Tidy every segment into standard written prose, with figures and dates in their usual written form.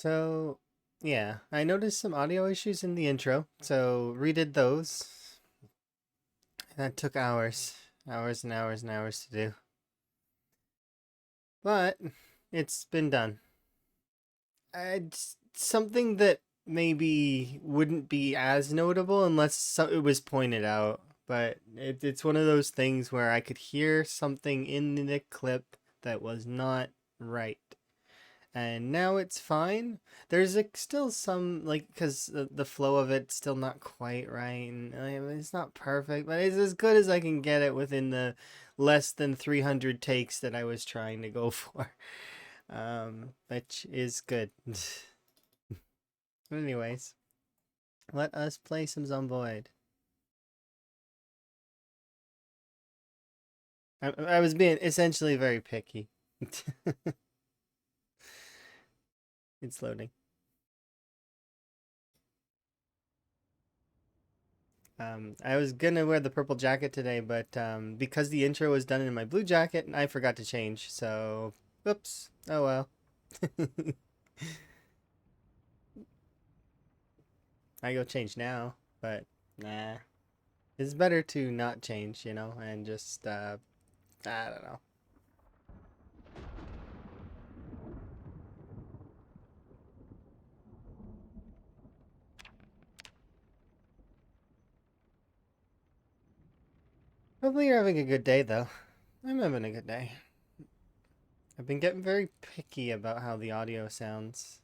So, yeah, I noticed some audio issues in the intro, so redid those. That took hours, hours and hours and hours to do. But it's been done. It's something that maybe wouldn't be as notable unless it was pointed out. But it's one of those things where I could hear something in the clip that was not right. And now it's fine. There's like still some like because the flow of it's still not quite right, and it's not perfect, but it's as good as I can get it within the less than 300 takes that I was trying to go for, which is good. Anyways, let us play some Zomboid. I was being essentially very picky. It's loading. I was gonna wear the purple jacket today, but because the intro was done in my blue jacket, I forgot to change. So, oops. Oh well. I go change now, but nah. It's better to not change, and just I don't know. Hopefully you're having a good day though. I'm having a good day. I've been getting very picky about how the audio sounds.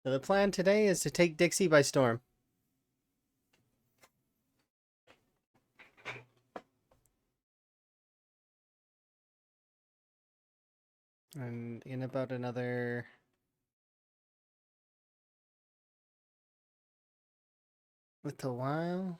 So the plan today is to take Dixie by storm. And in about another little while.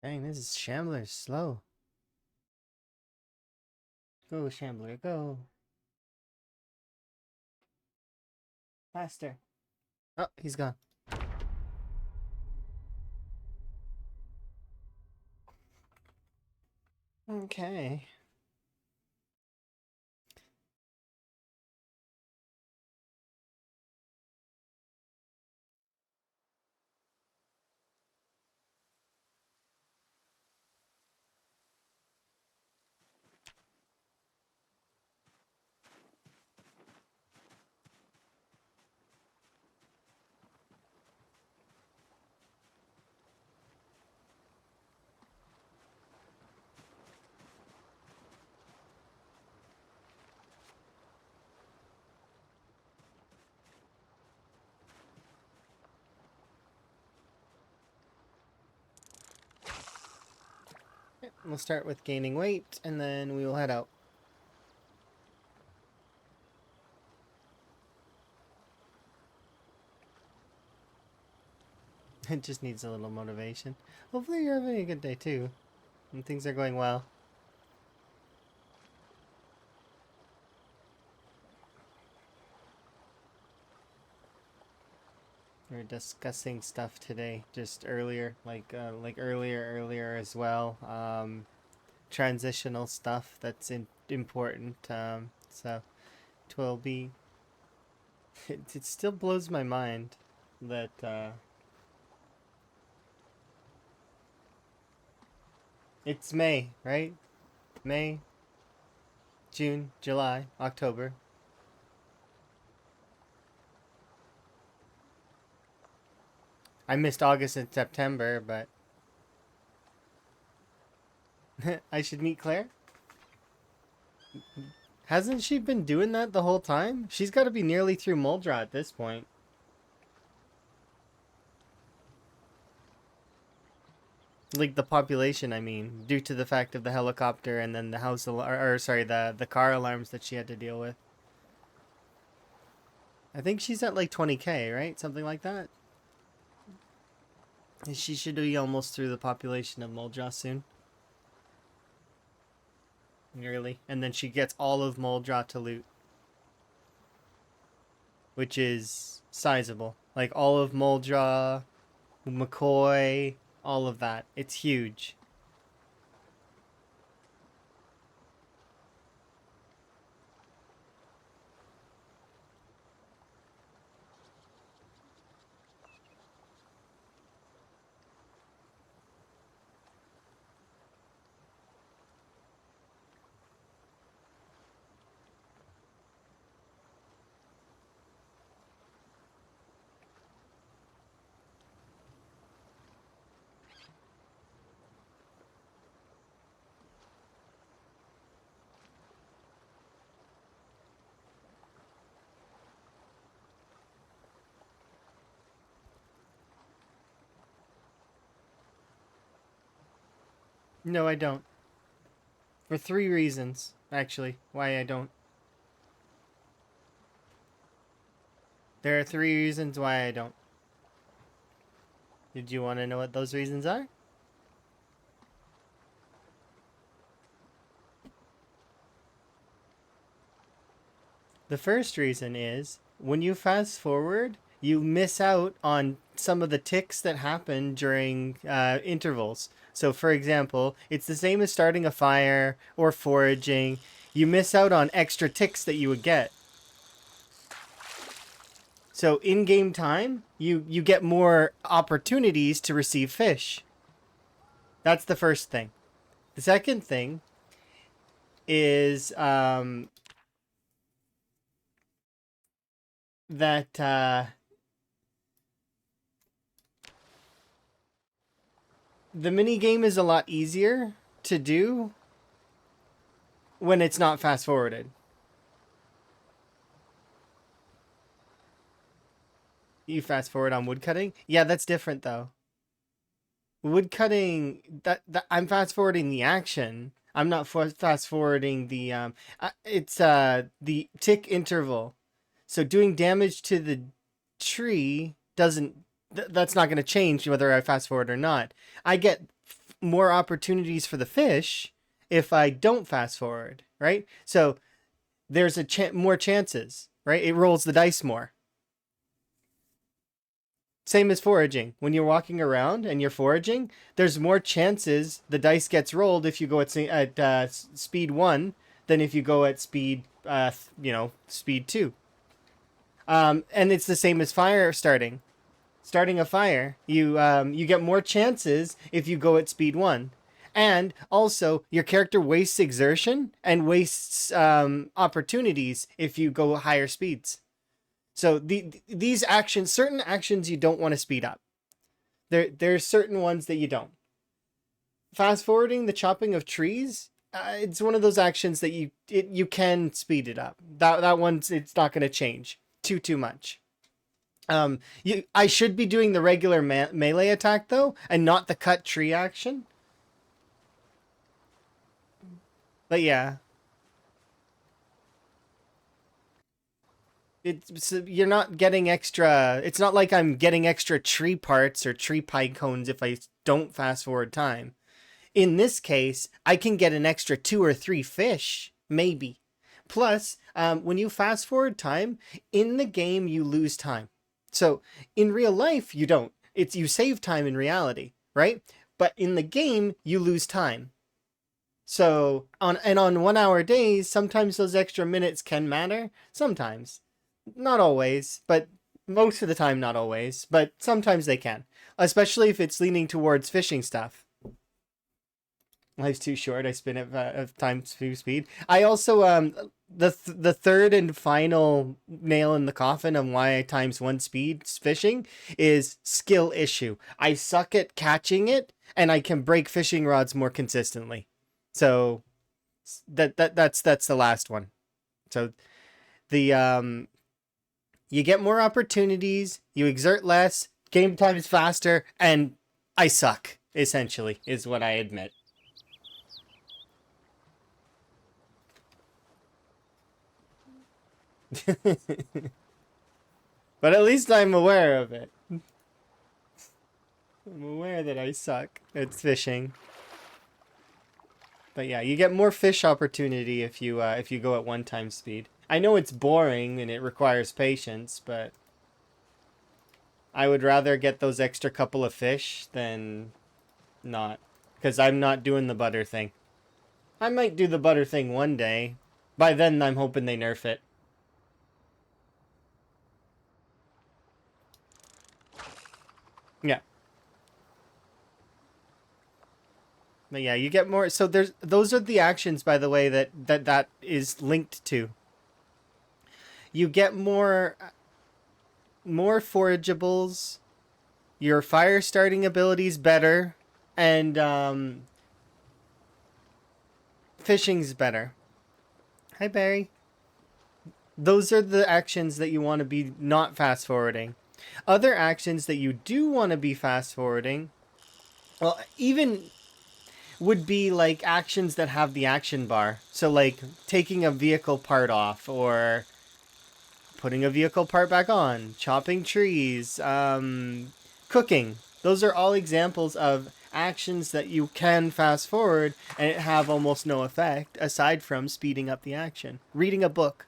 Dang, this is Shambler slow. Go, Shambler, go. Faster. Oh, he's gone. Okay. We'll start with gaining weight, and then we will head out. It just needs a little motivation. Hopefully you're having a good day too, and things are going well. We were discussing stuff today, just earlier, like earlier as well. Transitional stuff that's important. So it will be. It still blows my mind that it's May, right? May, June, July, October. I missed August and September, but I should meet Claire. Hasn't she been doing that the whole time? She's got to be nearly through Muldra at this point. Like the population, I mean, due to the fact of the helicopter and then the house or sorry, the car alarms that she had to deal with. I think she's at like 20K, right? Something like that. She should be almost through the population of Muldra soon. Nearly. And then she gets all of Muldra to loot. Which is sizable. Like all of Muldra, McCoy, all of that. It's huge. No, I don't. For 3 reasons, actually, why I don't. There are 3 reasons why I don't. Did you want to know what those reasons are? The first reason is when you fast forward, you miss out on some of the ticks that happen during intervals. So, for example, it's the same as starting a fire or foraging. You miss out on extra ticks that you would get. So, in game time, you get more opportunities to receive fish. That's the first thing. The second thing is that the mini game is a lot easier to do when it's not fast forwarded. You fast forward on woodcutting? Yeah, that's different though. Woodcutting that I'm fast forwarding the action. I'm not fast forwarding the it's the tick interval. So doing damage to the tree doesn't that's not going to change whether I fast forward or not. I get more opportunities for the fish if I don't fast forward, right? So there's more chances, right? It rolls the dice more. Same as foraging. When you're walking around and you're foraging, there's more chances the dice gets rolled if you go at speed 1 than if you go at speed speed 2. And it's the same as fire starting. Starting a fire, you get more chances if you go at speed 1. And also, your character wastes exertion and wastes opportunities if you go higher speeds. So these actions, certain actions you don't want to speed up. There's certain ones that you don't. Fast forwarding the chopping of trees, it's one of those actions that you can speed it up. That one's it's not going to change too much. I should be doing the regular melee attack though, and not the cut tree action. But yeah, you're not getting extra. It's not like I'm getting extra tree parts or tree pine cones if I don't fast forward time. In this case, I can get an extra 2 or 3 fish, maybe. Plus, when you fast forward time in the game, you lose time. So in real life, you don't. It's you save time in reality, right? But in the game, you lose time. So on 1 hour days, sometimes those extra minutes can matter. Sometimes, not always, but most of the time, not always. But sometimes they can, especially if it's leaning towards fishing stuff. Life's too short. I spin at time to speed. I also the third and final nail in the coffin of why I times one speed fishing is skill issue. I suck at catching it, and I can break fishing rods more consistently. So that's the last one. So the you get more opportunities, you exert less, game time is faster, and I suck. Essentially, is what I admit. But at least I'm aware of it. I'm aware that I suck at fishing. But yeah, you get more fish opportunity if you go at 1 time speed. I know it's boring and it requires patience, but I would rather get those extra couple of fish than not, because I'm not doing the butter thing. I might do the butter thing one day. By then, I'm hoping they nerf it. Yeah. But yeah, you get more. So those are the actions, by the way, that is linked to. You get more forageables. Your fire starting ability's better, and fishing's better. Hi, Barry. Those are the actions that you want to be not fast forwarding. Other actions that you do want to be fast forwarding, well, even would be like actions that have the action bar. So like taking a vehicle part off, or putting a vehicle part back on, chopping trees, cooking. Those are all examples of actions that you can fast forward and it have almost no effect aside from speeding up the action. Reading a book.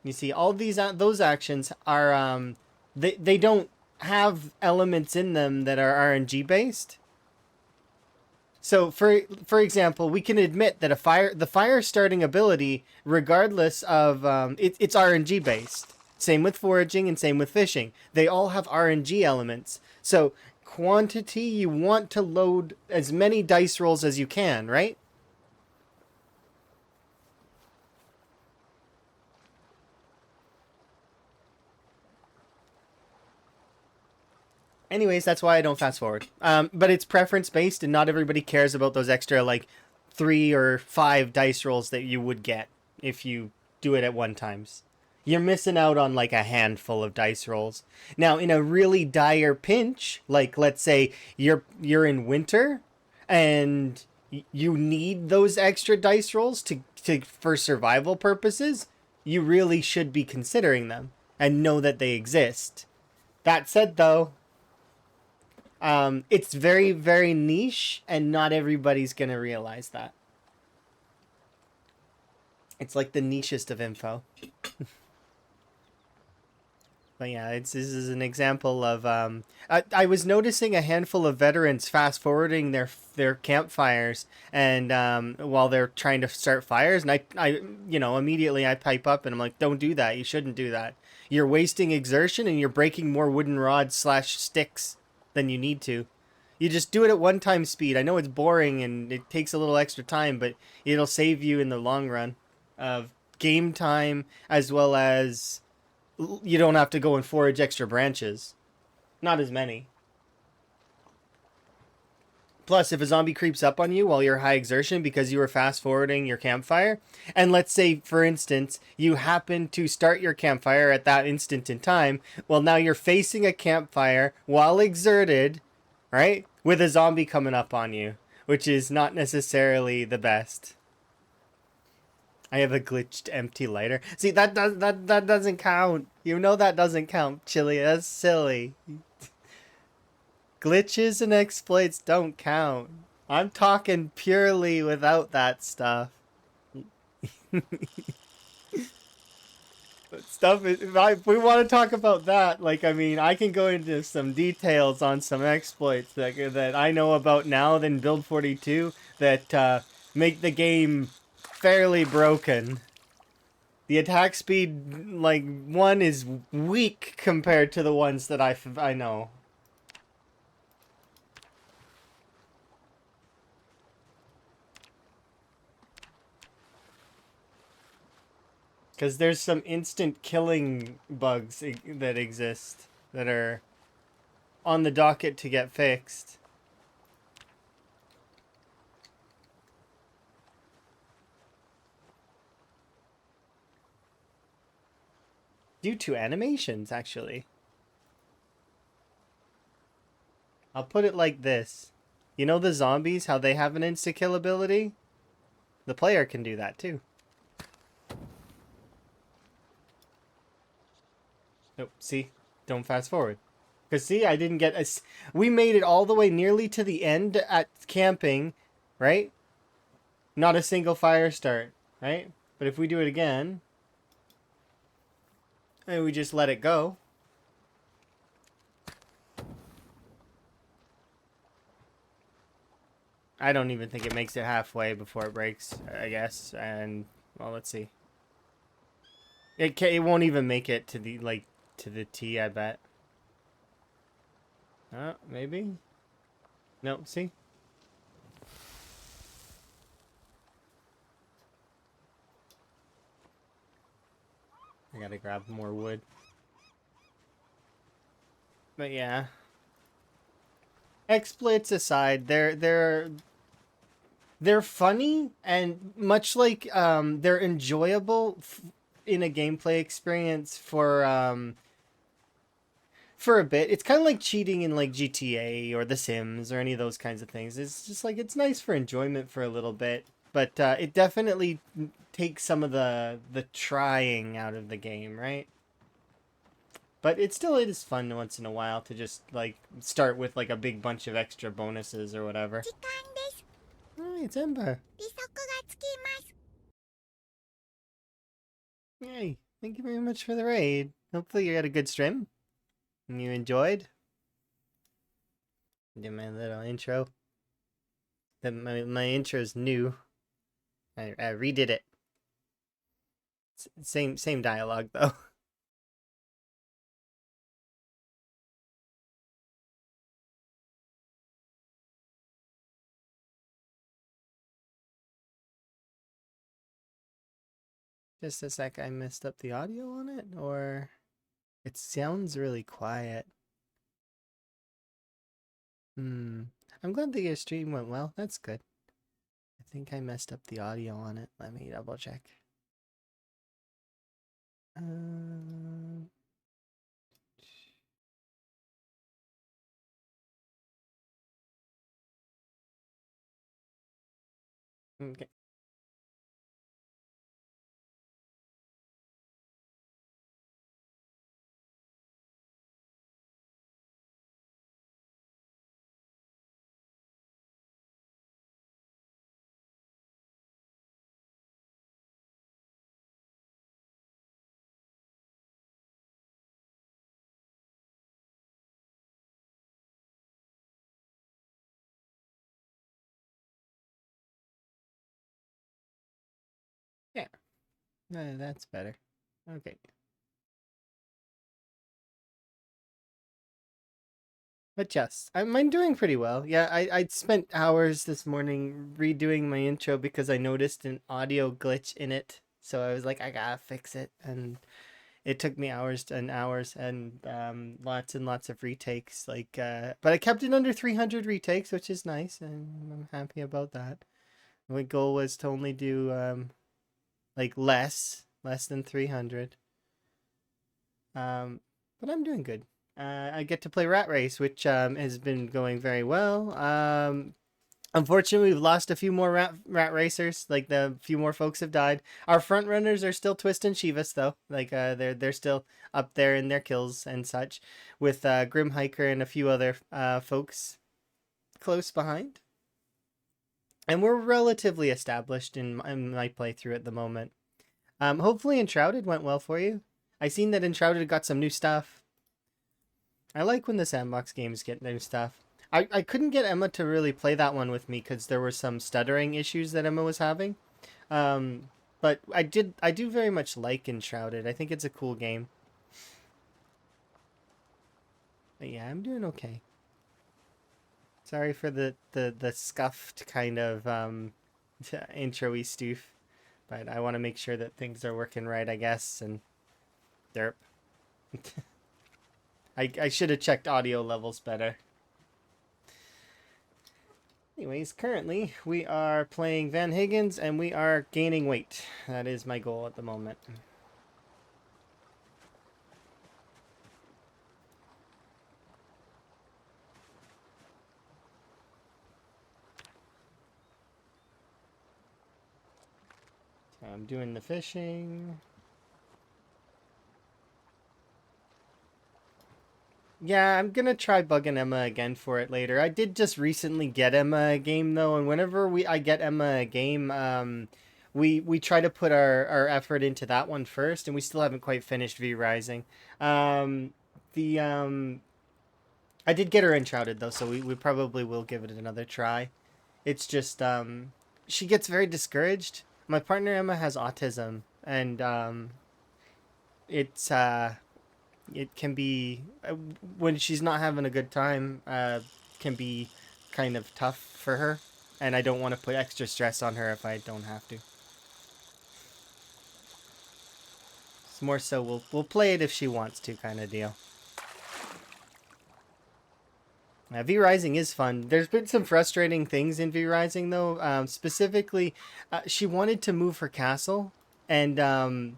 You see, all those actions are they don't have elements in them that are RNG based. So for example, we can admit that the fire starting ability, regardless of it's RNG based. Same with foraging and same with fishing. They all have RNG elements. So quantity, you want to load as many dice rolls as you can, right? Anyways, that's why I don't fast forward. But it's preference based, and not everybody cares about those extra like 3 or 5 dice rolls that you would get if you do it at 1 times. You're missing out on like a handful of dice rolls. Now, in a really dire pinch, like let's say you're in winter, and you need those extra dice rolls to for survival purposes, you really should be considering them and know that they exist. That said, though, it's very, very niche, and not everybody's gonna realize that. It's like the nichest of info. But yeah, this is an example of. I was noticing a handful of veterans fast forwarding their campfires, and while they're trying to start fires, and I immediately I pipe up and I'm like, don't do that. You shouldn't do that. You're wasting exertion, and you're breaking more wooden rods slash sticks than you need to. You just do it at 1 time speed. I know it's boring and it takes a little extra time, but it'll save you in the long run of game time, as well as you don't have to go and forage extra branches. Not as many. Plus, if a zombie creeps up on you while you're high exertion because you were fast forwarding your campfire, and let's say, for instance, you happen to start your campfire at that instant in time, well, now you're facing a campfire while exerted, right? With a zombie coming up on you, which is not necessarily the best. I have a glitched empty lighter. See, that doesn't count. You know that doesn't count, Chili. That's silly. Glitches and exploits don't count. I'm talking purely without that stuff. Stuff is, if we want to talk about that, like, I mean, I can go into some details on some exploits that I know about now than Build 42 that make the game fairly broken. The attack speed, like, one is weak compared to the ones that I know. Because there's some instant killing bugs that exist that are on the docket to get fixed. Due to animations, actually. I'll put it like this. You know the zombies, how they have an insta-kill ability? The player can do that too. Oh, see? Don't fast forward. Because see, I didn't get a... We made it all the way nearly to the end at camping, right? Not a single fire start, right? But if we do it again, and we just let it go. I don't even think it makes it halfway before it breaks, I guess. And, well, let's see. It won't even make it to the, like, to the T, I bet. Maybe? No, see? I gotta grab more wood. But yeah. Exploits aside, they're funny and much like they're enjoyable in a gameplay experience for a bit. It's kind of like cheating in like GTA or The Sims or any of those kinds of things. It's just like it's nice for enjoyment for a little bit, but it definitely takes some of the trying out of the game, right? But it still is fun once in a while to just like start with like a big bunch of extra bonuses or whatever. Oh, it's Ember. Yay! Thank you very much for the raid. Hopefully you had a good stream and you enjoyed. Do my little intro. My intro's new. I redid it. Same dialogue though. Just a sec, I messed up the audio on it, or it sounds really quiet. I'm glad that your stream went well. That's good. I think I messed up the audio on it. Let me double check. Okay. Yeah. That's better. Okay. But yes, I'm doing pretty well. Yeah, I spent hours this morning redoing my intro because I noticed an audio glitch in it. So I was like, I gotta fix it. And it took me hours and hours and lots of retakes. But I kept it under 300 retakes, which is nice. And I'm happy about that. My goal was to only do like less than 300. But I'm doing good. I get to play Rat Race, which has been going very well. Unfortunately, we've lost a few more rat racers. Like the few more folks have died. Our front runners are still Twist and Chivas though. Like they're still up there in their kills and such, with Grim Hiker and a few other folks close behind. And we're relatively established in my playthrough at the moment. Hopefully Enshrouded went well for you. I seen that Enshrouded got some new stuff. I like when the sandbox games get new stuff. I couldn't get Emma to really play that one with me because there were some stuttering issues that Emma was having. Um, but I do very much like Enshrouded. I think it's a cool game. But yeah, I'm doing okay. Sorry for the scuffed kind of intro-y stoof, but I want to make sure that things are working right, I guess, and derp. I should have checked audio levels better. Anyways, currently we are playing Van Higgins and we are gaining weight. That is my goal at the moment. So I'm doing the fishing. Yeah, I'm gonna try bugging Emma again for it later. I did just recently get Emma a game though, and whenever I get Emma a game, we try to put our effort into that one first, and we still haven't quite finished V Rising. The I did get her enshrouded though, so we probably will give it another try. It's just she gets very discouraged. My partner Emma has autism, and it's it can be when she's not having a good time can be kind of tough for her, and I don't want to put extra stress on her if I don't have to. It's more so we'll play it if she wants to kind of deal. V Rising is fun. There's been some frustrating things in V Rising though. Specifically, she wanted to move her castle, and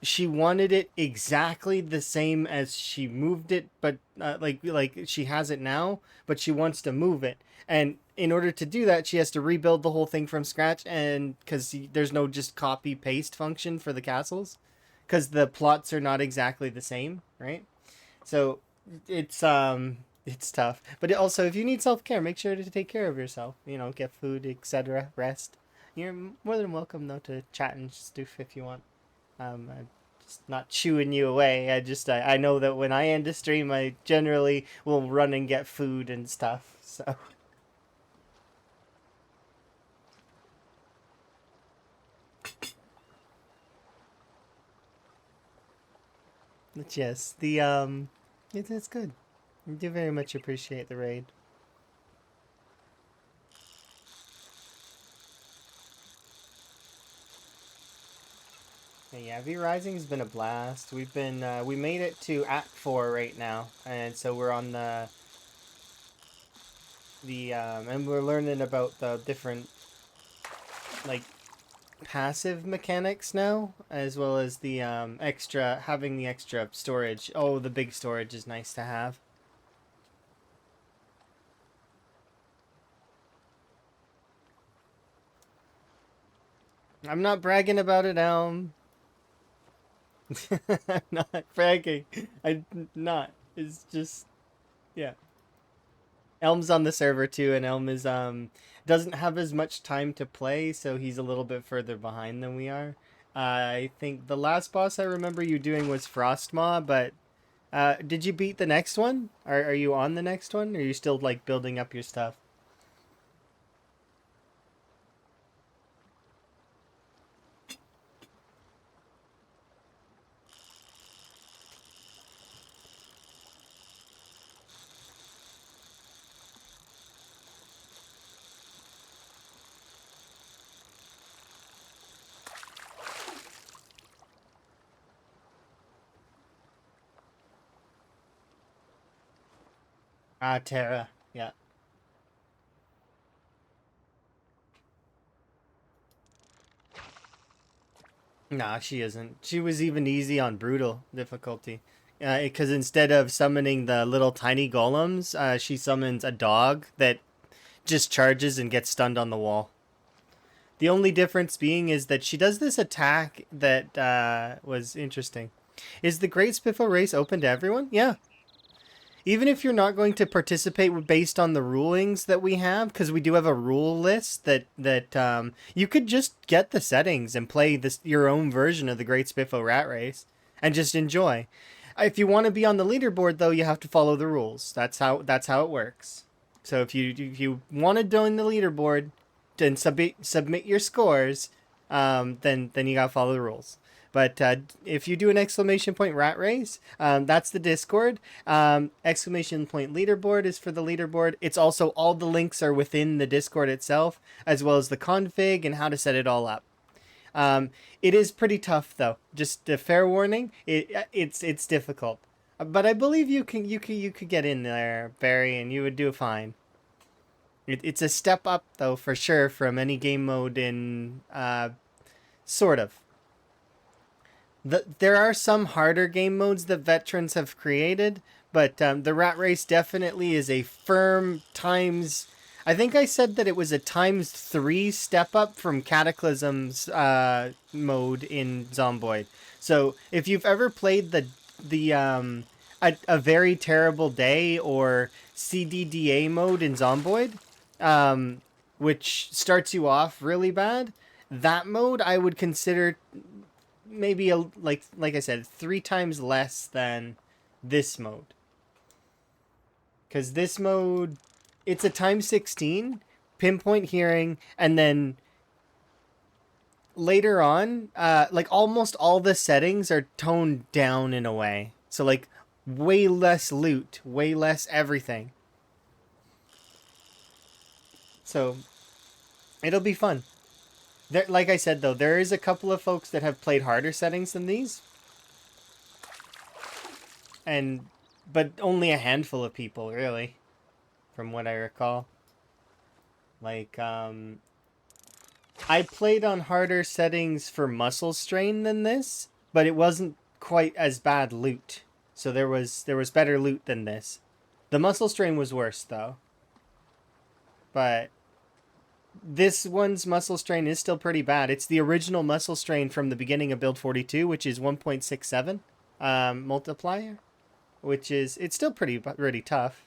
she wanted it exactly the same as she moved it, but like she has it now, but she wants to move it. And in order to do that, she has to rebuild the whole thing from scratch, and because there's no just copy paste function for the castles, because the plots are not exactly the same, right? So it's tough. But also, if you need self care, make sure to take care of yourself. You know, get food, etc. Rest. You're more than welcome though to chat and stuff if you want. I'm just not chewing you away. I know that when I end a stream, I generally will run and get food and stuff. So, but yes, it's good. I do very much appreciate the raid. Yeah, V Rising has been a blast. We made it to Act 4 right now, and so we're on and we're learning about the different like passive mechanics now, as well as the having the extra storage. Oh, the big storage is nice to have. I'm not bragging about it, Elm. I'm not bragging. I'm not. It's just yeah. Elm's on the server too, and Elm is doesn't have as much time to play, so he's a little bit further behind than we are. I think the last boss I remember you doing was Frostmaw, but did you beat the next one? Are you on the next one? Or are you still like building up your stuff? Ah, Terra. Yeah. Nah, she isn't. She was even easy on brutal difficulty. Because instead of summoning the little tiny golems, she summons a dog that just charges and gets stunned on the wall. The only difference being is that she does this attack that was interesting. Is the Great Spiffo race open to everyone? Yeah. even if you're not going to participate based on the rulings that we have, because we do have a rule list that you could just get the settings and play this your own version of the Great Spiffo Rat Race and just enjoy. If you want to be on the leaderboard, though, you have to follow the rules. That's how it works. So if you want to join the leaderboard, then submit your scores, then you gotta follow the rules. But if you do an exclamation point rat race, that's the Discord. Exclamation point leaderboard is for the leaderboard. It's also all the links are within the Discord itself, as well as the config and how to set it all up. It is pretty tough though. Just a fair warning. It's difficult, but I believe you could get in there, Barry, and you would do fine. It's a step up though for sure from any game mode in sort of. There are some harder game modes that veterans have created, but the Rat Race definitely is a firm times. I think I said that it was a times 3 step up from Cataclysm's mode in Zomboid. So if you've ever played a very terrible day or CDDA mode in Zomboid, which starts you off really bad, that mode I would consider maybe like I said 3 times less than this mode, because this mode it's a times 16 pinpoint hearing, and then later on like almost all the settings are toned down in a way, so like way less loot, way less everything, so it'll be fun. There, like I said though, there is a couple of folks that have played harder settings than these, and but only a handful of people really, from what I recall. Like I played on harder settings for muscle strain than this, but it wasn't quite as bad loot. So there was better loot than this. The muscle strain was worse though. But this one's muscle strain is still pretty bad. It's the original muscle strain from the beginning of build 42, which is 1.67 multiplier, which is it's still pretty tough.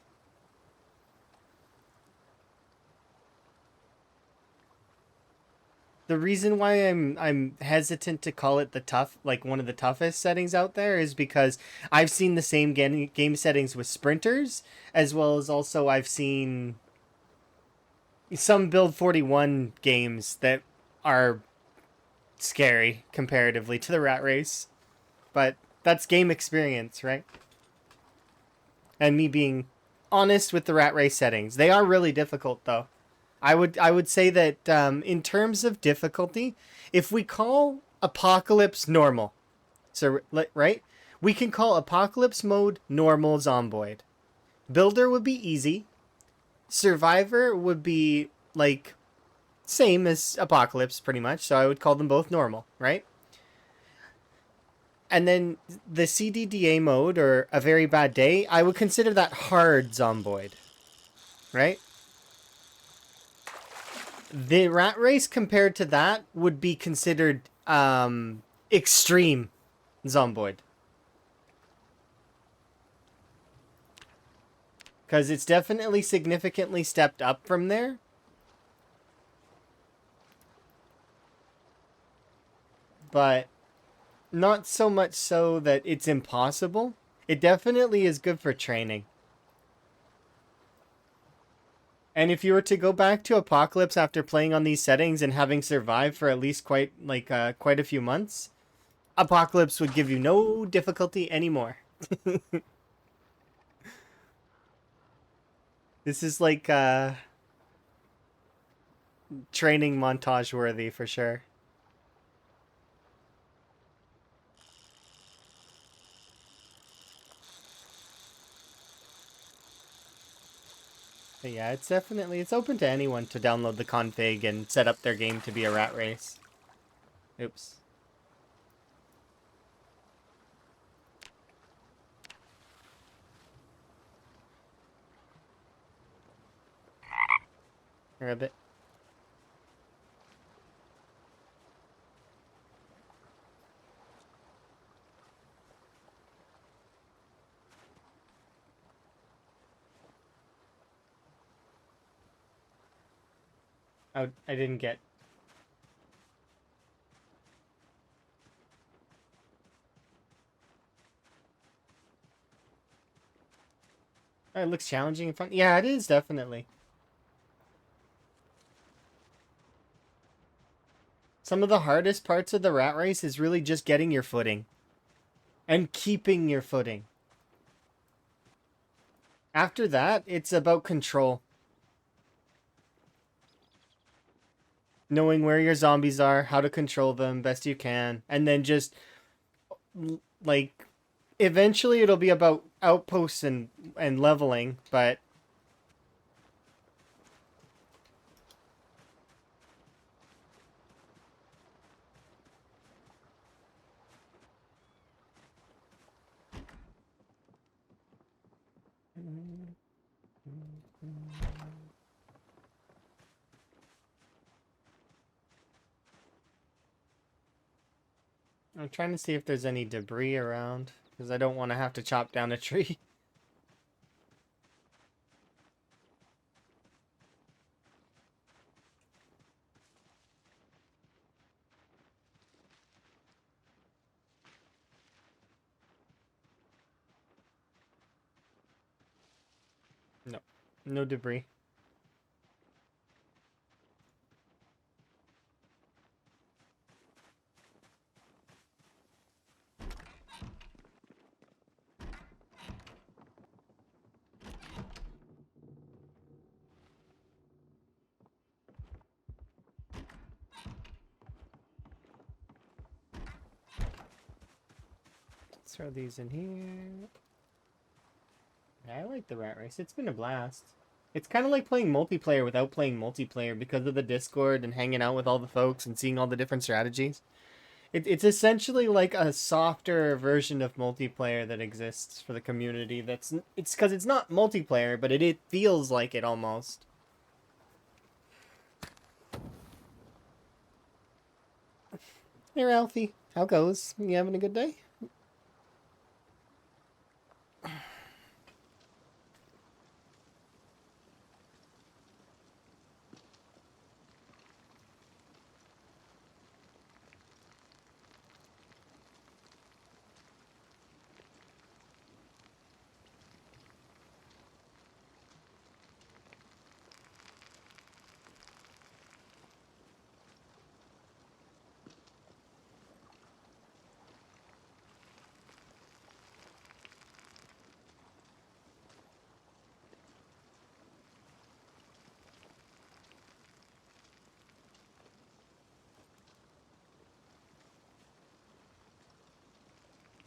The reason why I'm hesitant to call it the tough, like one of the toughest settings out there, is because I've seen the same game settings with sprinters, as well as also I've seen some build 41 games that are scary comparatively to the Rat Race. But that's game experience, right? And me being honest with the Rat Race settings. They are really difficult though. I would say that in terms of difficulty, if we call Apocalypse normal, so right, we can call Apocalypse mode normal Zomboid. Builder would be easy. Survivor would be like same as Apocalypse pretty much, so I would call them both normal, right? And then the CDDA mode or a very bad day, I would consider that hard Zomboid, right? The Rat Race compared to that would be considered extreme Zomboid. Because it's definitely significantly stepped up from there. But not so much so that it's impossible. It definitely is good for training. And if you were to go back to Apocalypse after playing on these settings and having survived for at least quite a few months, Apocalypse would give you no difficulty anymore. This is like training montage worthy for sure. But yeah, it's open to anyone to download the config and set up their game to be a Rat Race. Oops. Ribbit. I didn't get. Oh, it looks challenging and fun. Yeah, it is definitely. Some of the hardest parts of the rat race is really just getting your footing and keeping your footing. After that, it's about control. Knowing where your zombies are, how to control them best you can, and then just like eventually it'll be about outposts and leveling, but I'm trying to see if there's any debris around because I don't want to have to chop down a tree. No. No debris. Let's throw these in here. Yeah, I like the rat race. It's been a blast. It's kind of like playing multiplayer without playing multiplayer because of the Discord and hanging out with all the folks and seeing all the different strategies. It's essentially like a softer version of multiplayer that exists for the community. It's because it's not multiplayer, but it feels like it almost. Hey Ralphie, how goes? You having a good day?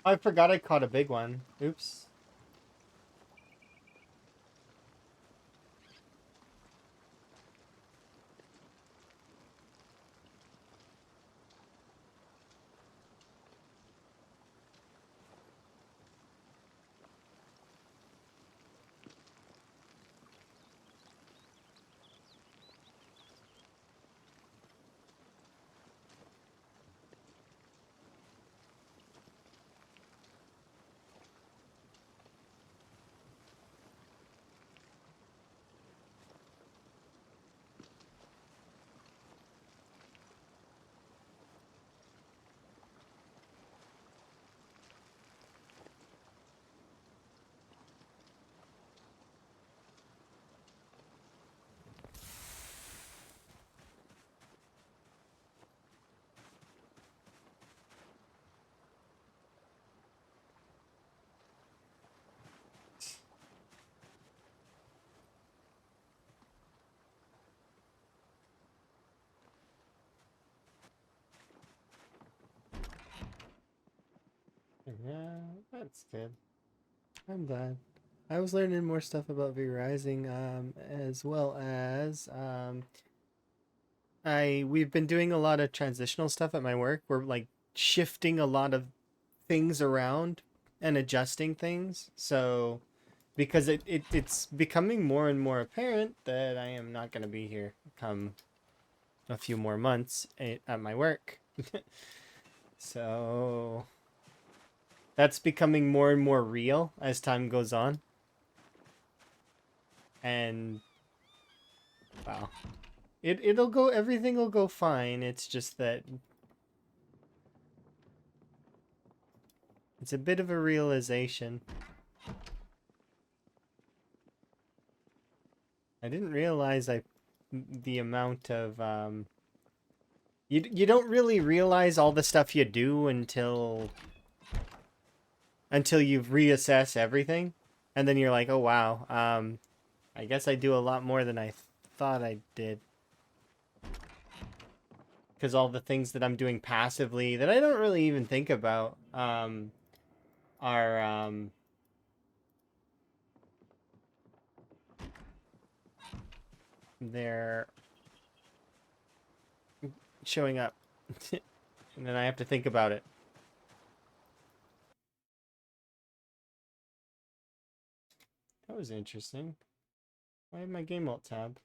I forgot I caught a big one. Oops. Yeah, that's good. I'm glad. I was learning more stuff about V Rising, as well as we've been doing a lot of transitional stuff at my work. We're like shifting a lot of things around and adjusting things. So because it's becoming more and more apparent that I am not going to be here come a few more months at my work. So that's becoming more and more real as time goes on. And wow. It'll go, everything will go fine. It's just that it's a bit of a realization. I didn't realize the amount of you don't really realize all the stuff you do until you reassess everything, and then you're like, oh wow, I guess I do a lot more than I thought I did. Because all the things that I'm doing passively that I don't really even think about are they're showing up. And then I have to think about it. That was interesting. Why have my game alt tab?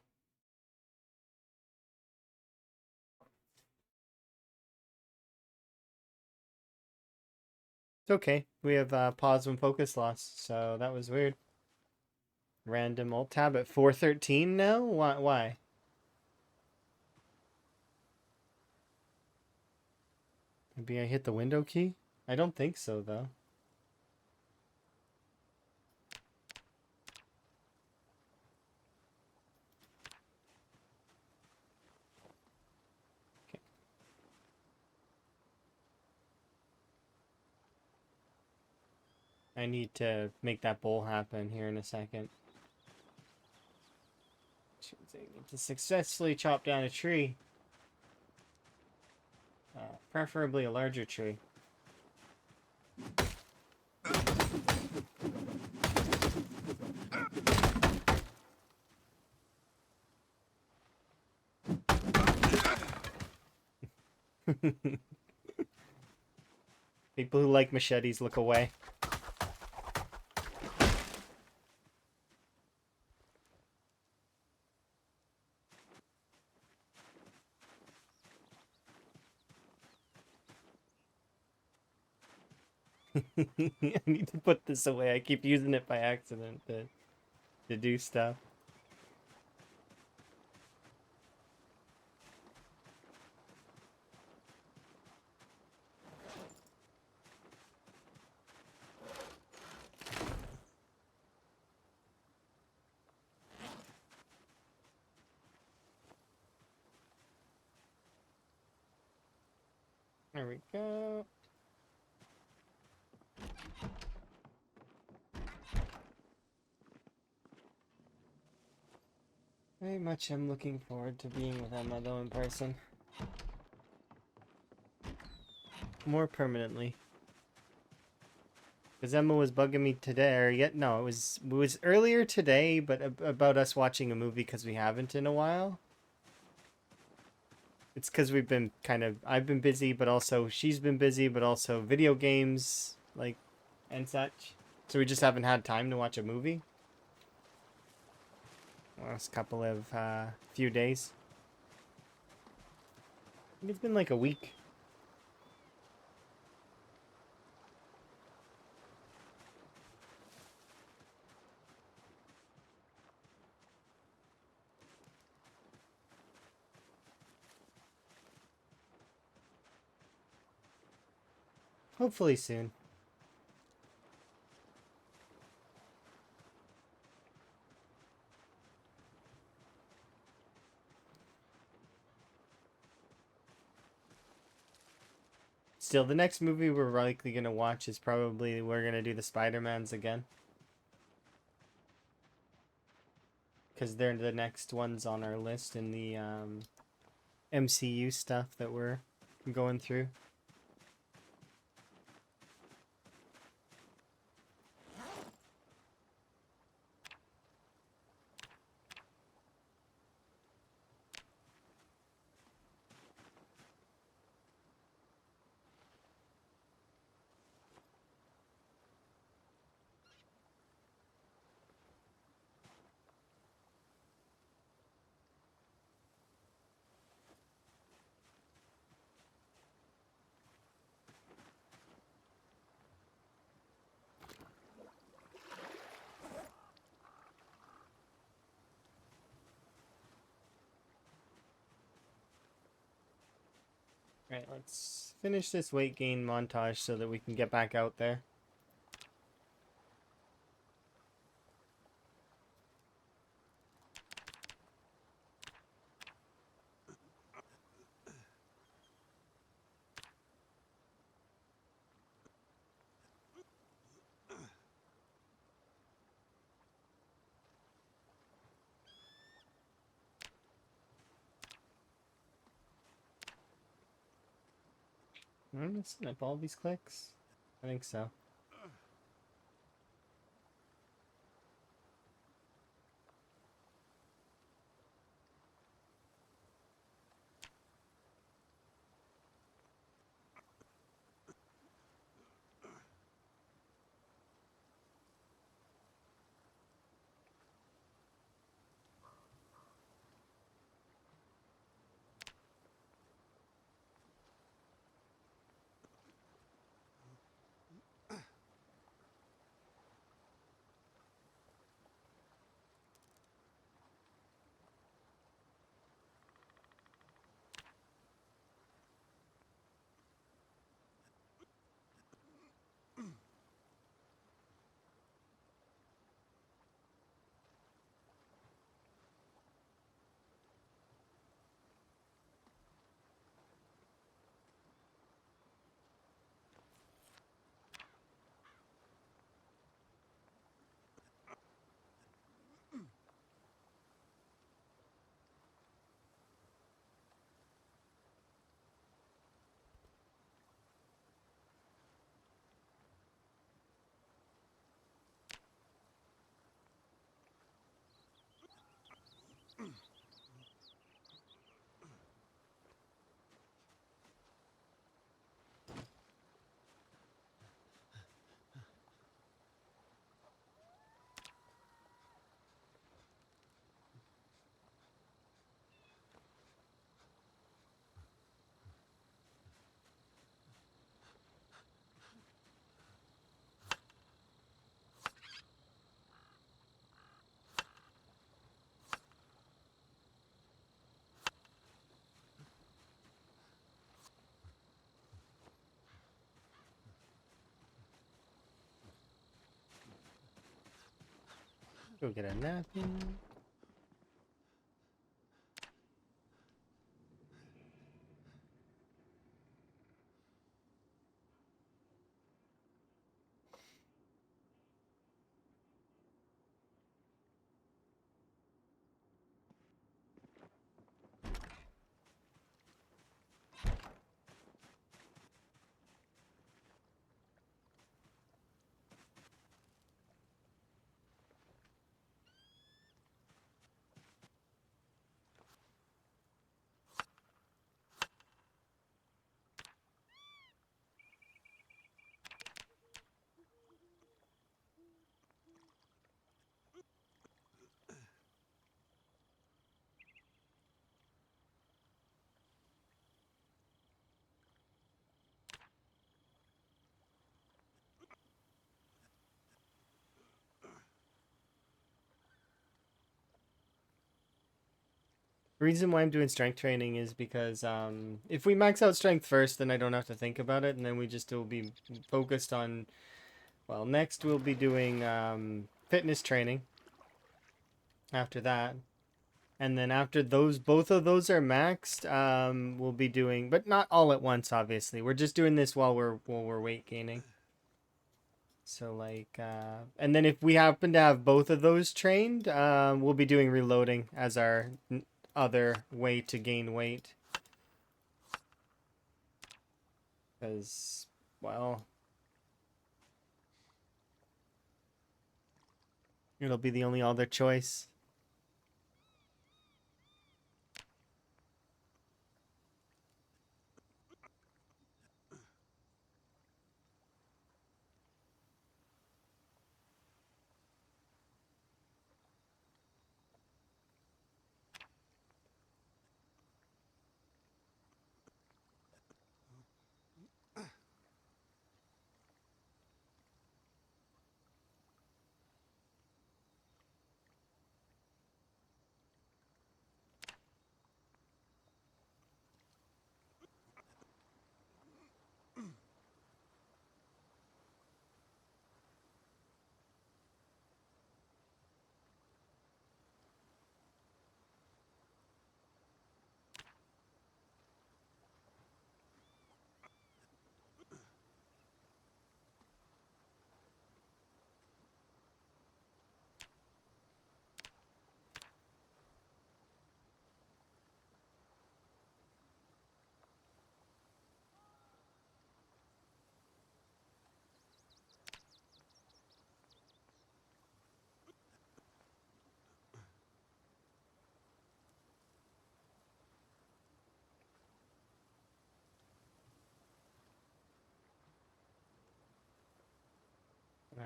It's okay. We have pause and focus loss, so that was weird. Random alt tab at 413 now? Why? Maybe I hit the window key? I don't think so, though. Okay. I need to make that bowl happen here in a second. I need to successfully chop down a tree. Preferably a larger tree. People who like machetes look away. I need to put this away. I keep using it by accident to do stuff. There we go. Very much I'm looking forward to being with Emma, though, in person. More permanently. Because Emma was bugging me today, or yet, no, it was earlier today, but about us watching a movie because we haven't in a while. It's because we've been I've been busy, but also she's been busy, but also video games, like, and such. So we just haven't had time to watch a movie. Last couple of few days. I think it's been like a week. Hopefully soon. Still, the next movie we're likely gonna watch is probably we're gonna do the Spider-Mans again. Because they're the next ones on our list in the MCU stuff that we're going through. Right, let's finish this weight gain montage so that we can get back out there. Am I missing up all these clicks? I think so. Go get a nap in. The reason why I'm doing strength training is because if we max out strength first, then I don't have to think about it, and then we just will be focused on. Well, next we'll be doing fitness training. After that, and then after those, both of those are maxed, we'll be doing, but not all at once. Obviously, we're just doing this while we're weight gaining. So like, and then if we happen to have both of those trained, we'll be doing reloading as our other way to gain weight. Because, well, it'll be the only other choice.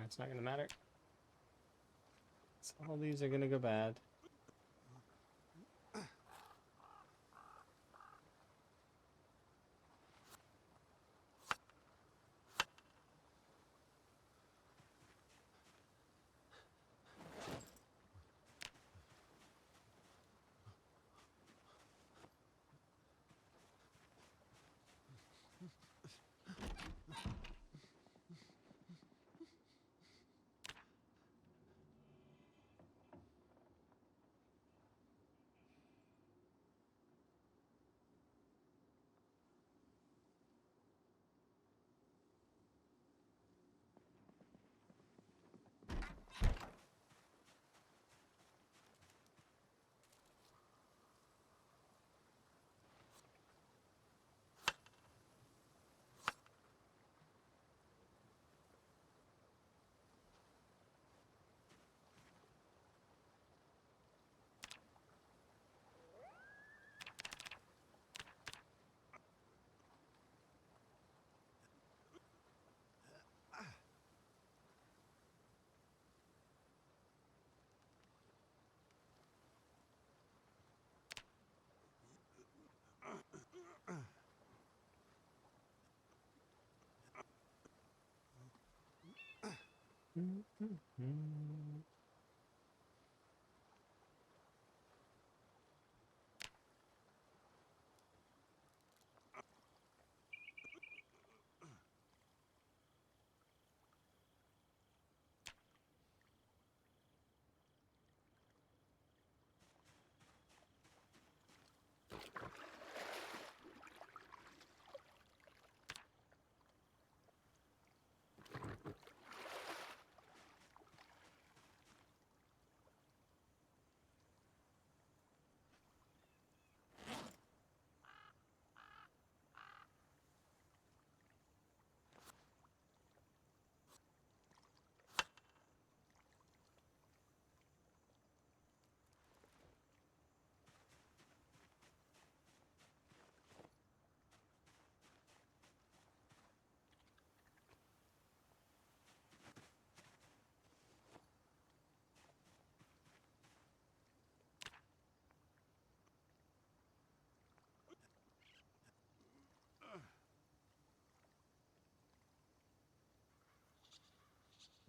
It's not gonna matter. So all these are gonna go bad.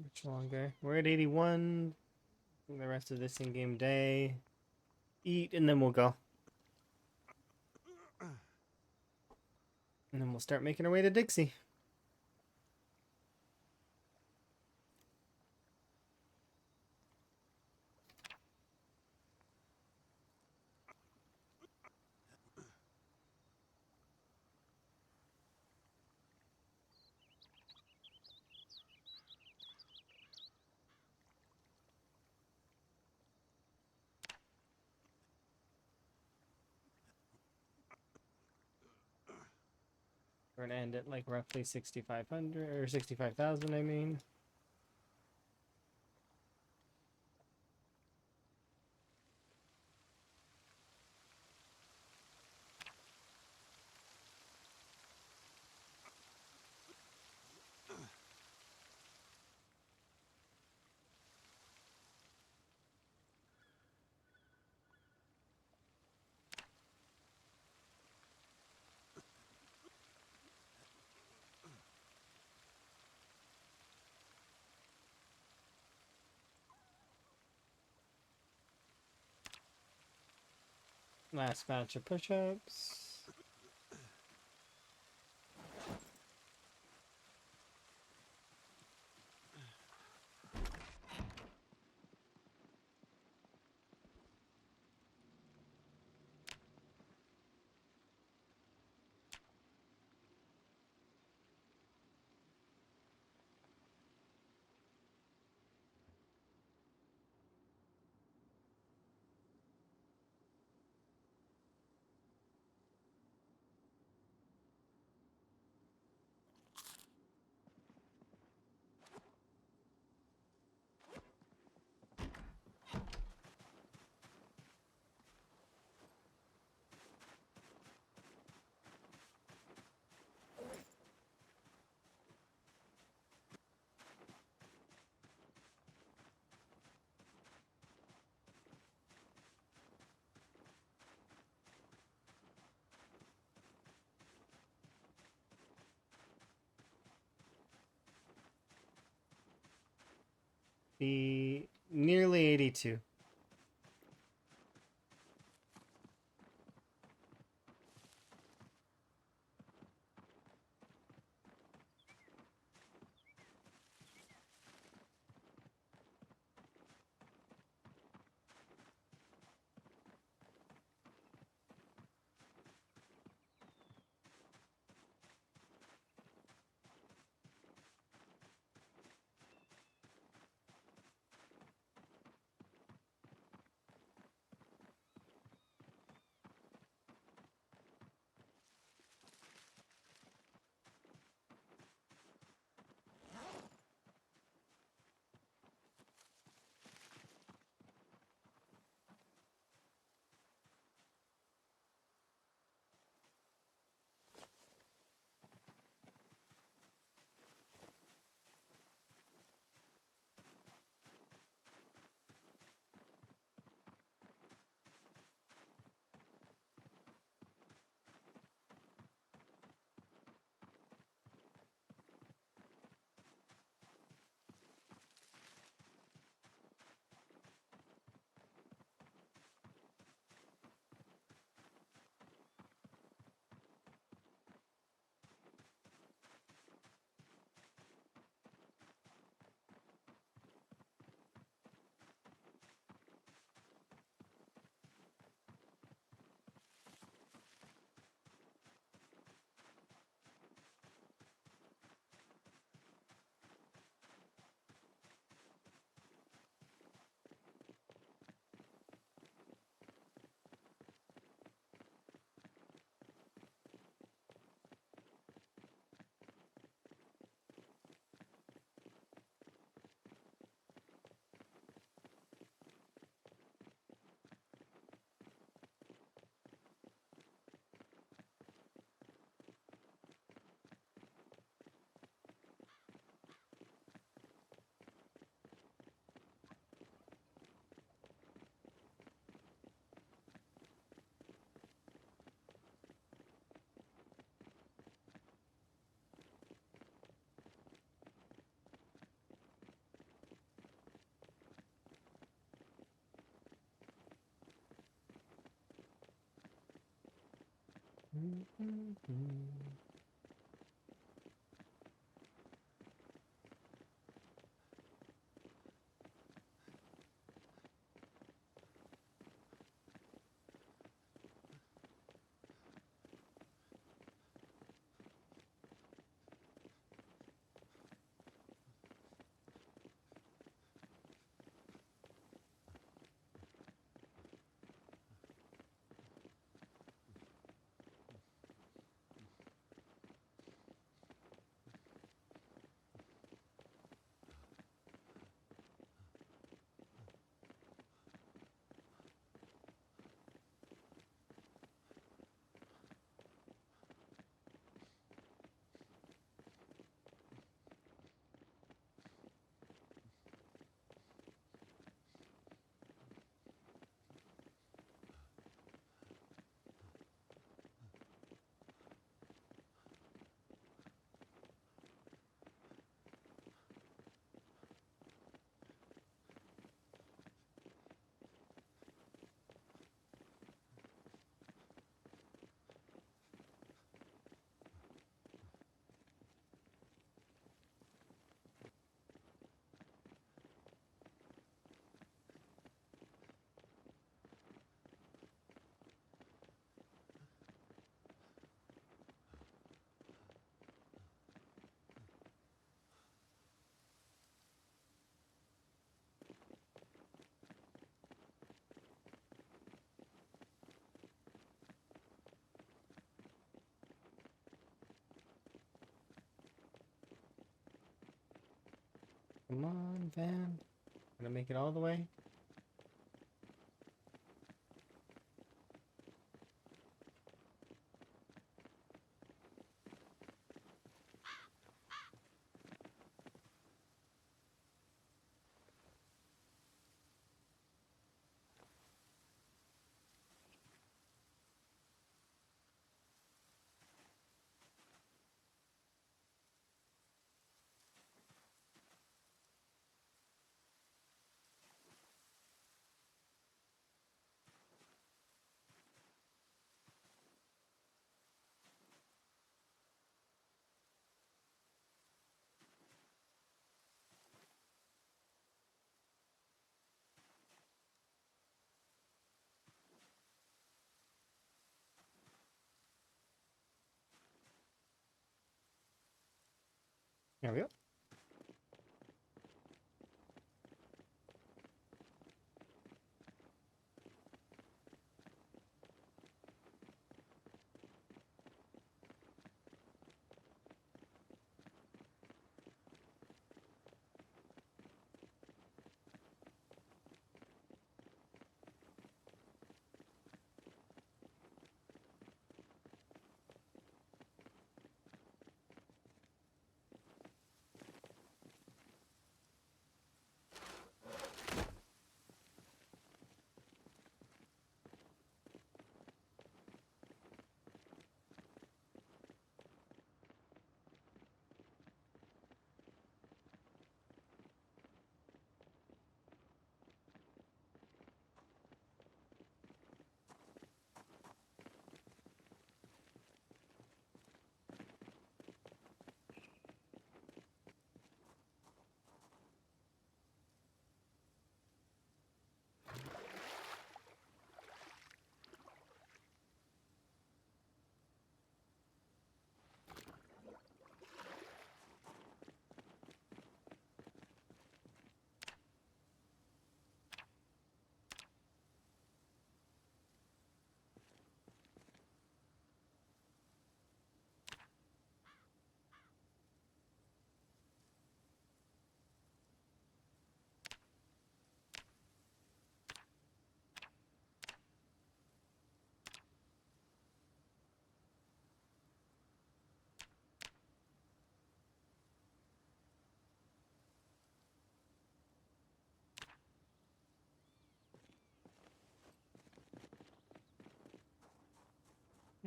Much longer. We're at 81. The rest of this in-game day. Eat, and then we'll go. And then we'll start making our way to Dixie. We're gonna end at like roughly 6,500 or 65,000, I mean. Last batch of push-ups. be nearly 82. Come on, Van. Gonna make it all the way? There we go.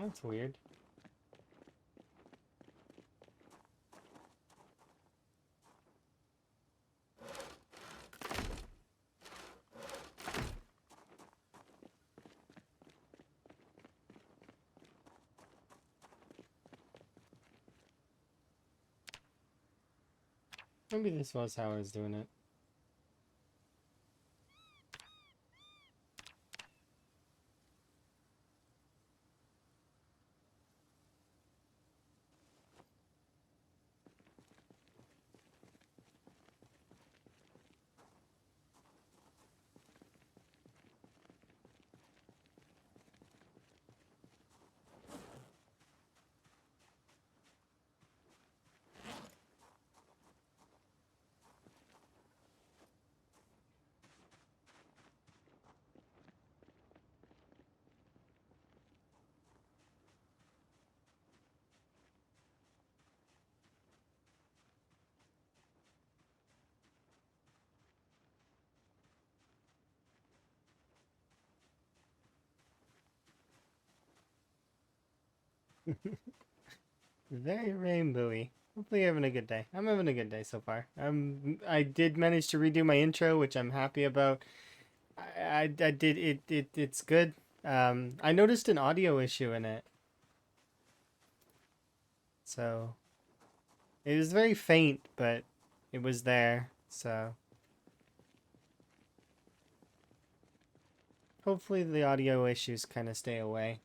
That's weird. Maybe this was how I was doing it. Very rainbowy. Hopefully you're having a good day. I'm having a good day so far. I did manage to redo my intro, which I'm happy about. I did it's good. I noticed an audio issue in it. So it was very faint, but it was there. So hopefully the audio issues kind of stay away.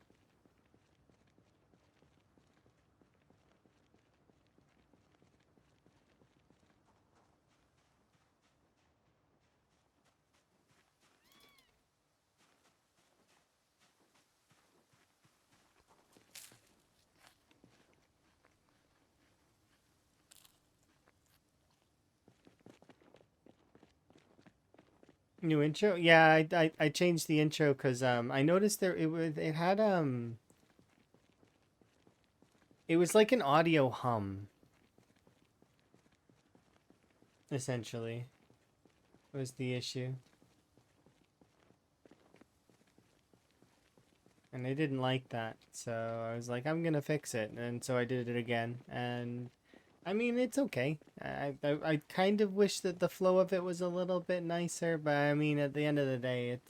New intro? Yeah, I changed the intro because I noticed it had it was like an audio hum, essentially, was the issue. And I didn't like that, so I was like, I'm gonna fix it, and so I did it again, and I mean, it's okay. I kind of wish that the flow of it was a little bit nicer, but I mean, at the end of the day,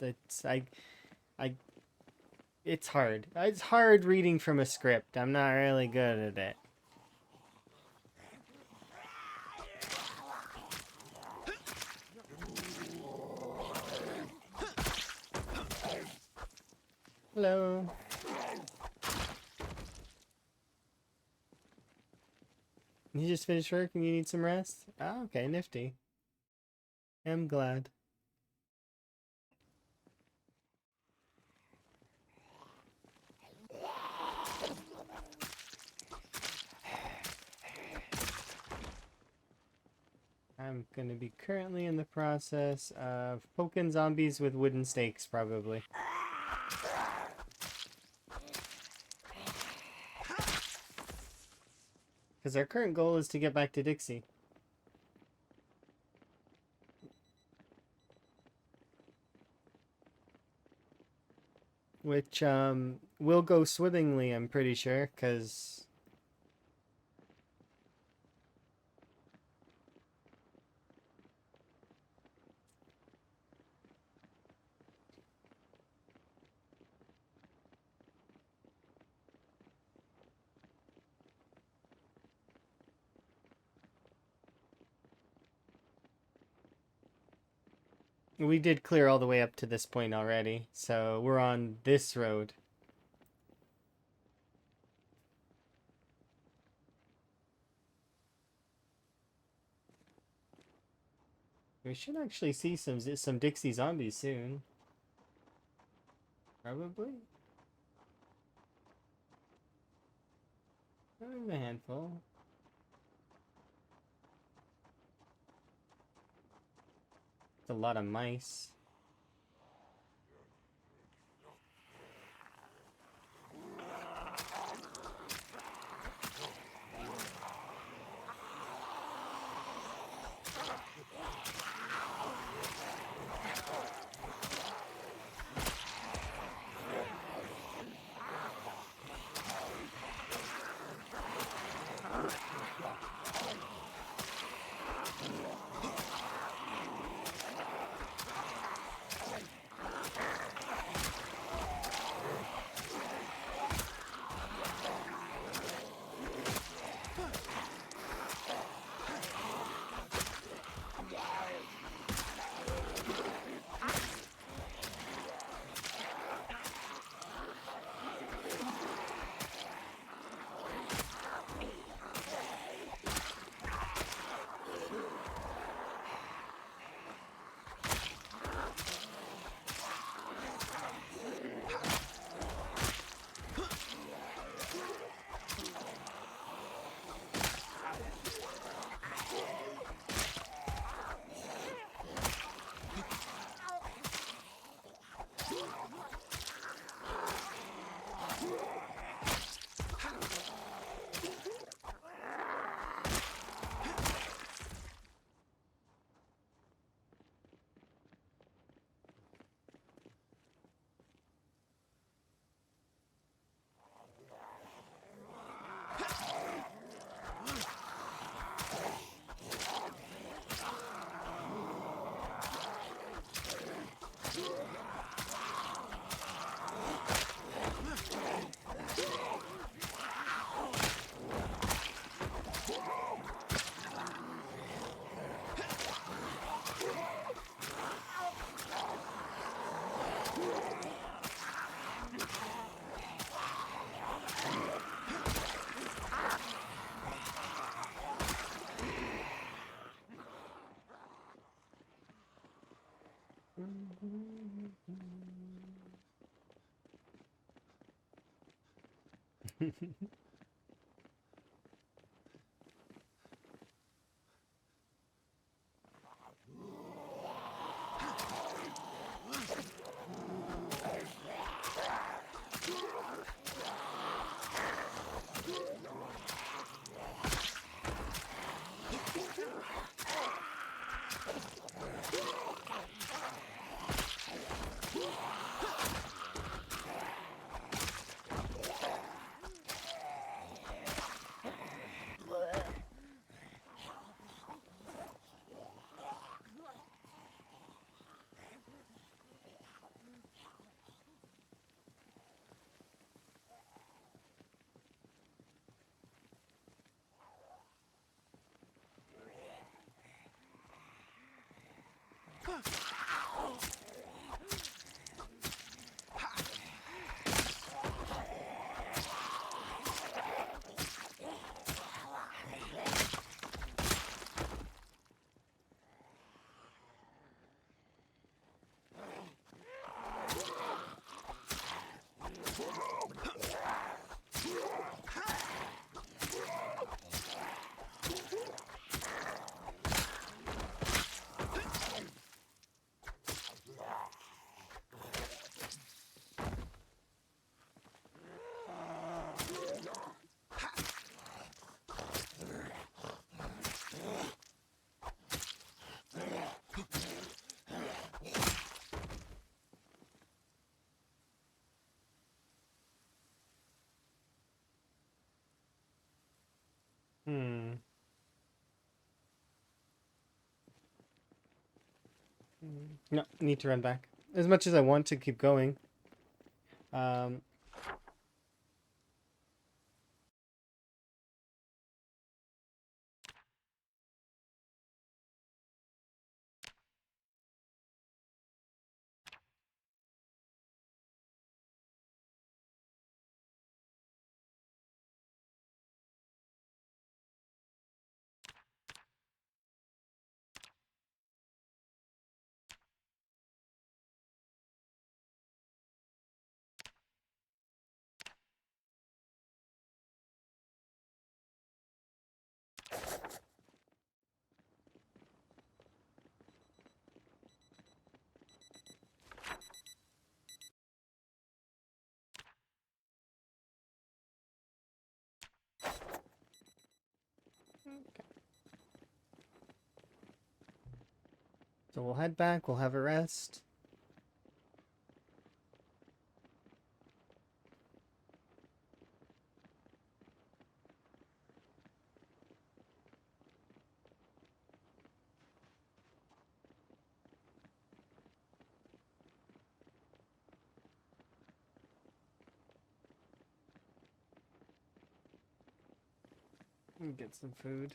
I it's hard. It's hard reading from a script. I'm not really good at it. Hello. You just finished work and you need some rest? Oh, okay, nifty. I'm glad. I'm gonna be currently in the process of poking zombies with wooden stakes, probably. Because our current goal is to get back to Dixie. Which, will go swimmingly, I'm pretty sure, because... we did clear all the way up to this point already, so we're on this road. We should actually see some Dixie zombies soon. Probably. There's a handful. It's a lot of mice. Hmm. No, need to run back. As much as I want to keep going. Um, so we'll head back. We'll have a rest. And get some food.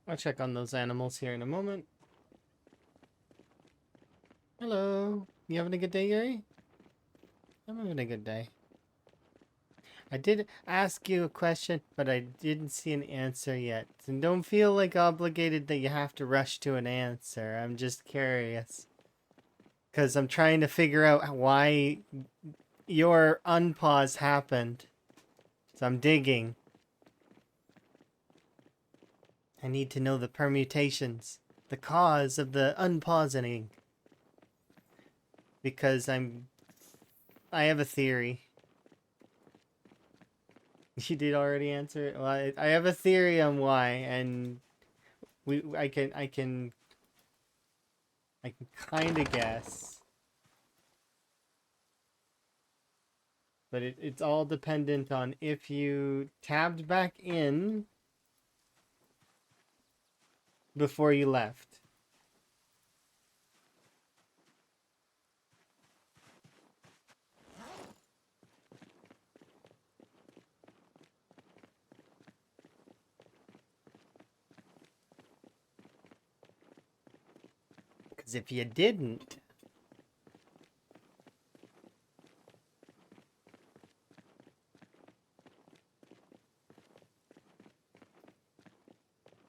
I'll check on those animals here in a moment. Hello. You having a good day, Yuri? I'm having a good day. I did ask you a question, but I didn't see an answer yet. And don't feel like obligated that you have to rush to an answer. I'm just curious. Because I'm trying to figure out why your unpause happened. So I'm digging. I need to know the permutations. The cause of the unpausing. Because I have a theory. You did already answer it? Well, I have a theory on why, and I can kind of guess, but it's all dependent on if you tabbed back in before you left. Because if you didn't,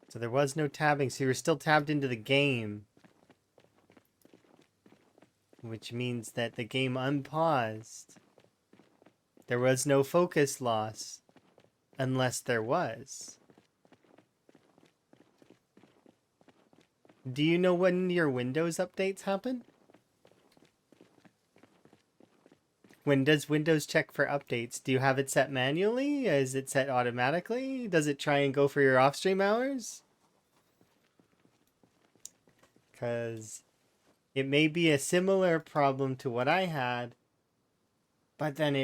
so there was no tabbing, so you were still tabbed into the game, which means that the game unpaused. There was no focus loss, unless there was. Do you know when your Windows updates happen? When does Windows check for updates? Do you have it set manually? Is it set automatically? Does it try and go for your off-stream hours? Because it may be a similar problem to what I had, but then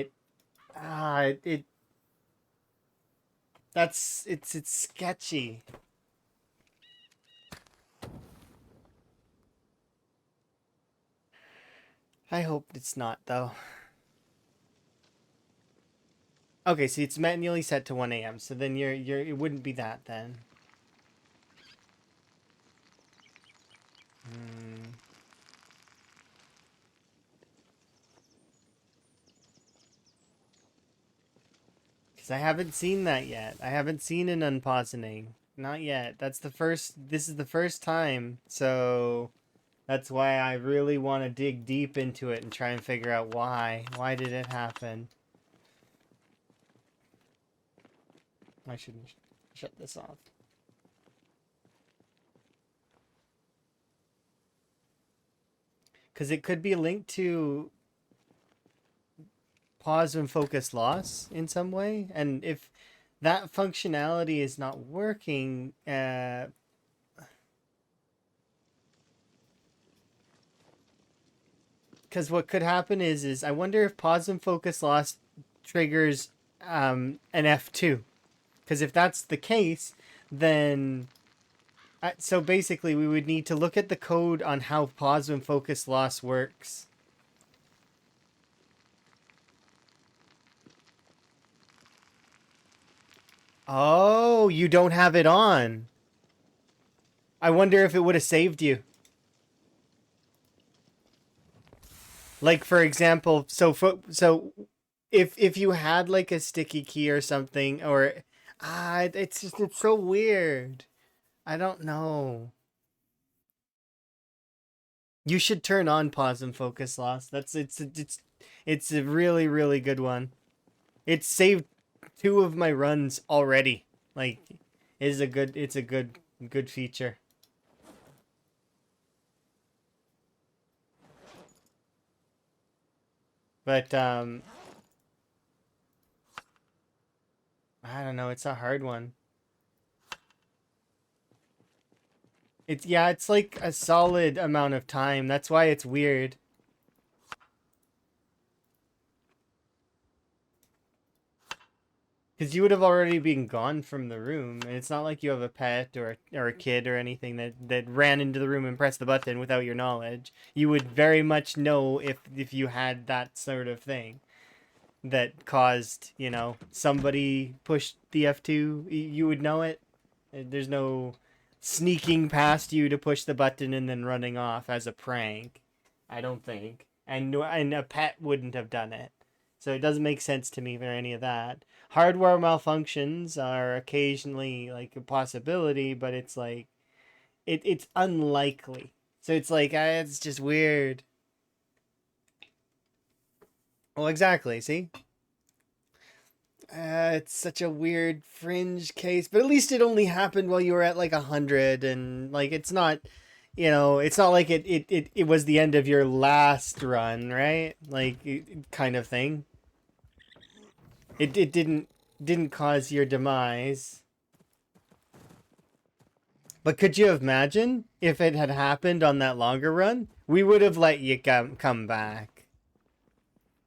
it's sketchy. I hope it's not, though. Okay, so it's manually set to 1 a.m. So then it wouldn't be that then. Hmm. Because I haven't seen that yet. I haven't seen an unpositing. Not yet. This is the first time. So that's why I really want to dig deep into it and try and figure out why. Why did it happen? I should shut this off. Because it could be linked to pause and focus loss in some way. And if that functionality is not working, because what could happen is I wonder if pause and focus loss triggers an F2. Because if that's the case, then so basically we would need to look at the code on how pause and focus loss works. Oh, you don't have it on. I wonder if it would have saved you. Like for example, so if you had like a sticky key or something, or it's so weird. I don't know. You should turn on pause and focus loss. It's a really good one. It's saved two of my runs already. Like, it's a good feature. But I don't know. It's a hard one. It's like a solid amount of time. That's why it's weird. Because you would have already been gone from the room, and it's not like you have a pet or a kid or anything that ran into the room and pressed the button without your knowledge. You would very much know if you had that sort of thing that caused, somebody pushed the F2. You would know it. There's no sneaking past you to push the button and then running off as a prank. I don't think. And a pet wouldn't have done it. So it doesn't make sense to me for any of that. Hardware malfunctions are occasionally like a possibility, but it's like it's unlikely. So it's like it's just weird. Well, exactly. See, it's such a weird fringe case, but at least it only happened while you were at like 100, and like it's not, it's not like it was the end of your last run, right? Like kind of thing. It didn't cause your demise. But could you imagine if it had happened on that longer run? We would have let you come back.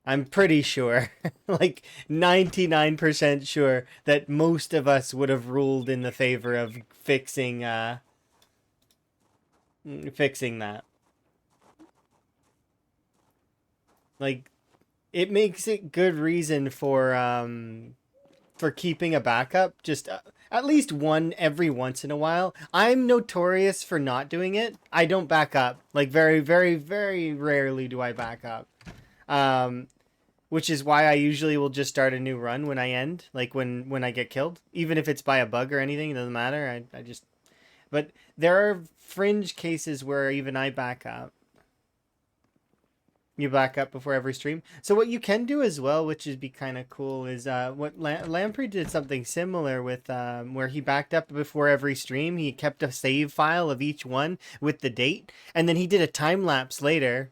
I'm pretty sure, like 99% sure that most of us would have ruled in the favor of fixing that. Like it makes it good reason for keeping a backup, just at least one every once in a while. I'm notorious for not doing it. I don't back up. Like very rarely do I back up. Um which is why I usually will just start a new run when I end, like when I get killed, even if it's by a bug or anything, it doesn't matter. I just but there are fringe cases where even I back up. You back up before every stream. So what you can do as well, which would be kind of cool, is what Lamprey did something similar with where he backed up before every stream. He kept a save file of each one with the date, and then he did a time lapse later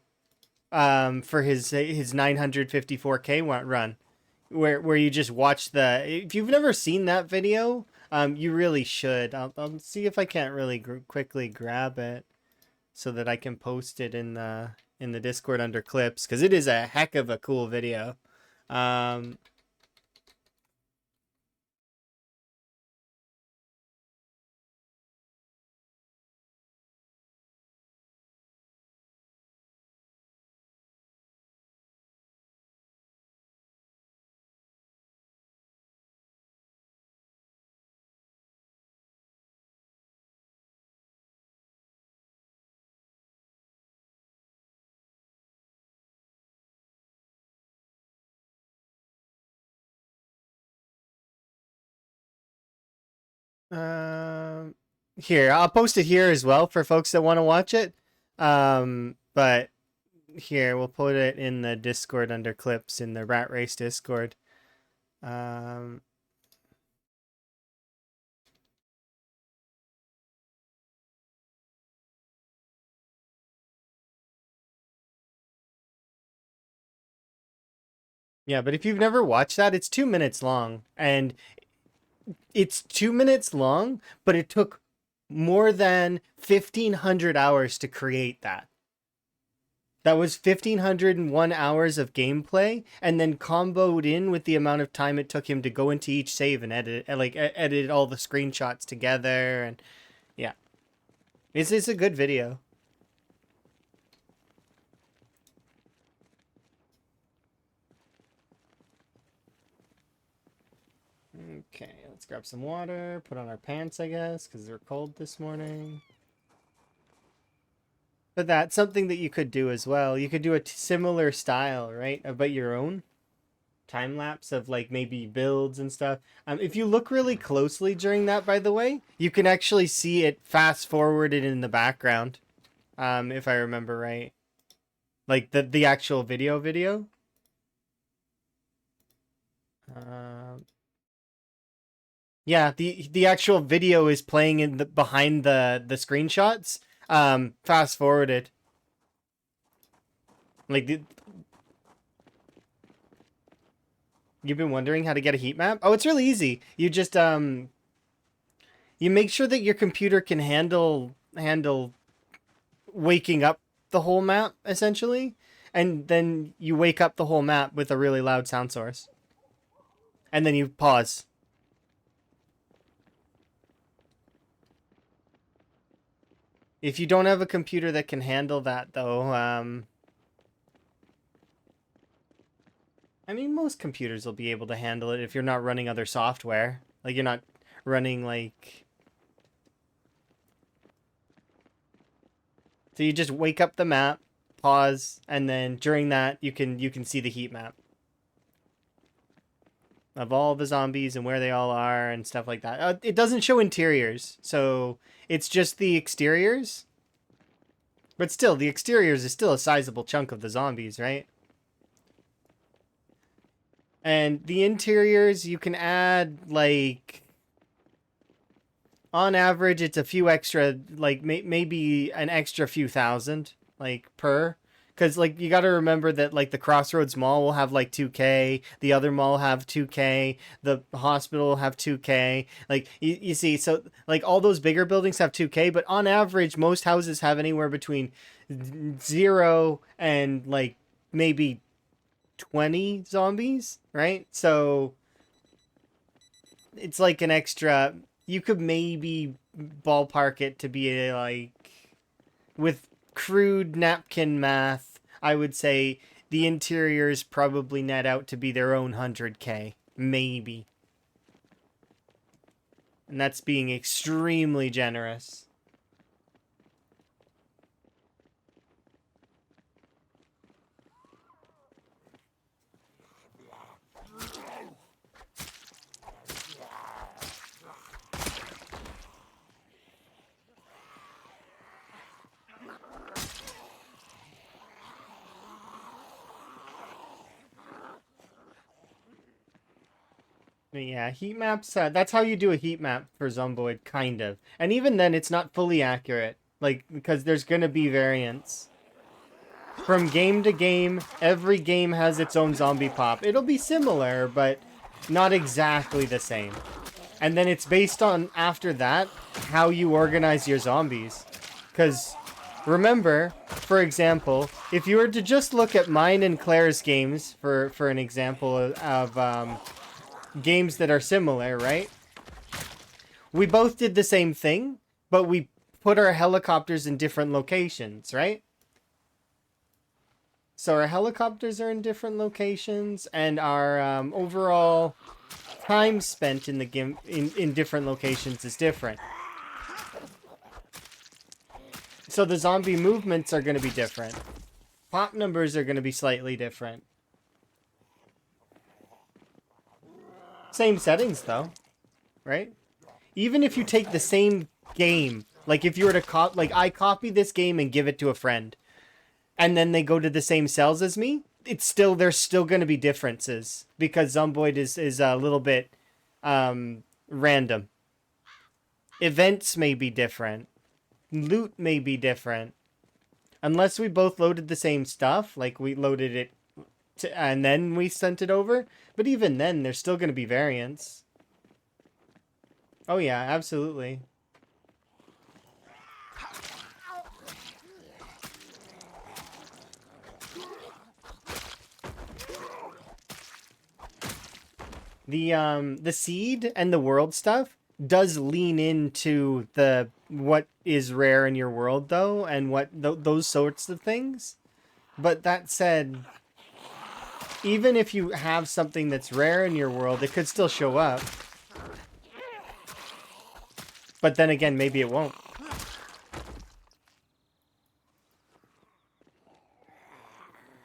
for his 954K run, where you just watch the. If you've never seen that video, you really should. I'll see if I can't really quickly grab it so that I can post it in the Discord under clips, because it is a heck of a cool video. Um, Here, I'll post it here as well for folks that want to watch it. But here, we'll put it in the Discord under clips in the Rat Race Discord. Yeah, but if you've never watched that, it's 2 minutes long. And it's 2 minutes long, but it took more than 1,500 hours to create that. That was 1,501 hours of gameplay, and then comboed in with the amount of time it took him to go into each save and edit all the screenshots together. And yeah, it's a good video. Okay, let's grab some water, put on our pants, I guess, because they're cold this morning. But that's something that you could do as well. You could do a similar style, right? But your own time lapse of like maybe builds and stuff. If you look really closely during that, by the way, you can actually see it fast forwarded in the background. If I remember right, like the actual video. Yeah, the actual video is playing in the behind the screenshots. Fast forwarded. Like you've been wondering how to get a heat map? Oh, it's really easy. You just you make sure that your computer can handle waking up the whole map essentially, and then you wake up the whole map with a really loud sound source. And then you pause. If you don't have a computer that can handle that though, I mean, most computers will be able to handle it if you're not running other software. Like, you're not running, like... So you just wake up the map, pause, and then during that, you can see the heat map of all the zombies and where they all are and stuff like that. It doesn't show interiors, so it's just the exteriors. But still, the exteriors is still a sizable chunk of the zombies, right? And the interiors, you can add, like... On average, it's a few extra, like, maybe an extra few thousand, like, per. Because, like, you got to remember that, like, the Crossroads Mall will have, like, 2K. The other mall have 2K. The hospital will have 2K. Like, you see, so, like, all those bigger buildings have 2K. But on average, most houses have anywhere between 0 and, like, maybe 20 zombies, right? So it's like an extra. You could maybe ballpark it to be like, with crude napkin math, I would say the interiors probably net out to be their own 100K, maybe. And that's being extremely generous. Yeah, heat maps, that's how you do a heat map for Zomboid, kind of. And even then, it's not fully accurate, like, because there's gonna be variance. From game to game, every game has its own zombie pop. It'll be similar, but not exactly the same. And then it's based on, after that, how you organize your zombies. Because, remember, for example, if you were to just look at mine and Claire's games, for an example of games that are similar, right? We both did the same thing, but we put our helicopters in different locations, right? So our helicopters are in different locations, and our overall time spent in the game in different locations is different. So the zombie movements are going to be different. Pop numbers are going to be slightly different. Same settings, though, right? Even if you take the same game, like if you were to like I copy this game and give it to a friend, and then they go to the same cells as me, there's still going to be differences because Zomboid is a little bit random. Events may be different. Loot may be different. Unless we both loaded the same stuff, like we loaded it and then we sent it over. But even then, there's still going to be variance. Oh yeah, absolutely. The seed and the world stuff does lean into the what is rare in your world though, and what those sorts of things. But that said, even if you have something that's rare in your world, it could still show up. But then again, maybe it won't.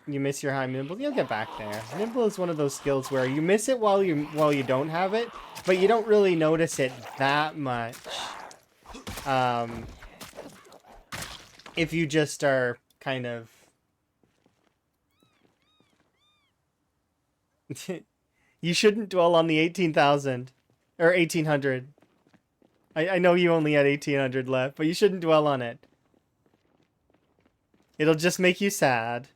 You miss your high nimble, you'll get back there. Nimble is one of those skills where you miss it while you don't have it, but you don't really notice it that much. If you just are kind of you shouldn't dwell on the 18,000 or 1800. I know you only had 1800 left, but you shouldn't dwell on it. It'll just make you sad.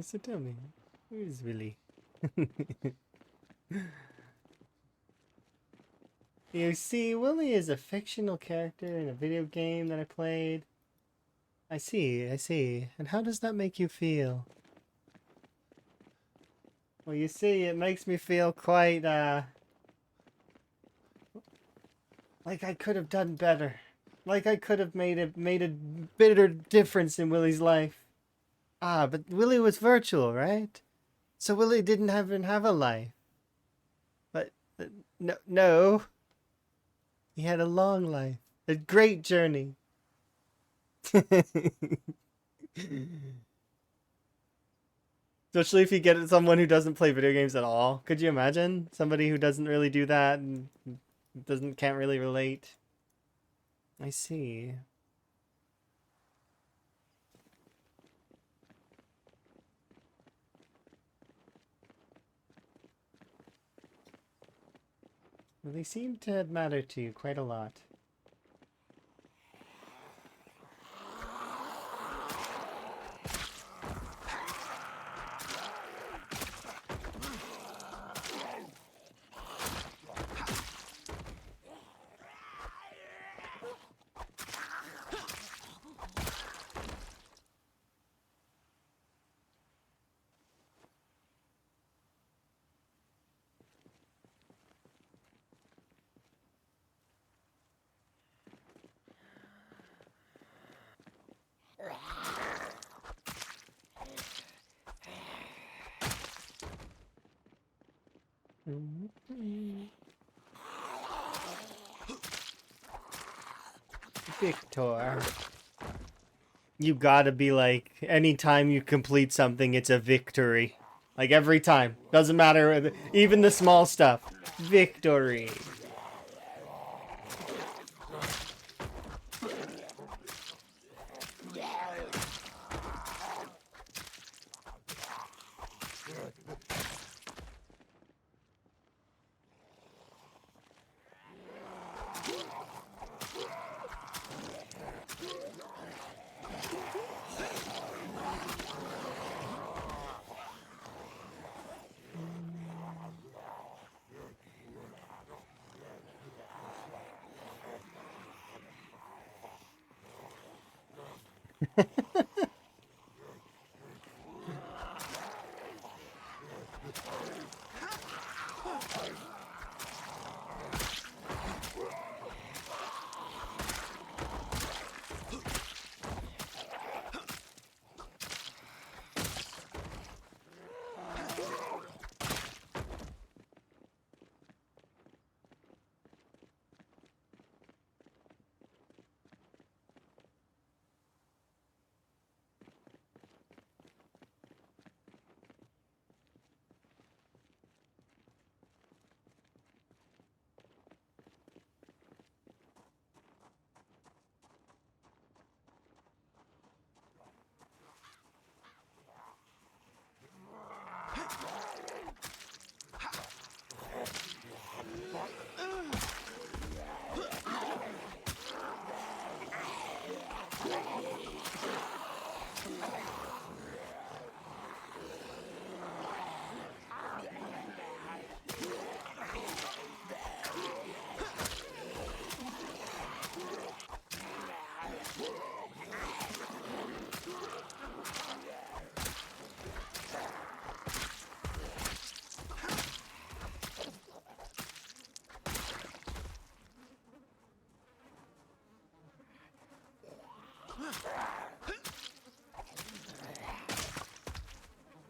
So tell me, who is Willy? You see, Willy is a fictional character in a video game that I played. I see, I see. And how does that make you feel? Well, you see, it makes me feel quite, like I could have done better. Like I could have made a bitter difference in Willy's life. Ah, but Willy was virtual, right? So Willy didn't even have a life. But no. He had a long life. A great journey. Especially if you get someone who doesn't play video games at all. Could you imagine? Somebody who doesn't really do that and can't really relate. I see. Well, they seem to matter to you quite a lot. Victor. You gotta be like, anytime you complete something, it's a victory. Like every time. Doesn't matter, even the small stuff. Victory.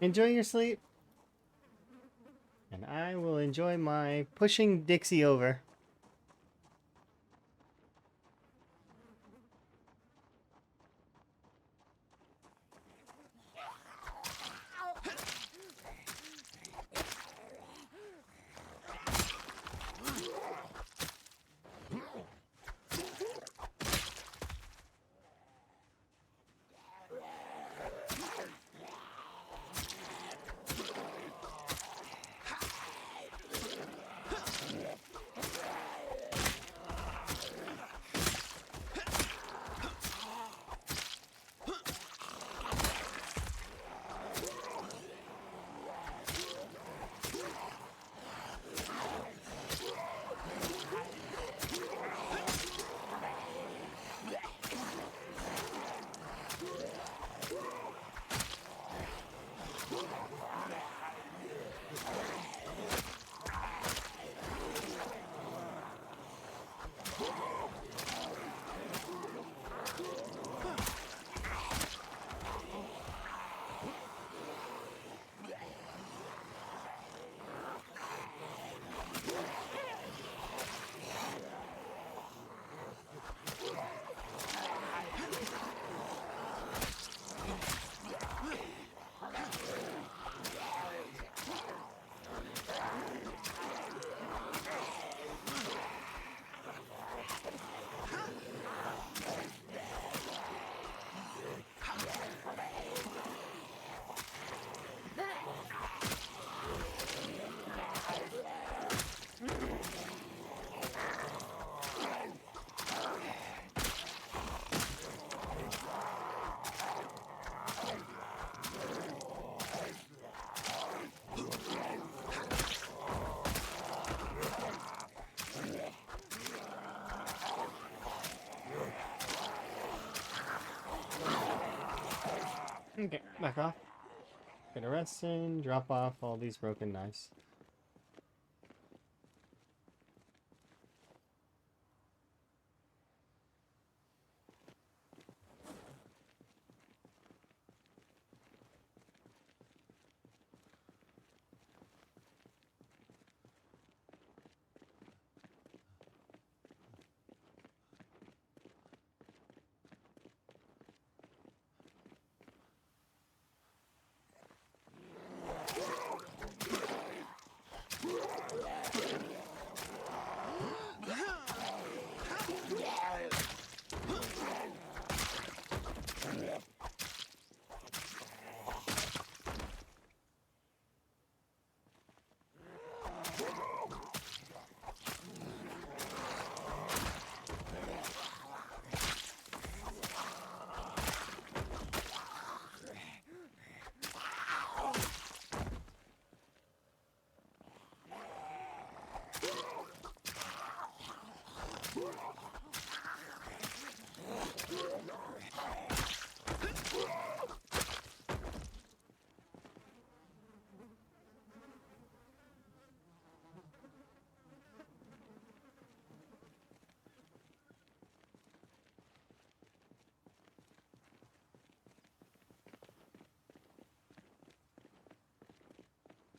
Enjoy your sleep. And I will enjoy my pushing Dixie over. Okay, back off. Get a rest in, drop off all these broken knives.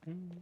Gonna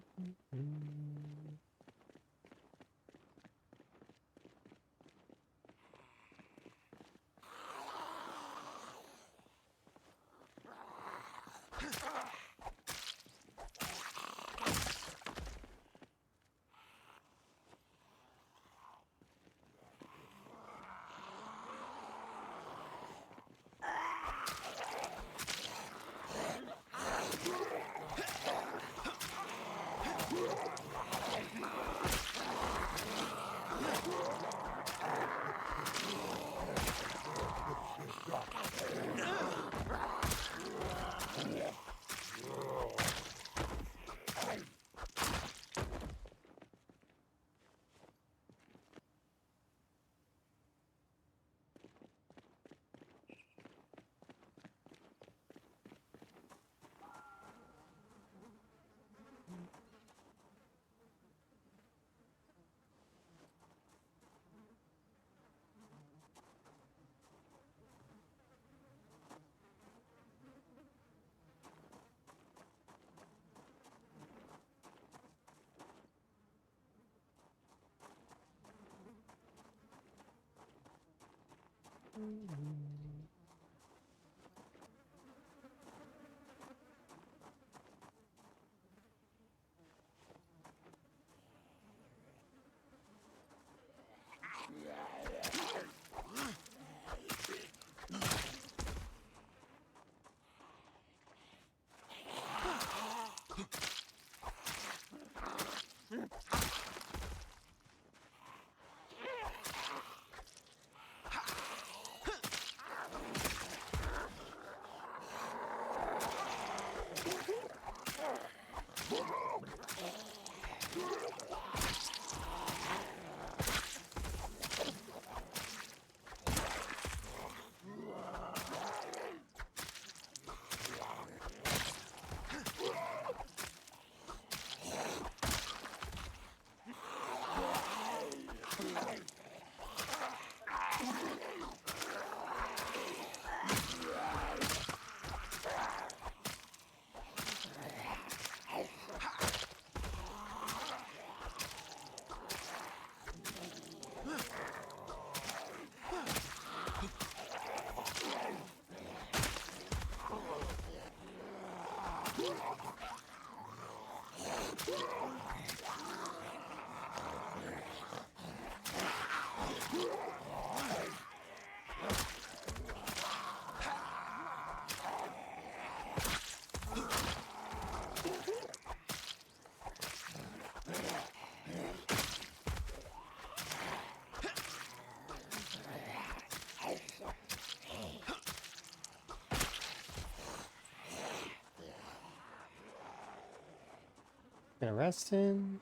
rest him.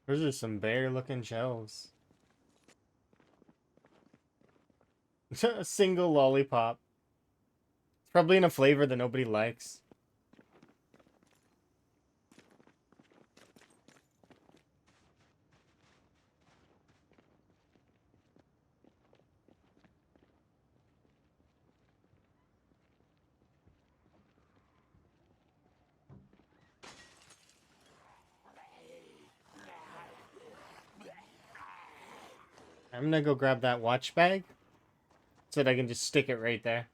Those are some bare looking shells. A single lollipop. It's probably in a flavor that nobody likes. I'm gonna go grab that watch bag so that I can just stick it right there.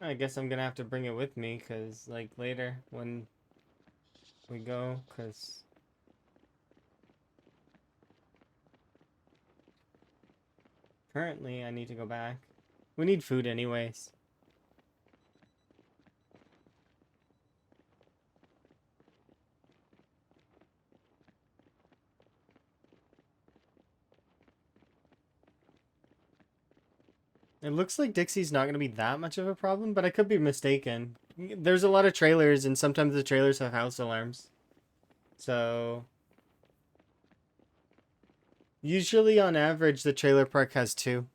I guess I'm gonna have to bring it with me, cause like later when we go, cause currently I need to go back. We need food anyways. It looks like Dixie's not gonna be that much of a problem, but I could be mistaken. There's a lot of trailers, and sometimes the trailers have house alarms. So usually on average the trailer park has two.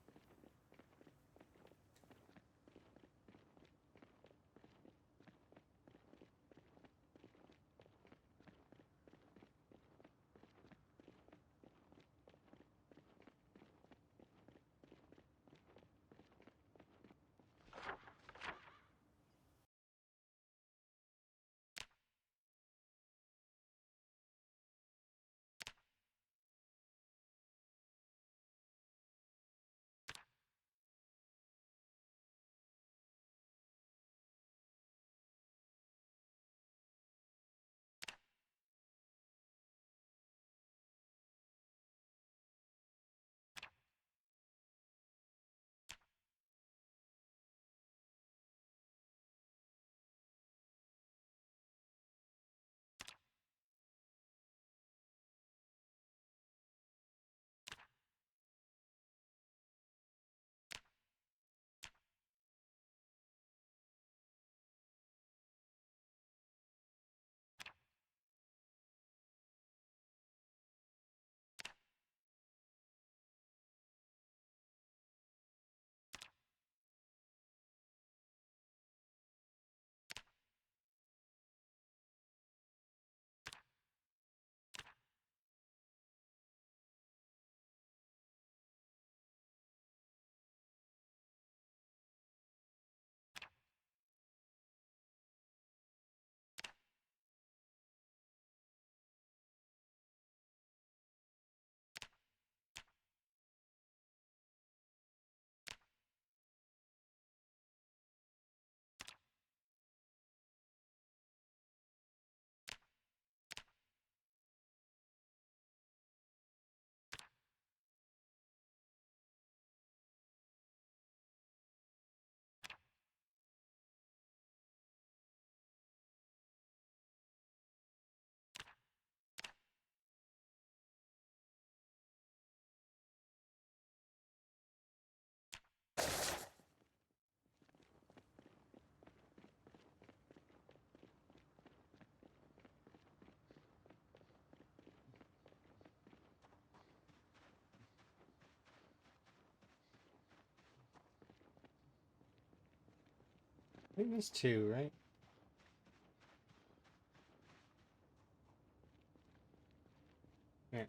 I think there's two, right? Yeah.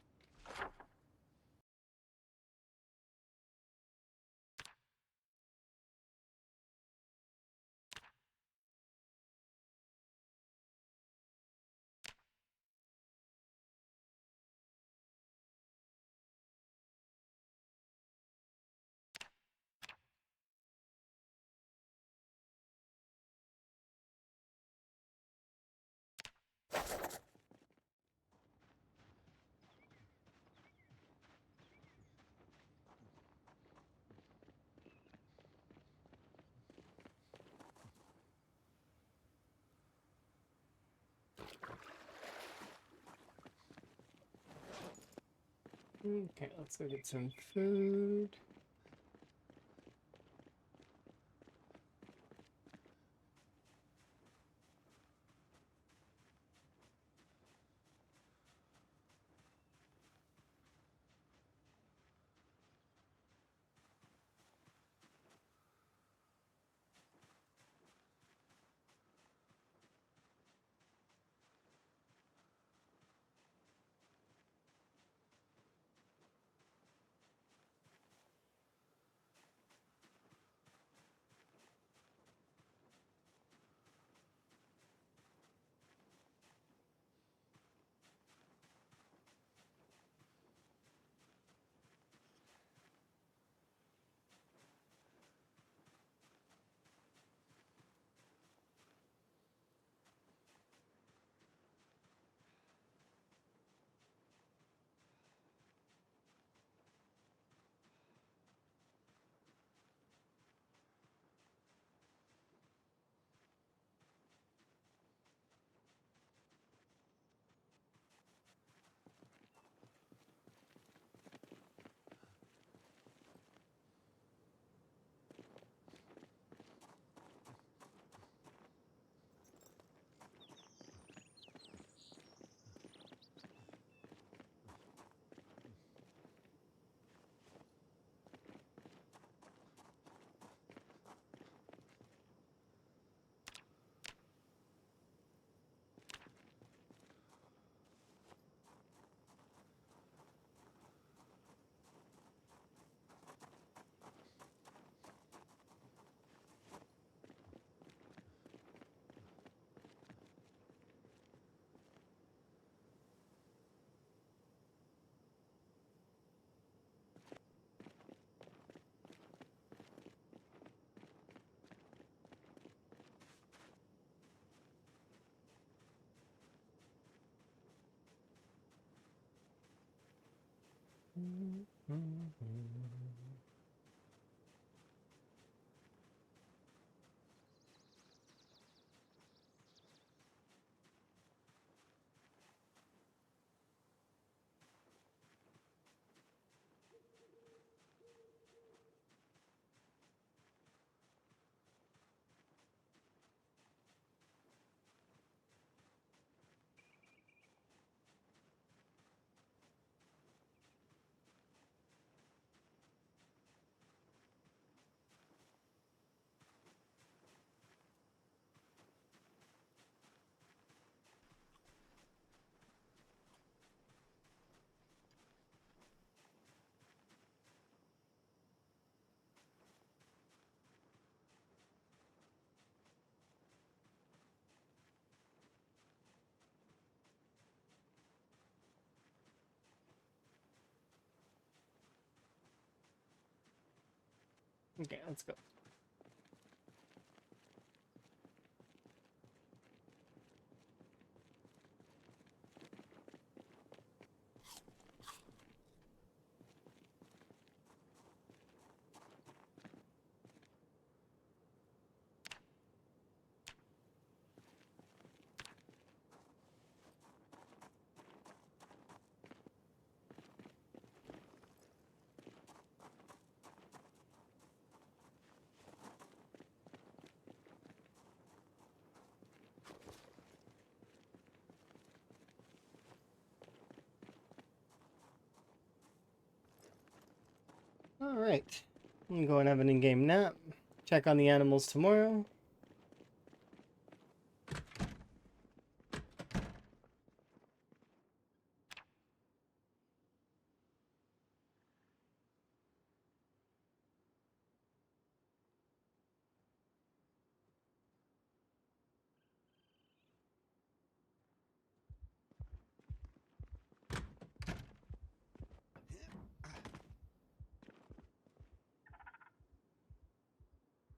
Okay, let's go get some food. Okay, let's go. Alright. I'm gonna go and have an in-game nap. Check on the animals tomorrow.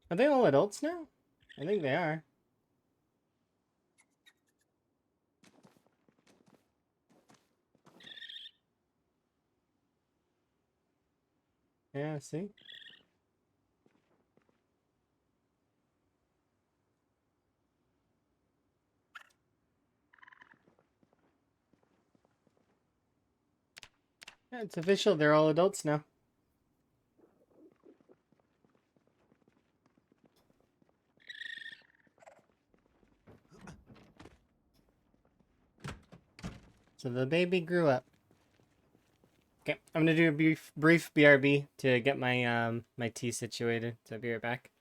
Are they all adults now? I think they are. Yeah, see? Yeah, it's official. They're all adults now. So the baby grew up. Okay, I'm gonna do a brief BRB to get my my tea situated. So I'll be right back.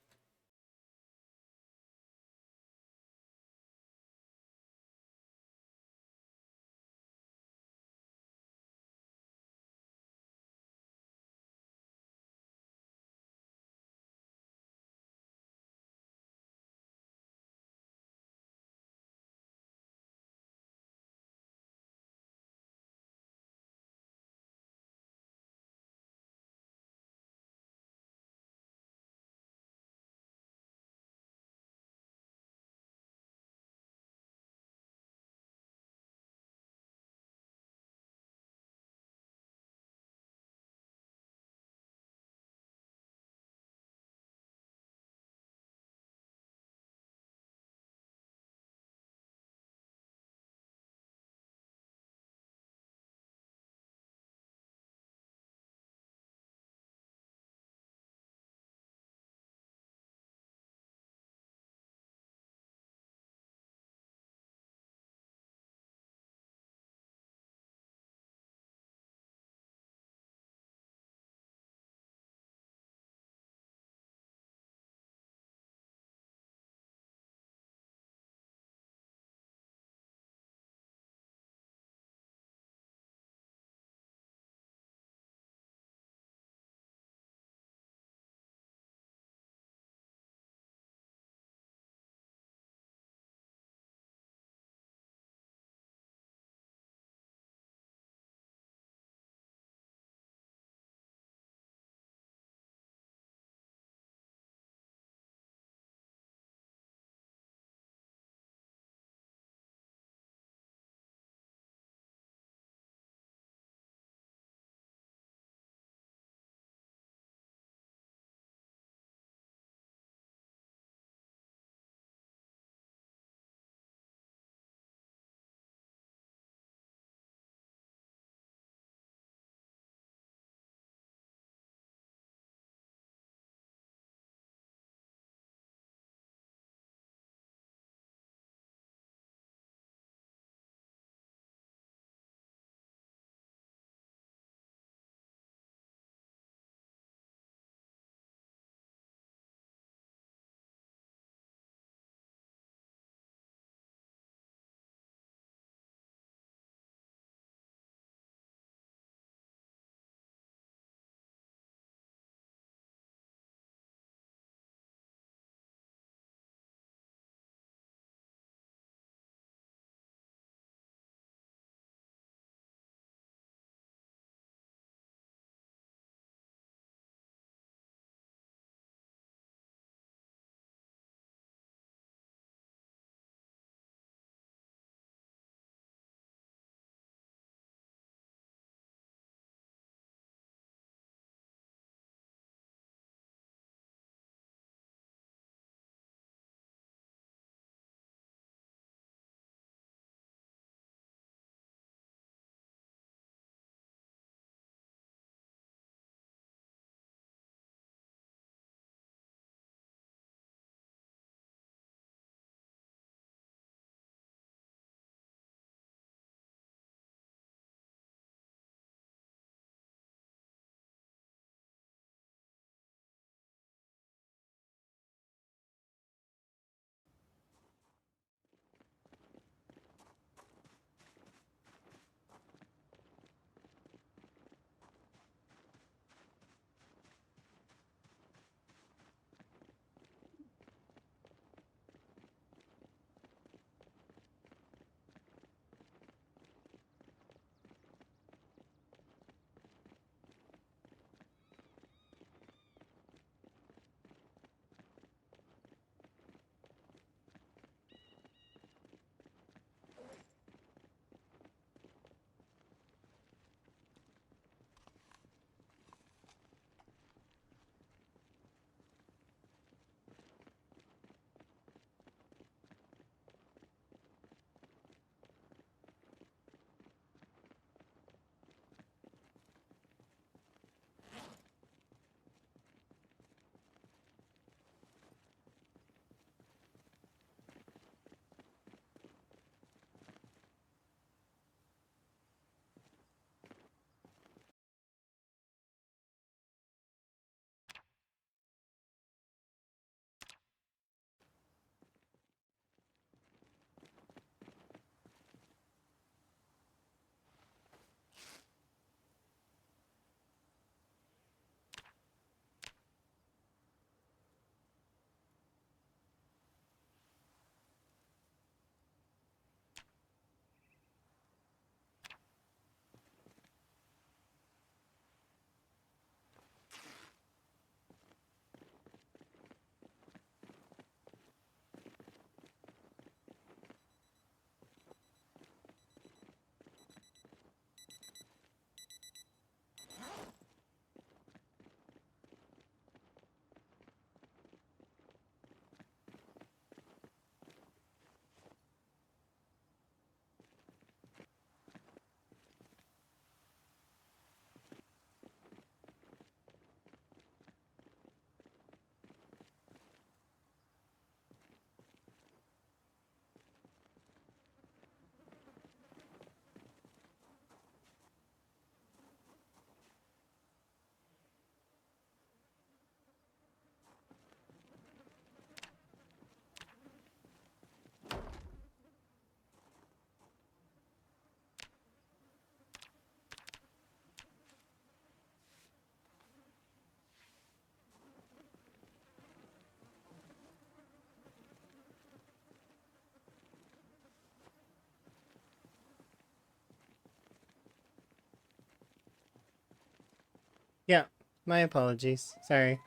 Yeah, my apologies. Sorry.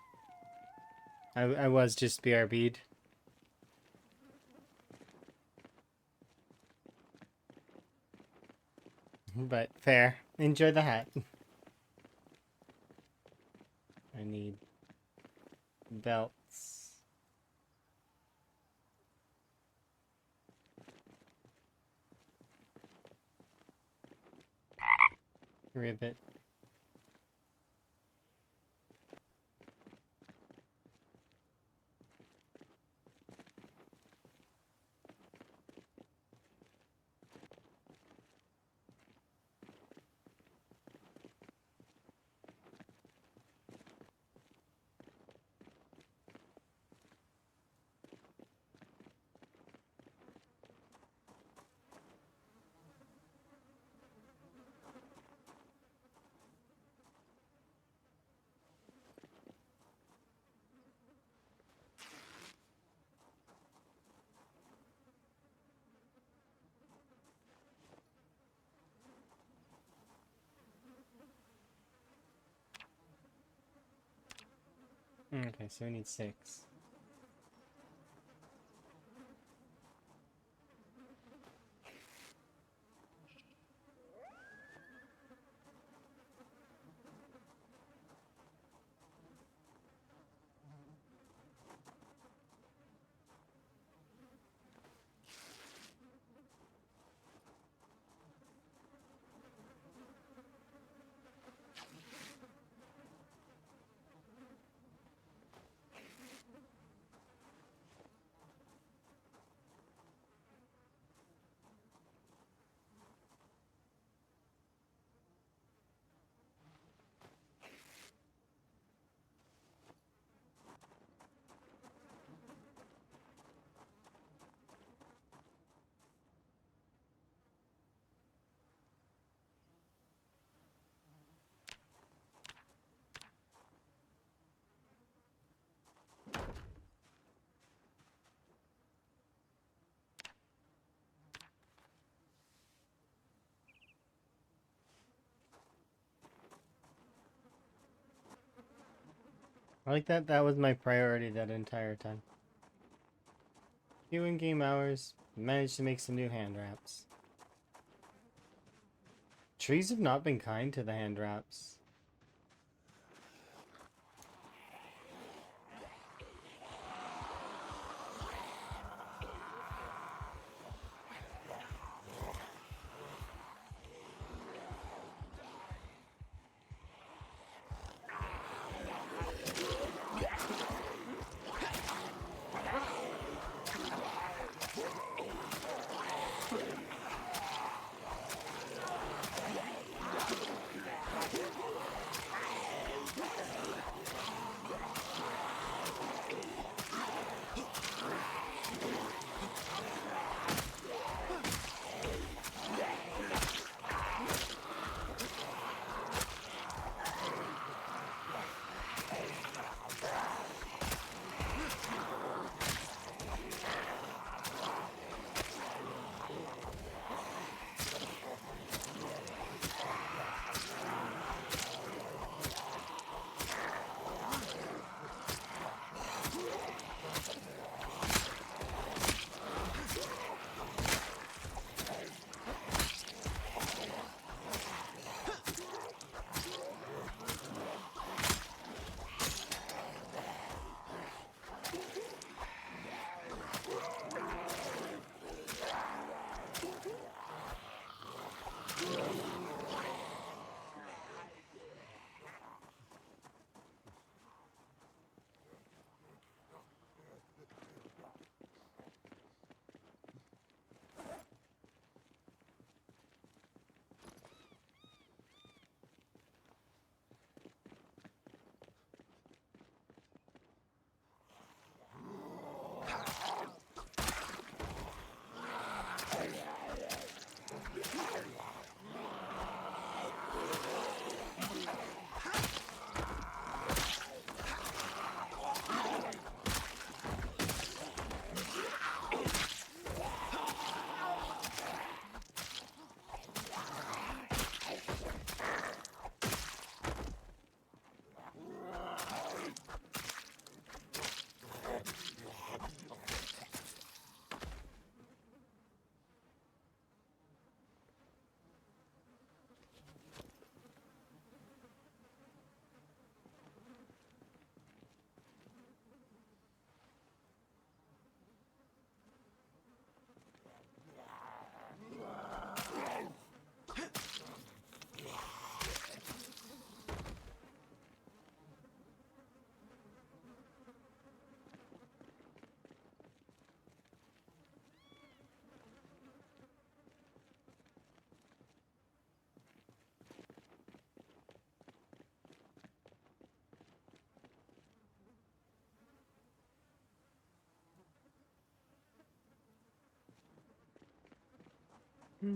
I was just BRB'd. But fair. Enjoy the hat. I need belts. Ribbit. Okay, so we need 6. I like that that was my priority that entire time. Few in-game hours, managed to make some new hand wraps. Trees have not been kind to the hand wraps. It's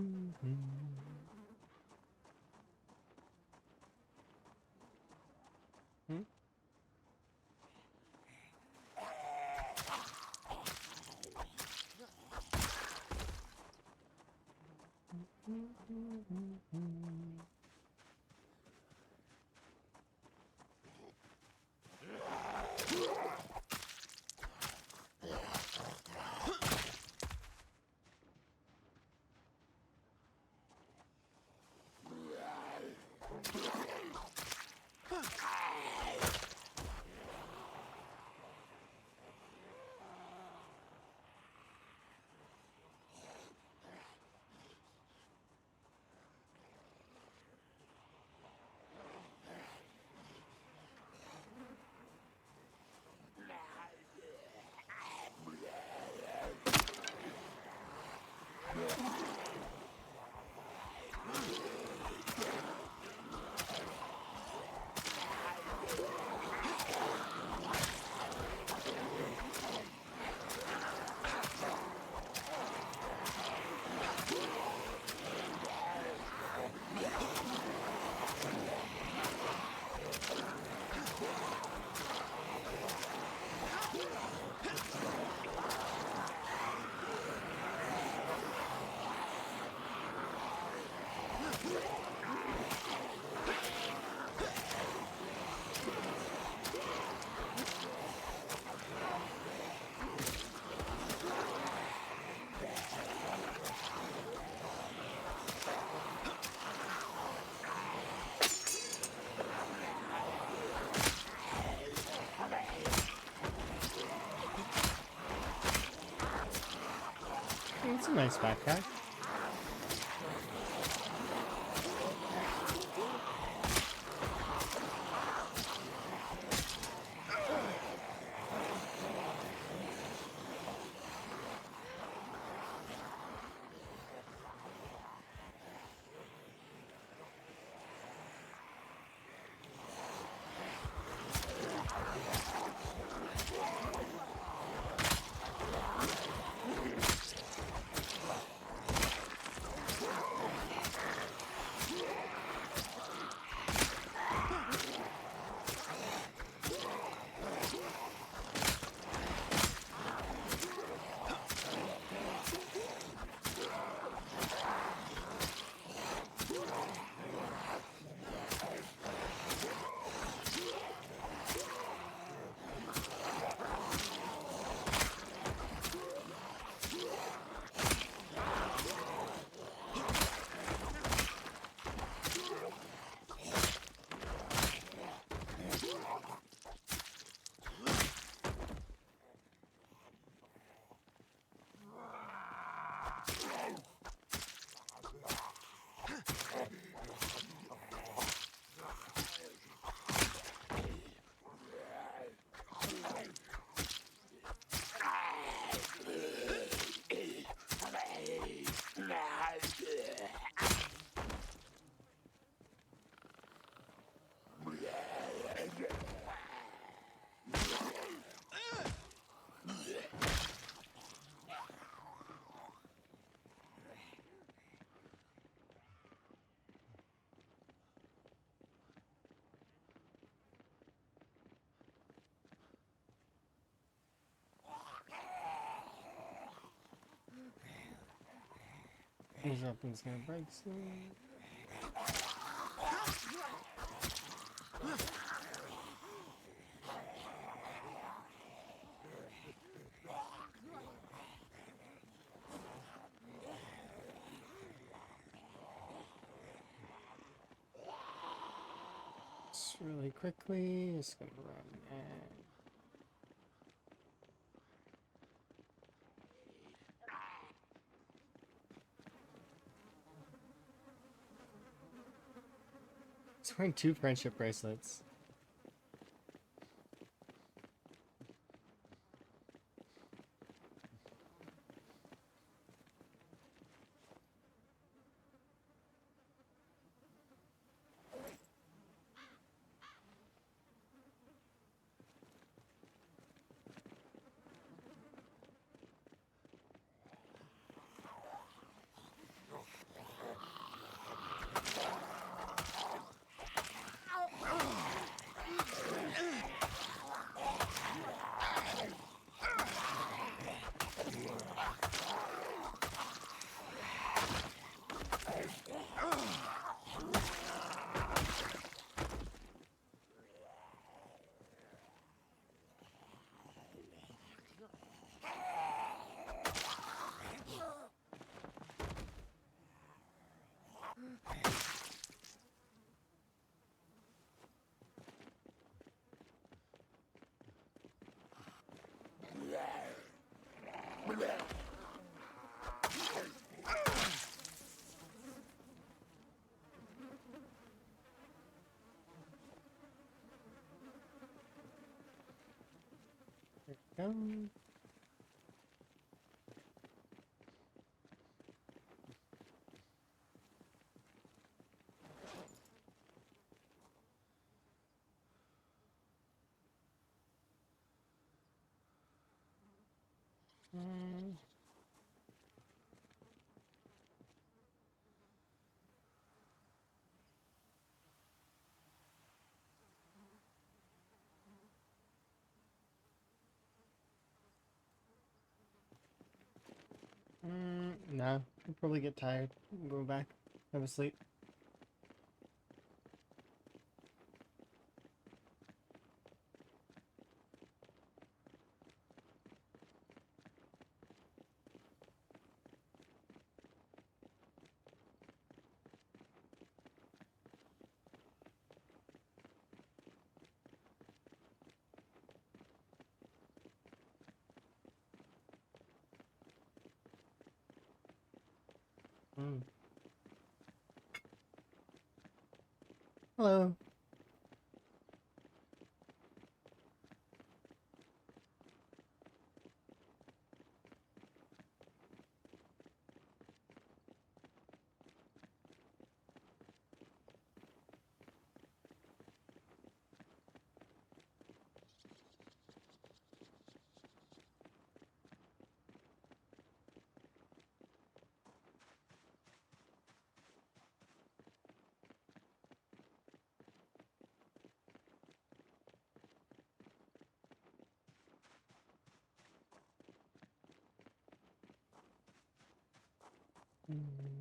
a nice backpack. Something's gonna break soon. Just really quickly, just gonna run and it's wearing 2 friendship bracelets. Go. No, I'll probably get tired. Go back, have a sleep. Mm. Hello. Mm.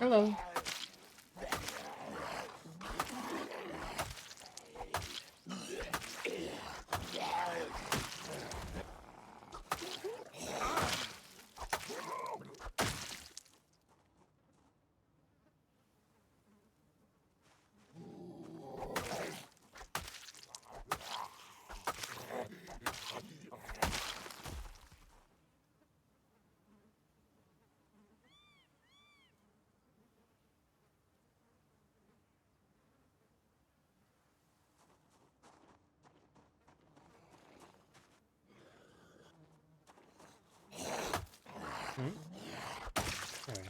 Hello. Hmm? All right.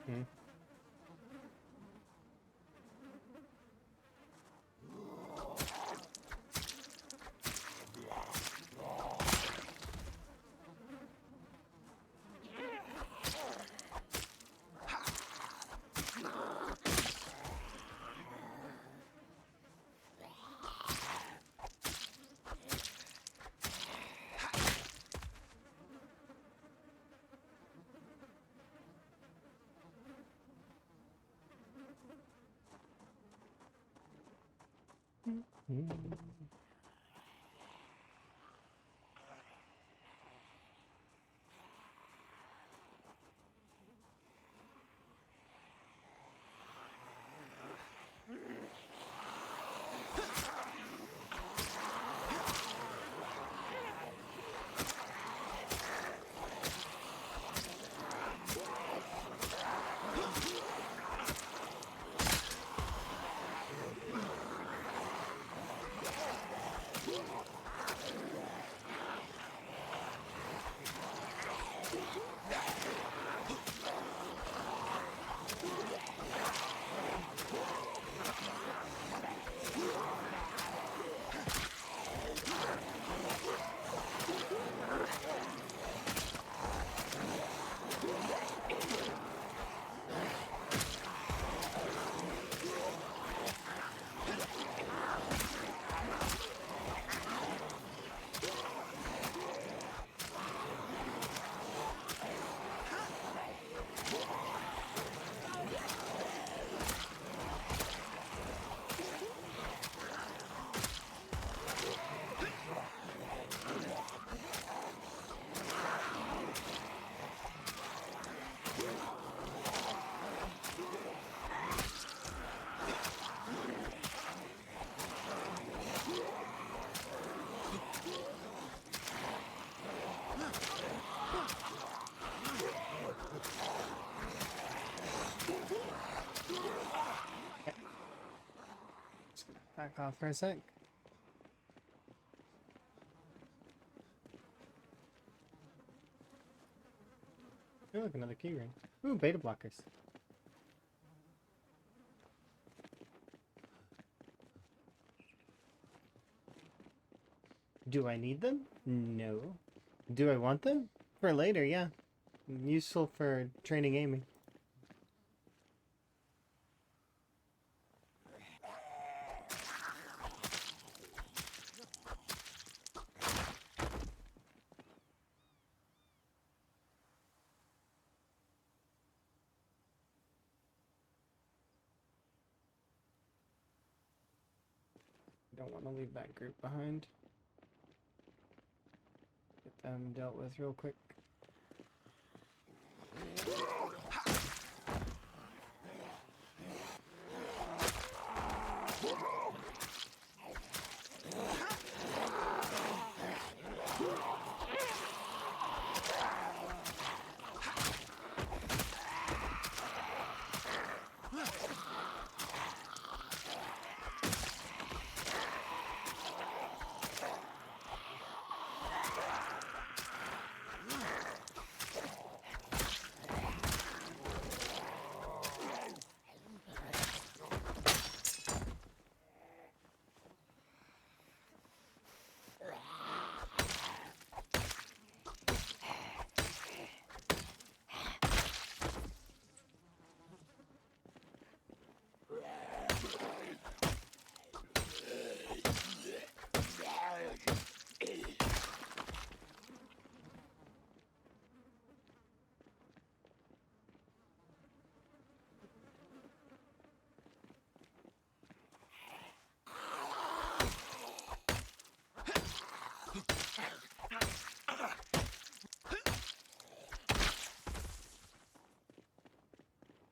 Hmm? Hmm? back off for a sec. Oh, look, another key ring. Ooh, beta blockers. Do I need them? No. Do I want them? For later, yeah. Useful for training aiming. Don't want to leave that group behind. Get them dealt with real quick.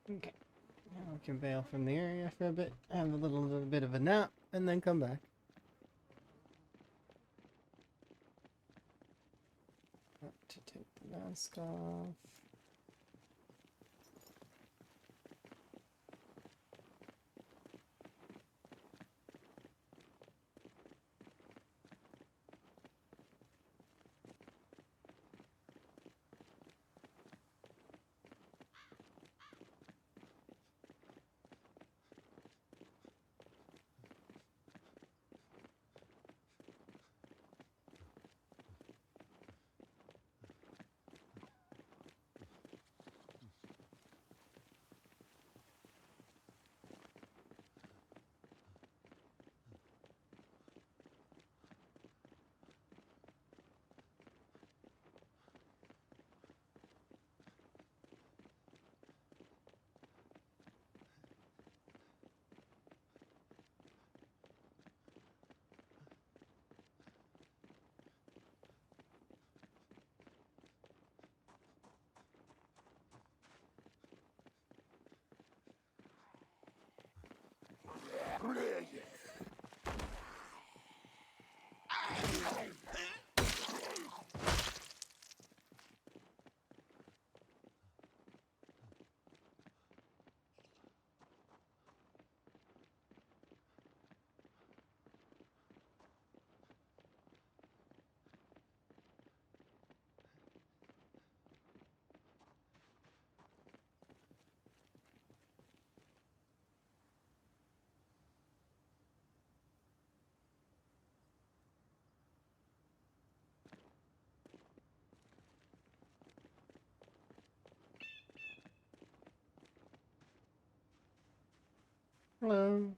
Okay. Now we can bail from the area for a bit, have a little bit of a nap, and then come back. To take the mask off. Hello.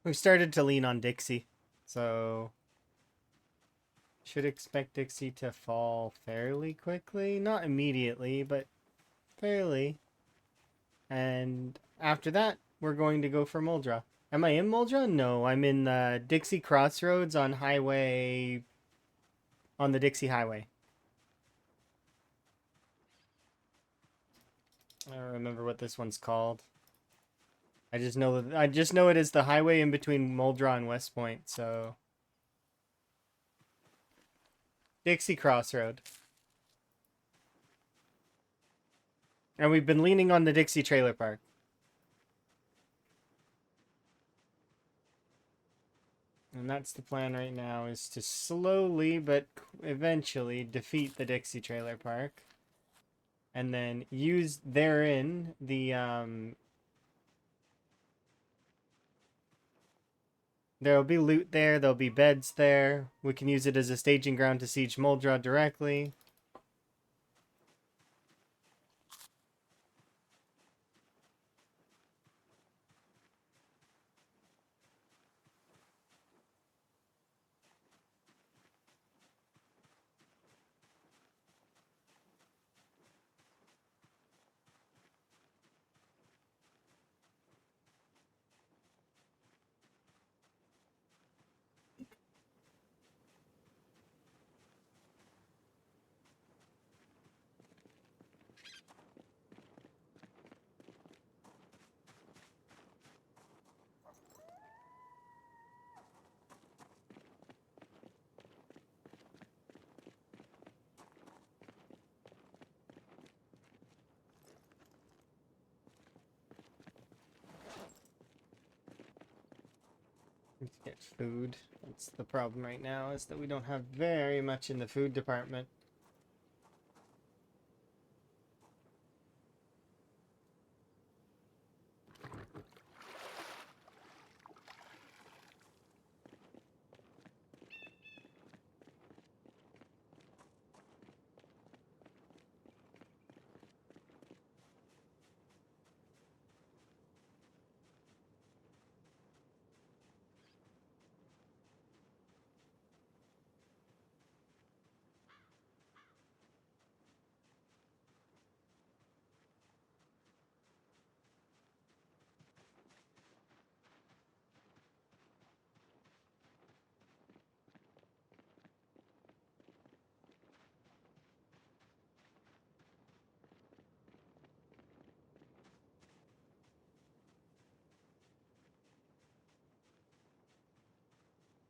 We've started to lean on Dixie, so should expect Dixie to fall fairly quickly. Not immediately, but fairly. And after that, we're going to go for Muldra. Am I in Muldra? No, I'm in the Dixie Crossroads on the Dixie Highway. I don't remember what this one's called. I just know it is the highway in between Muldra and West Point, so Dixie Crossroad. And we've been leaning on the Dixie Trailer Park. And that's the plan right now, is to slowly but eventually defeat the Dixie Trailer Park. And then use therein the there'll be loot there, there'll be beds there. We can use it as a staging ground to siege Muldra directly. Let's get food. That's the problem right now, is that we don't have very much in the food department.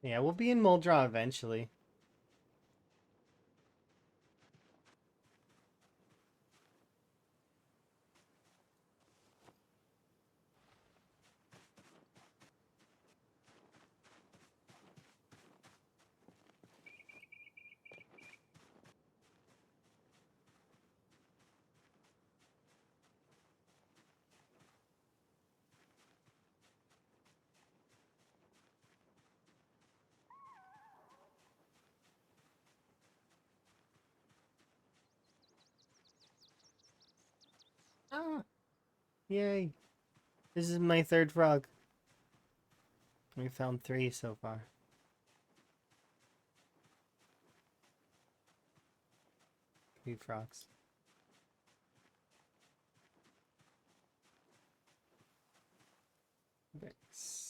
Yeah, we'll be in Muldra eventually. Ah, yay. This is my third frog. We found 3 so far. 3 frogs. Thanks.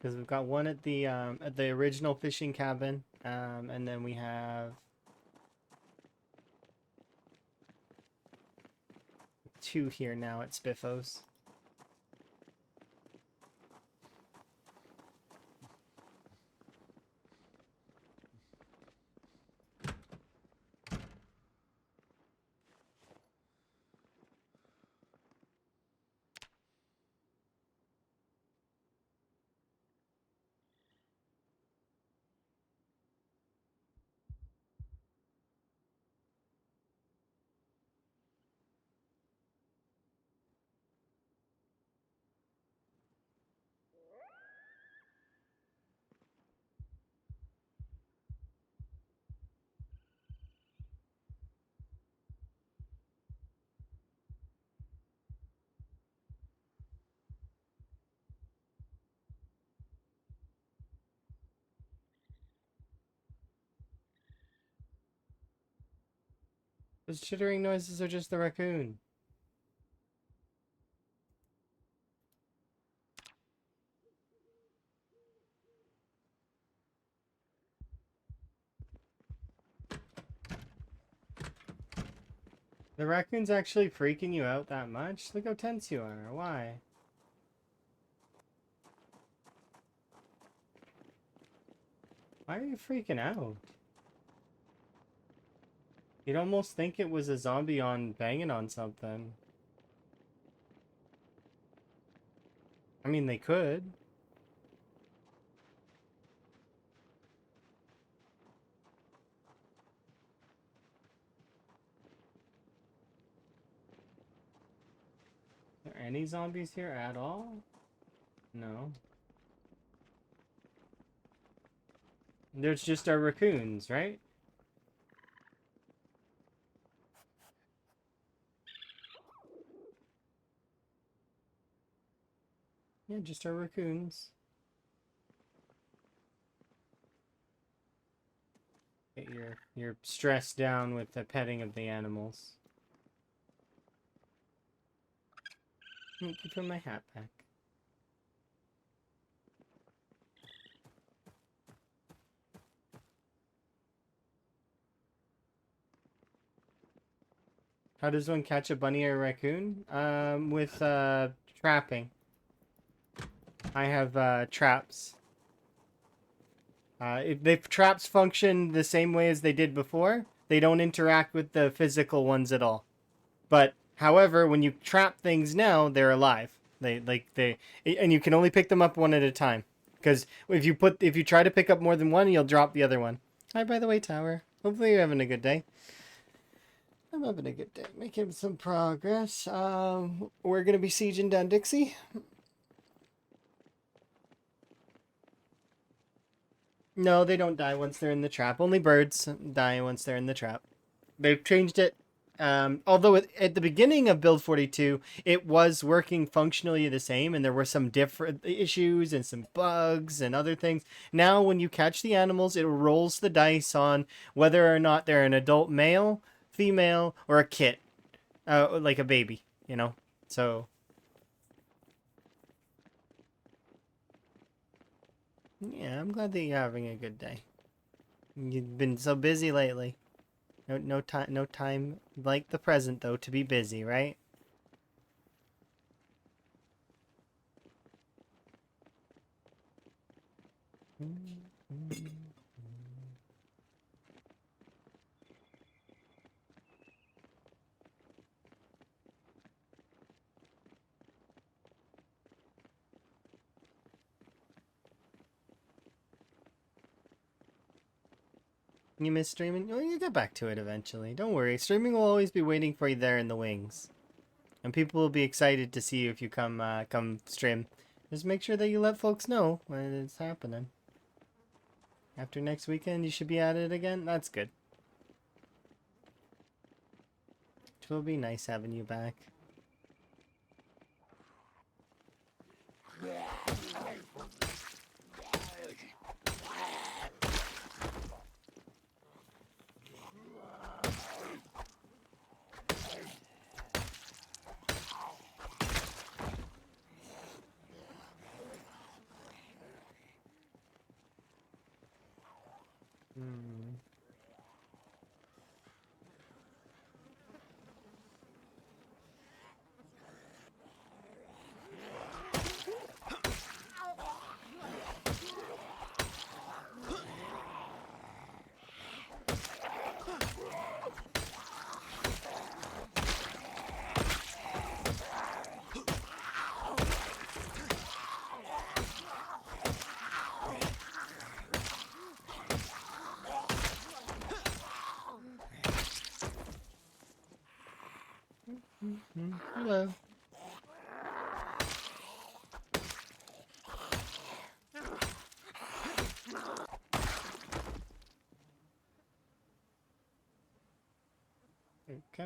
Because we've got one at the original fishing cabin, and then we have 2 here now at Spiffo's. Those chittering noises are just the raccoon. The raccoon's actually freaking you out that much? Look how tense you are. Why? Why are you freaking out? You'd almost think it was a zombie on banging on something. I mean, they could. Are there any zombies here at all? No. There's just our raccoons, right? Yeah, just our raccoons. Get your stress down with the petting of the animals. Thank you for my hat back. How does one catch a bunny or a raccoon? With trapping. I have traps. If the traps function the same way as they did before, they don't interact with the physical ones at all. But however, when you trap things now, they're alive. And you can only pick them up one at a time. Because if you try to pick up more than one, you'll drop the other one. Hi, by the way, Tower. Hopefully you're having a good day. I'm having a good day, making some progress. We're gonna be sieging down Dixie. No, they don't die once they're in the trap. Only birds die once they're in the trap. They've changed it. Although at the beginning of Build 42, it was working functionally the same, and there were some different issues and some bugs and other things. Now, when you catch the animals, it rolls the dice on whether or not they're an adult male, female, or a kit, like a baby, you know? So, yeah, I'm glad that you're having a good day. You've been so busy lately. No time like the present, though, to be busy, right? You miss streaming? Oh, you get back to it eventually. Don't worry. Streaming will always be waiting for you there in the wings. And people will be excited to see you if you come stream. Just make sure that you let folks know when it's happening. After next weekend, you should be at it again. That's good. It will be nice having you back. Hmm. Hello. There we go.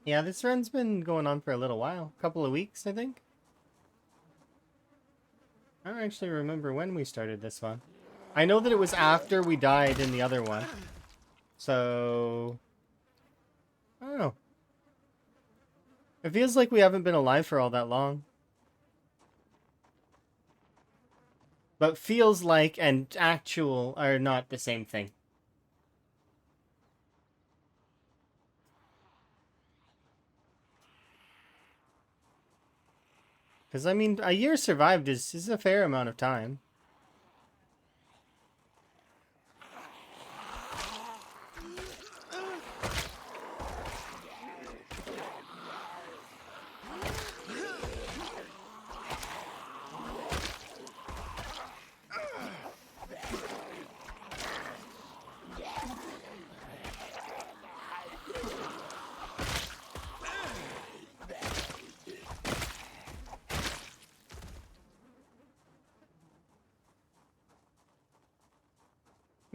Yeah, this run's been going on for a little while. A couple of weeks, I think. I don't actually remember when we started this one. I know that it was after we died in the other one. So... I don't know. It feels like we haven't been alive for all that long. But feels like and actual are not the same thing. Because, I mean, a year survived is a fair amount of time.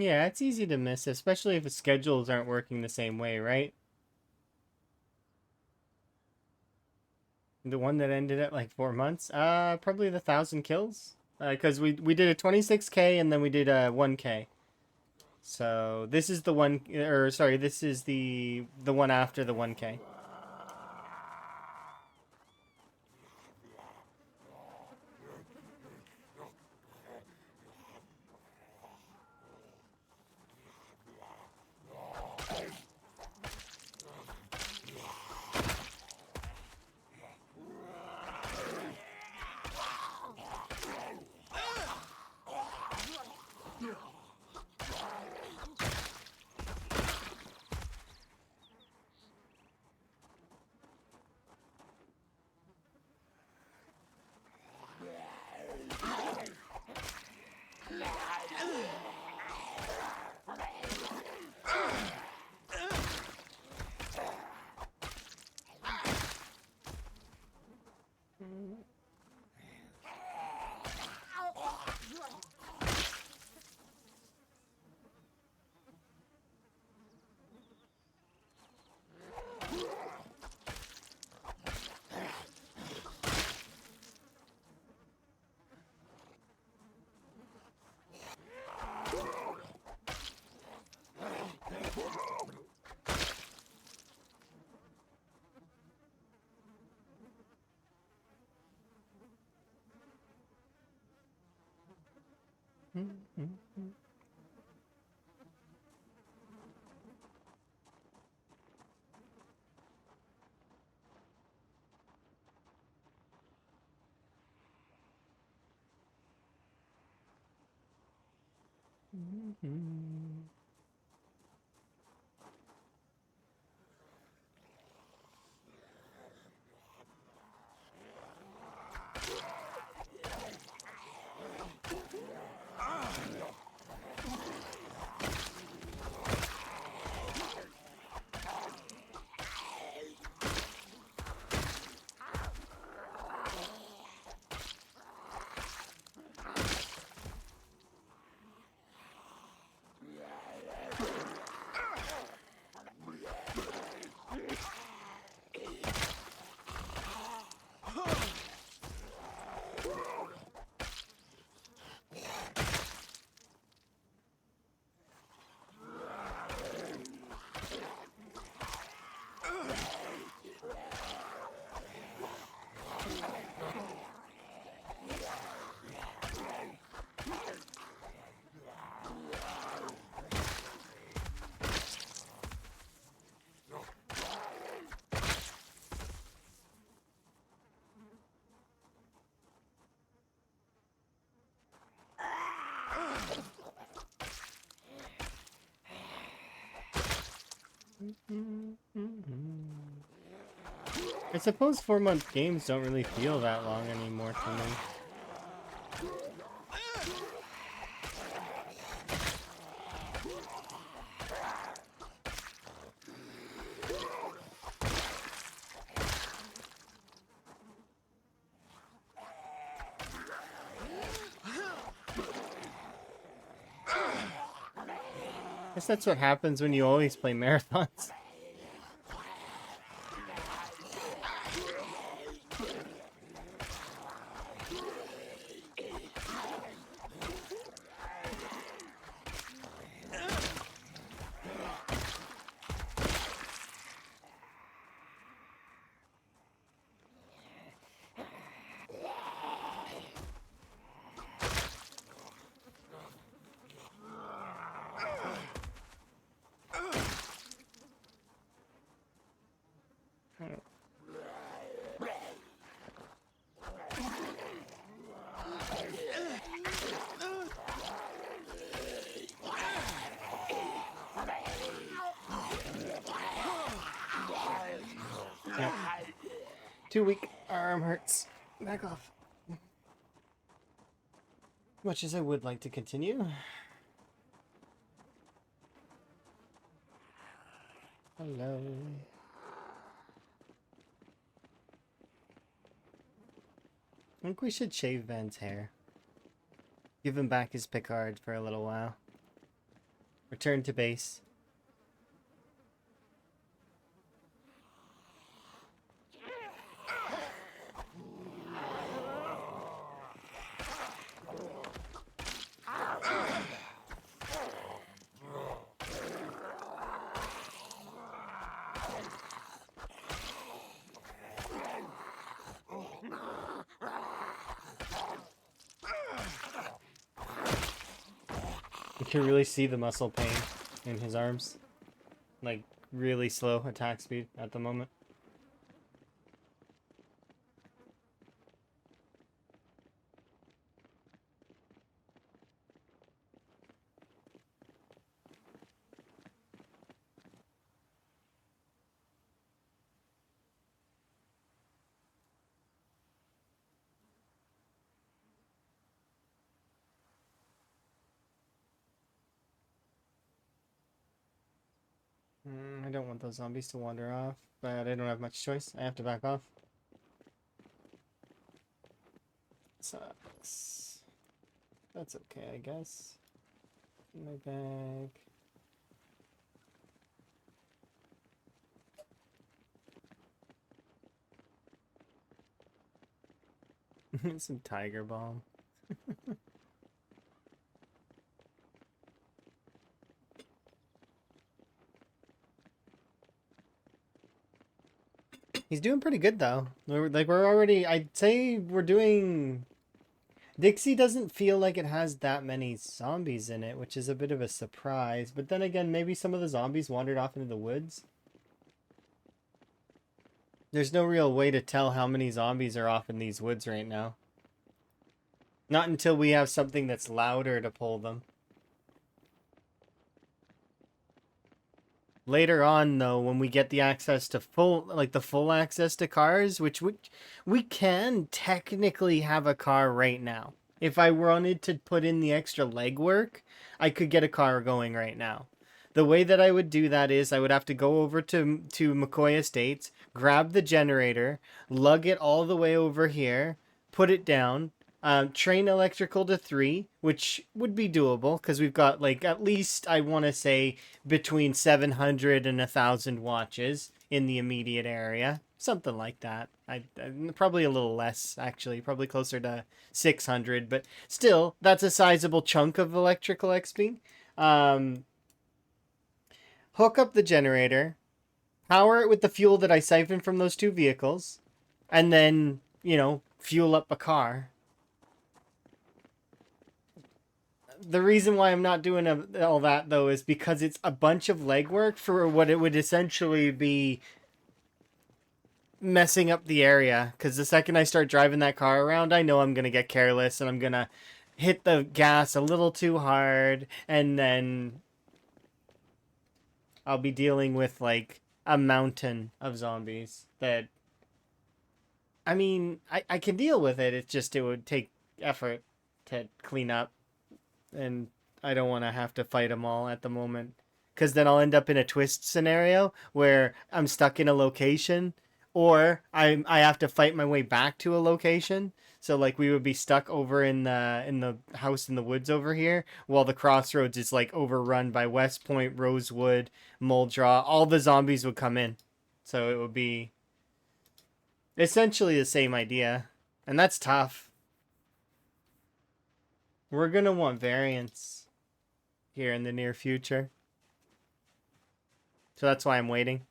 Yeah, it's easy to miss, especially if the schedules aren't working the same way, right? The one that ended at like 4 months? Probably the 1,000 kills. Because we did a 26K and then we did a 1K. So this is the one, or sorry, this is the one after the 1K. I suppose 4-month games don't really feel that long anymore to me. Guess that's what happens when you always play marathons. Too weak. Our arm hurts. Back off. Much as I would like to continue. Hello. I think we should shave Van's hair. Give him back his Picard for a little while. Return to base. You can really see the muscle pain in his arms. Like, really slow attack speed at the moment. I don't want those zombies to wander off, but I don't have much choice. I have to back off. Sucks. That's okay, I guess. In my bag. Some tiger balm. He's doing pretty good though. We're already. I'd say we're doing. Dixie doesn't feel like it has that many zombies in it, which is a bit of a surprise. But then again, maybe some of the zombies wandered off into the woods. There's no real way to tell how many zombies are off in these woods right now. Not until we have something that's louder to pull them. Later on, though, when we get the access to the full access to cars, which we can technically have a car right now. If I wanted to put in the extra legwork, I could get a car going right now. The way that I would do that is I would have to go over to McCoy Estates, grab the generator, lug it all the way over here, put it down, train electrical to 3, which would be doable because we've got like at least I want to say between 700 and 1,000 watches in the immediate area, something like that. I probably a little less actually, probably closer to 600, but still that's a sizable chunk of electrical XP. Hook up the generator, power it with the fuel that I siphoned from those 2 vehicles, and then, fuel up a car. The reason why I'm not doing all that, though, is because it's a bunch of legwork for what it would essentially be messing up the area. Because the second I start driving that car around, I know I'm going to get careless and I'm going to hit the gas a little too hard, and then I'll be dealing with, like, a mountain of zombies that... I mean, I can deal with it. It's just it would take effort to clean up. And I don't want to have to fight them all at the moment. Because then I'll end up in a twist scenario where I'm stuck in a location, or I have to fight my way back to a location. So like we would be stuck over in the house in the woods over here, while the crossroads is like overrun by West Point, Rosewood, Muldraw. All the zombies would come in. So it would be essentially the same idea. And that's tough. We're going to want variants here in the near future. So that's why I'm waiting.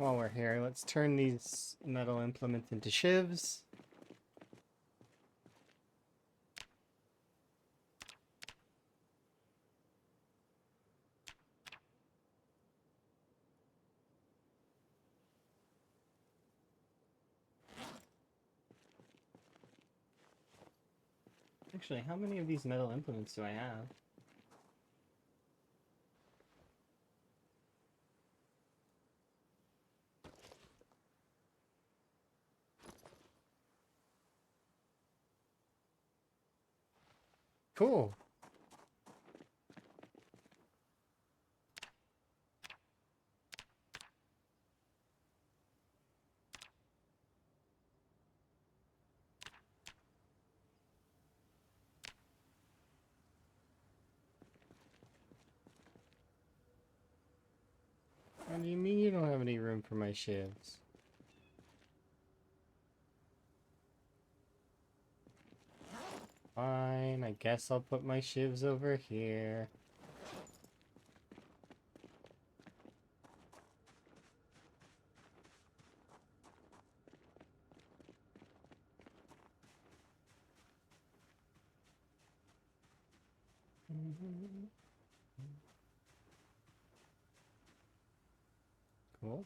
while we're here, let's turn these metal implements into shivs. Actually, how many of these metal implements do I have? Cool. What do you mean you don't have any room for my shivs? Fine, I guess I'll put my shivs over here. Cool.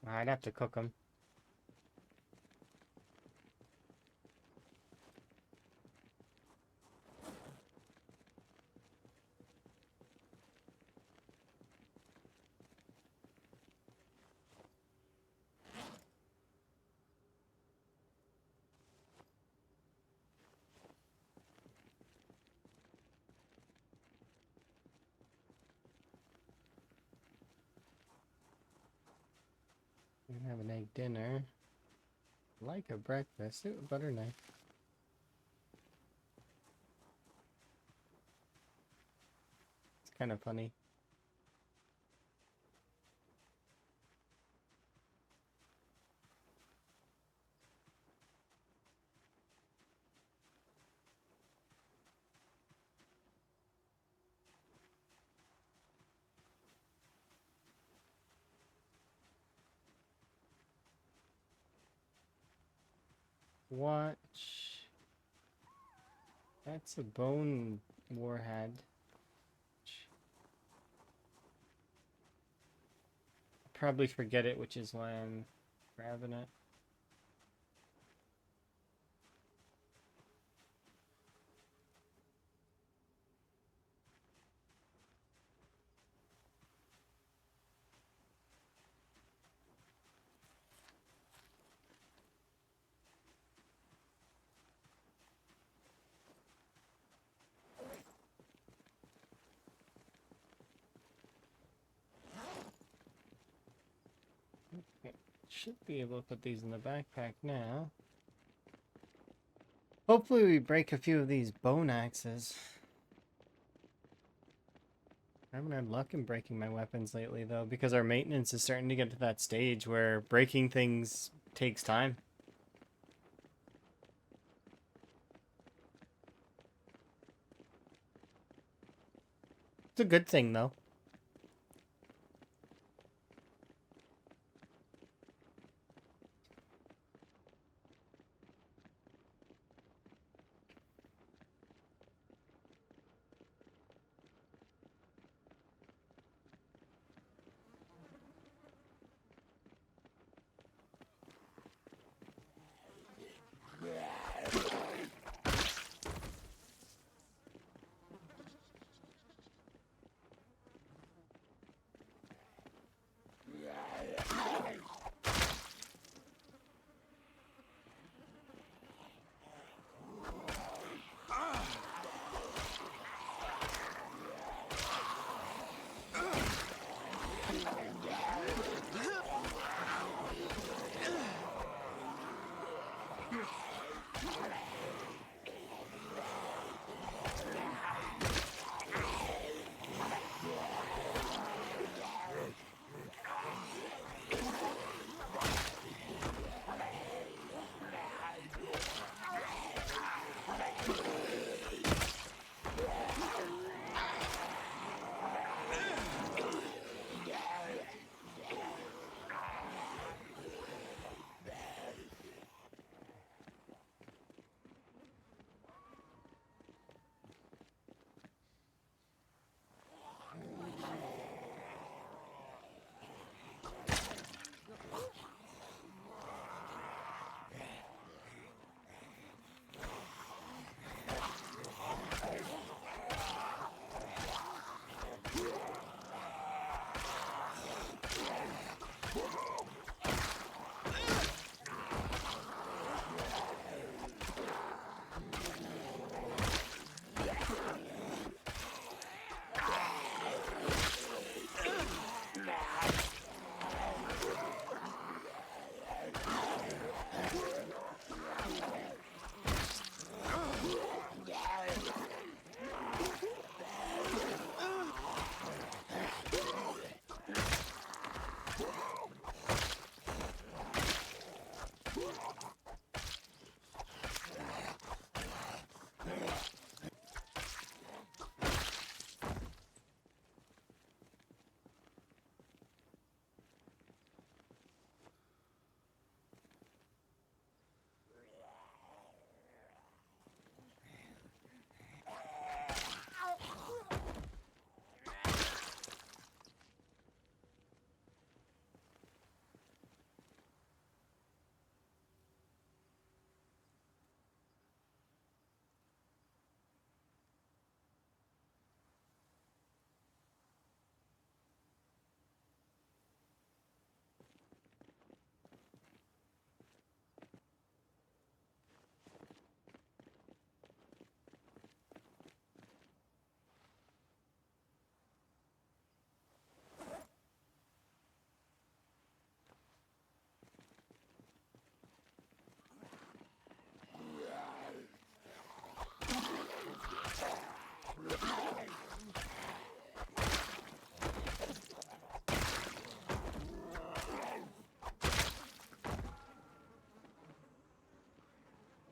I'd have to cook them. We're gonna have an egg dinner. Like a breakfast. Ooh, a butter knife. It's kind of funny. Watch. That's a bone warhead. Probably forget it, which is why I'm grabbing it. Okay. Should be able to put these in the backpack now. Hopefully we break a few of these bone axes. I haven't had luck in breaking my weapons lately, though, because our maintenance is starting to get to that stage where breaking things takes time. It's a good thing, though.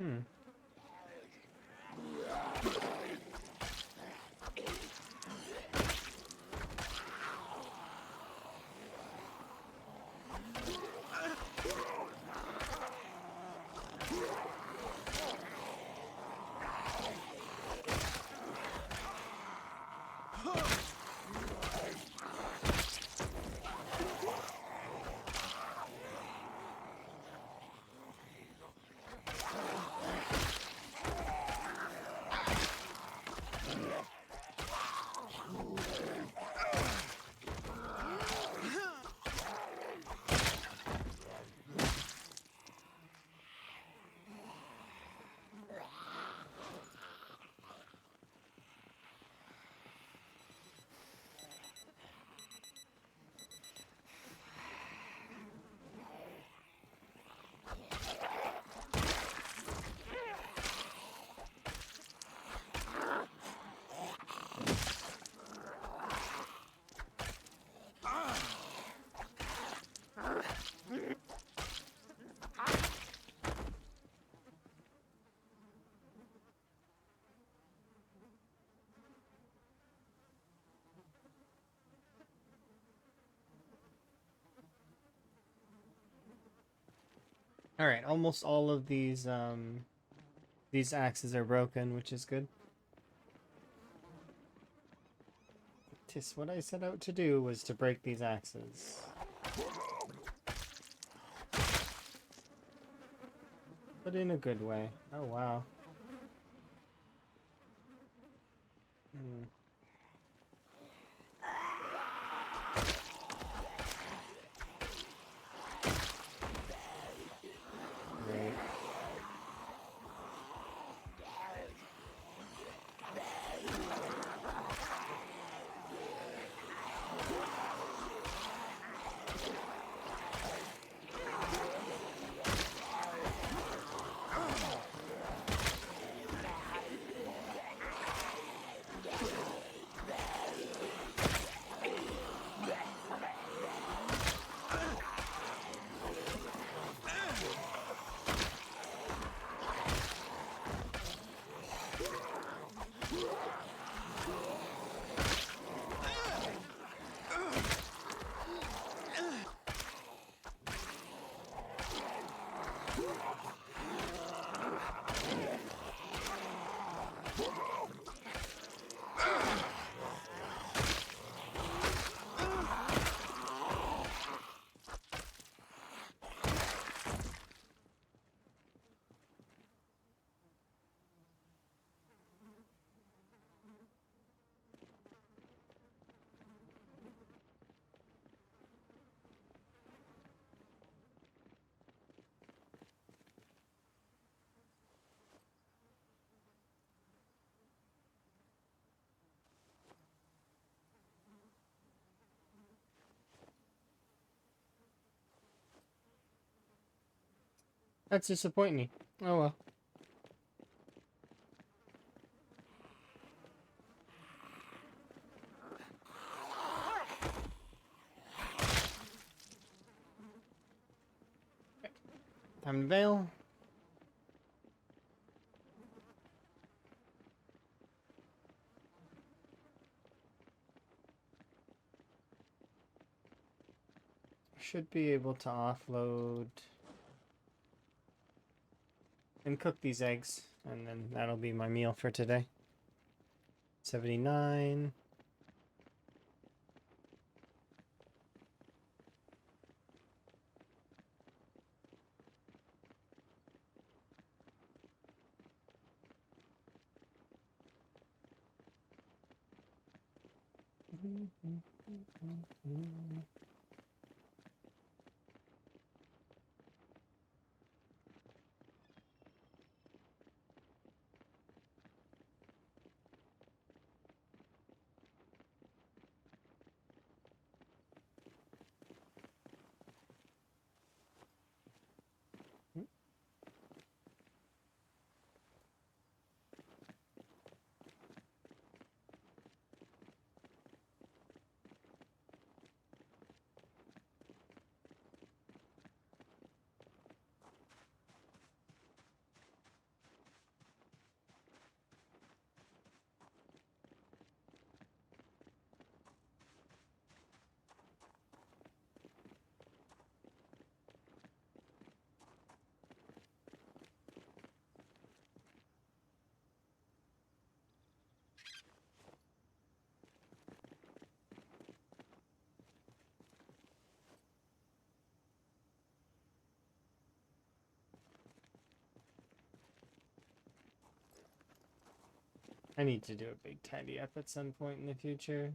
Hmm. All right, almost all of these axes are broken, which is good. Tis what I set out to do was to break these axes. But in a good way. Oh wow. Hmm. Great. That's disappointing. Oh well. Time to bail. Should be able to offload and cook these eggs, and then that'll be my meal for today. 79. I need to do a big tidy up at some point in the future.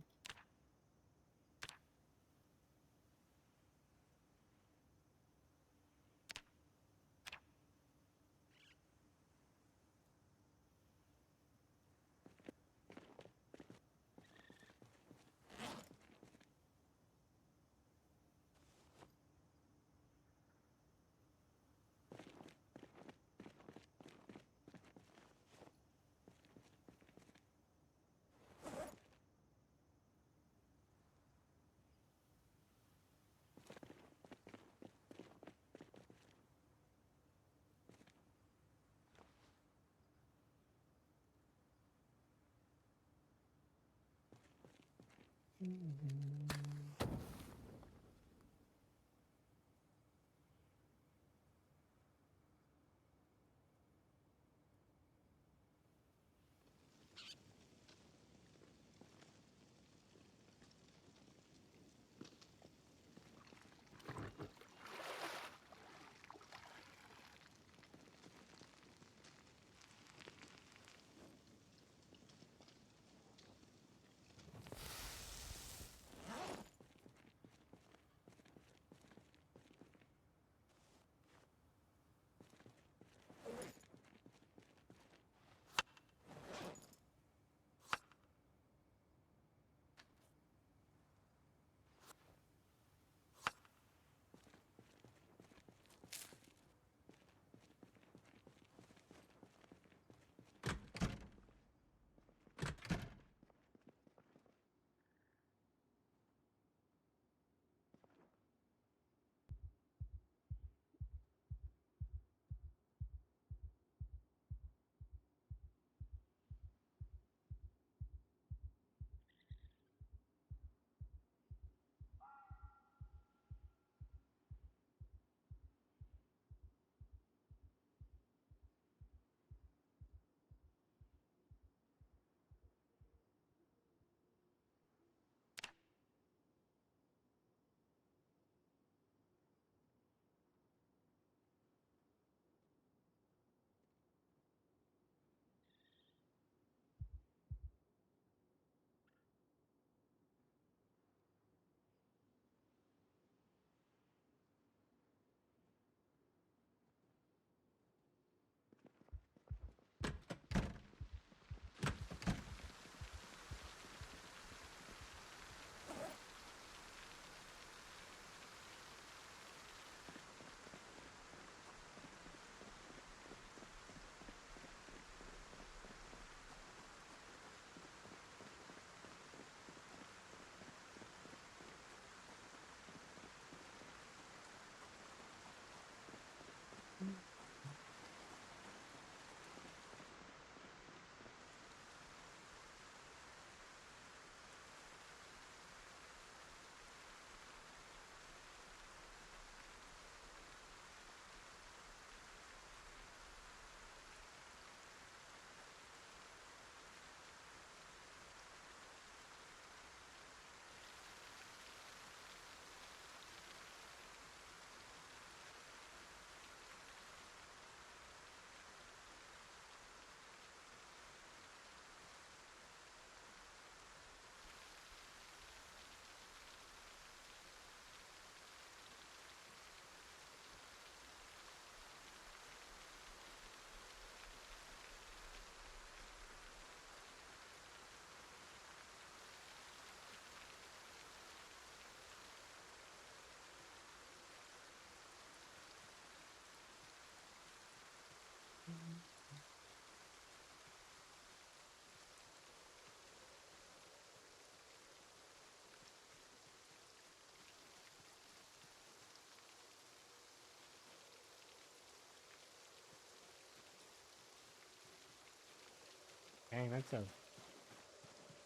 Dang, that's a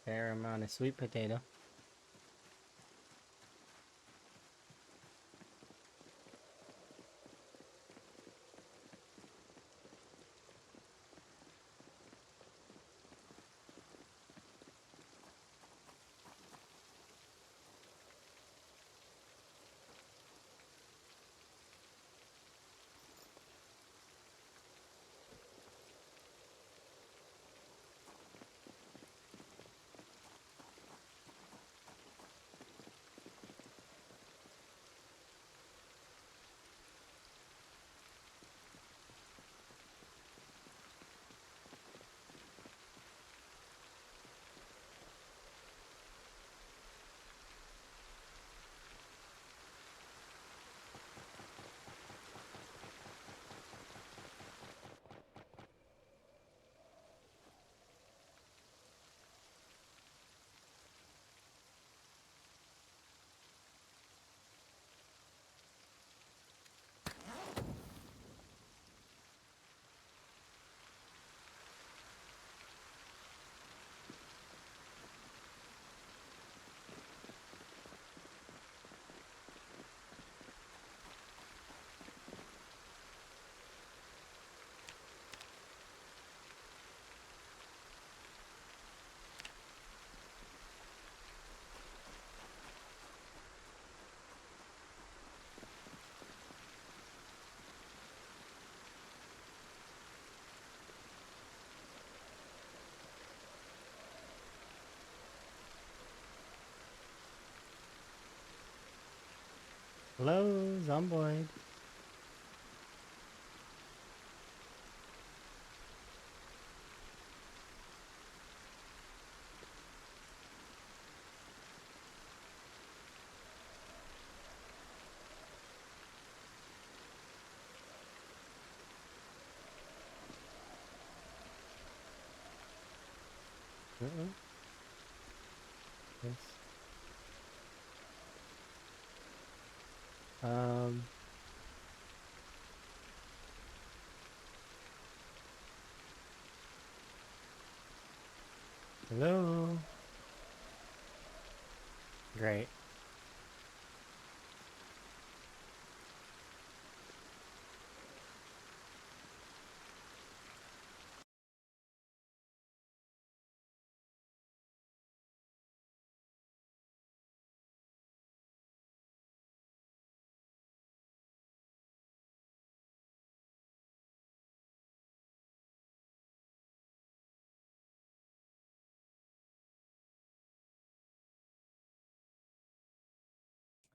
fair amount of sweet potato. Hello, Zomboid. Uh-oh. Yes. Um. Hello. Great.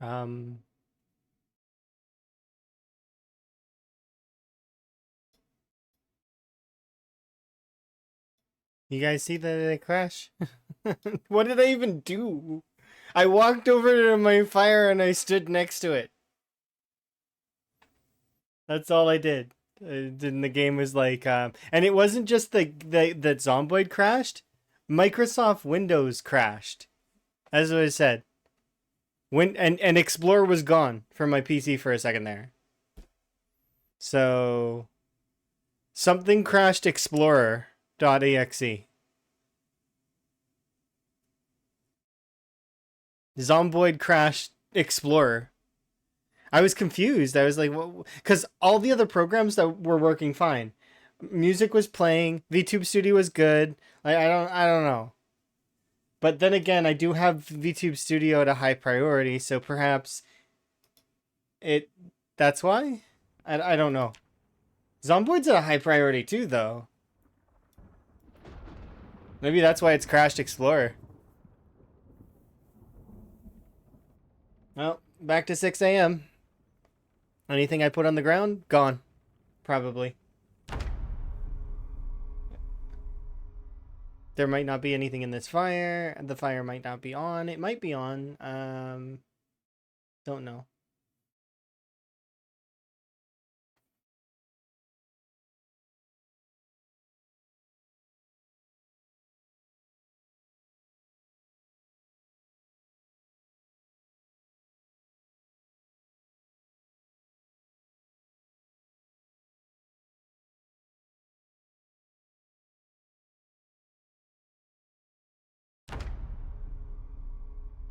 Um. You guys see that they crash? What did I even do? I walked over to my fire and I stood next to it. That's all I did. Then the game was like, and it wasn't just that Zomboid crashed. Microsoft Windows crashed. As I said, and Explorer was gone from my PC for a second there. So something crashed Explorer.exe. Zomboid crashed Explorer. I was confused. I was like, because all the other programs that were working fine, music was playing, VTube Studio was good. I don't know. But then again, I do have VTube Studio at a high priority, so perhaps it. That's why. I don't know. Zomboid's at a high priority too, though. Maybe that's why it's crashed Explorer. Well, back to 6 a.m. Anything I put on the ground, gone. Probably. There might not be anything in this fire. The fire might not be on. It might be on. Don't know.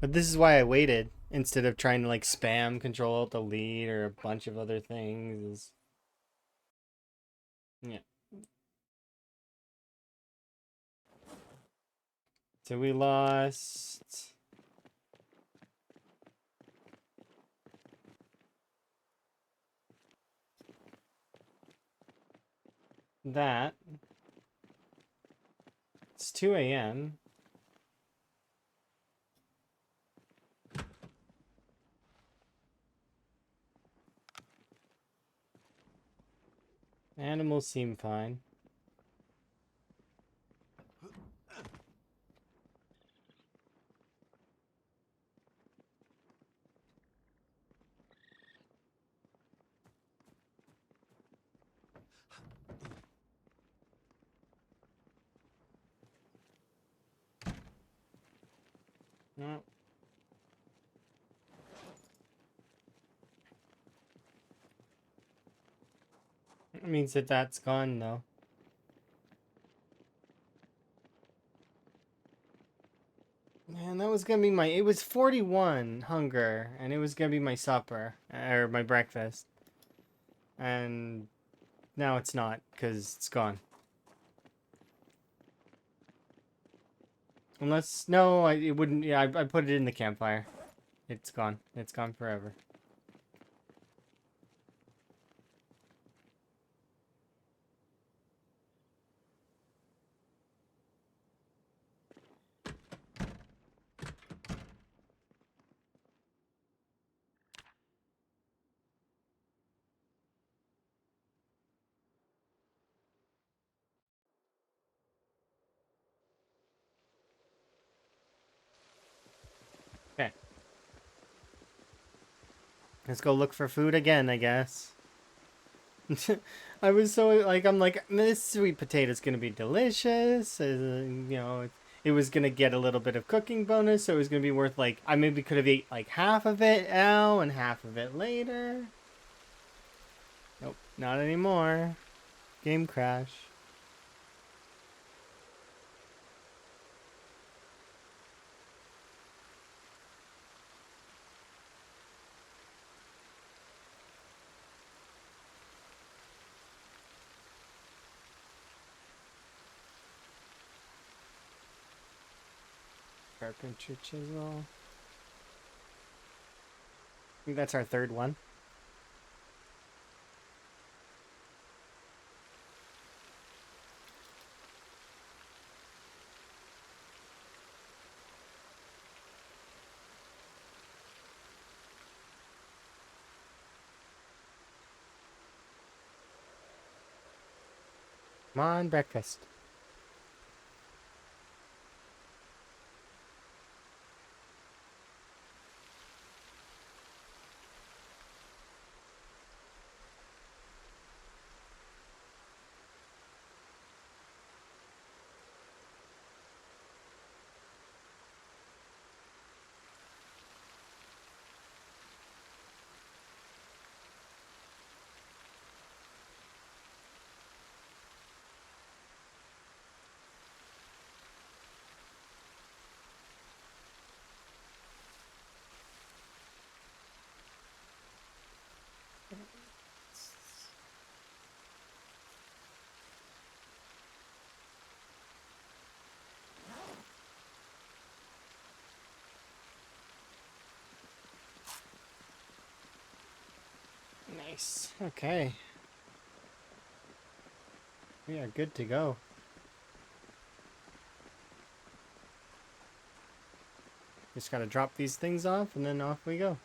But this is why I waited instead of trying to like spam Control Alt Delete or a bunch of other things. Yeah. So we lost that. It's 2 a.m. Animals seem fine. No. It means that that's gone though. Man, that was gonna be my. It was 41 hunger, and it was gonna be my supper or my breakfast, and now it's not because it's gone. Unless no, it wouldn't. Yeah, I put it in the campfire. It's gone. It's gone forever. Let's go look for food again, I guess. I was so like, I'm like, this sweet potato's gonna be delicious. It was gonna get a little bit of cooking bonus, so it was gonna be worth like, I maybe could have ate like half of it now and half of it later. Nope, not anymore. Game crash. Carpenter chisel. I think that's our third one. Come on, breakfast. Nice. Okay. We are good to go. Just gotta drop these things off and then off we go.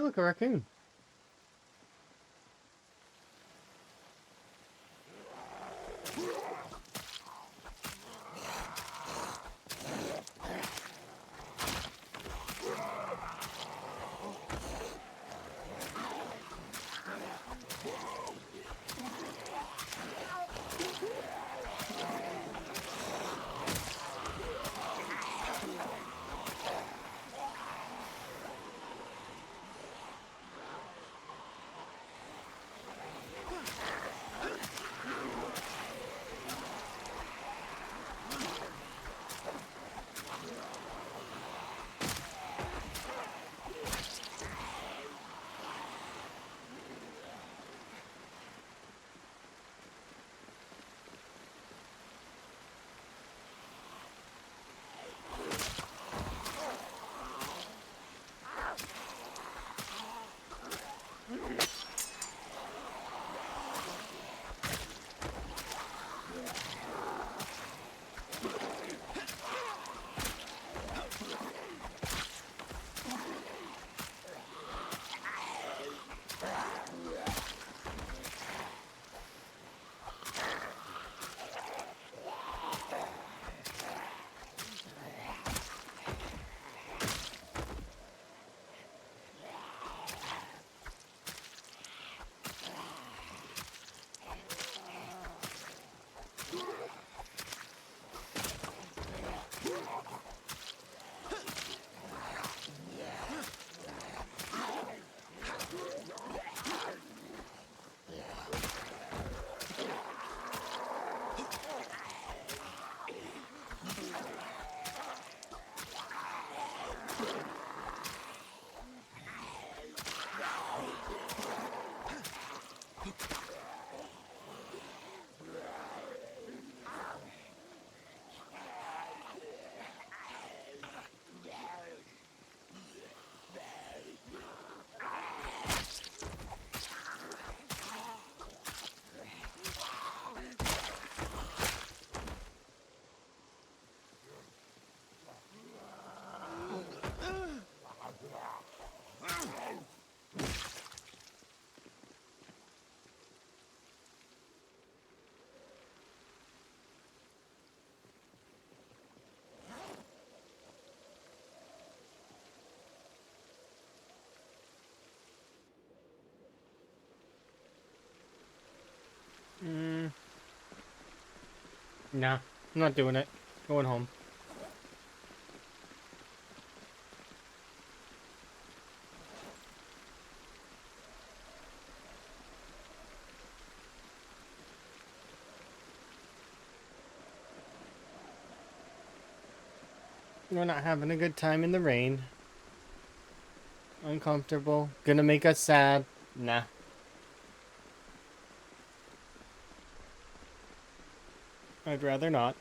look, a raccoon. Nah, I'm not doing it. Going home. We're not having a good time in the rain. Uncomfortable. Gonna make us sad. Nah. I'd rather not.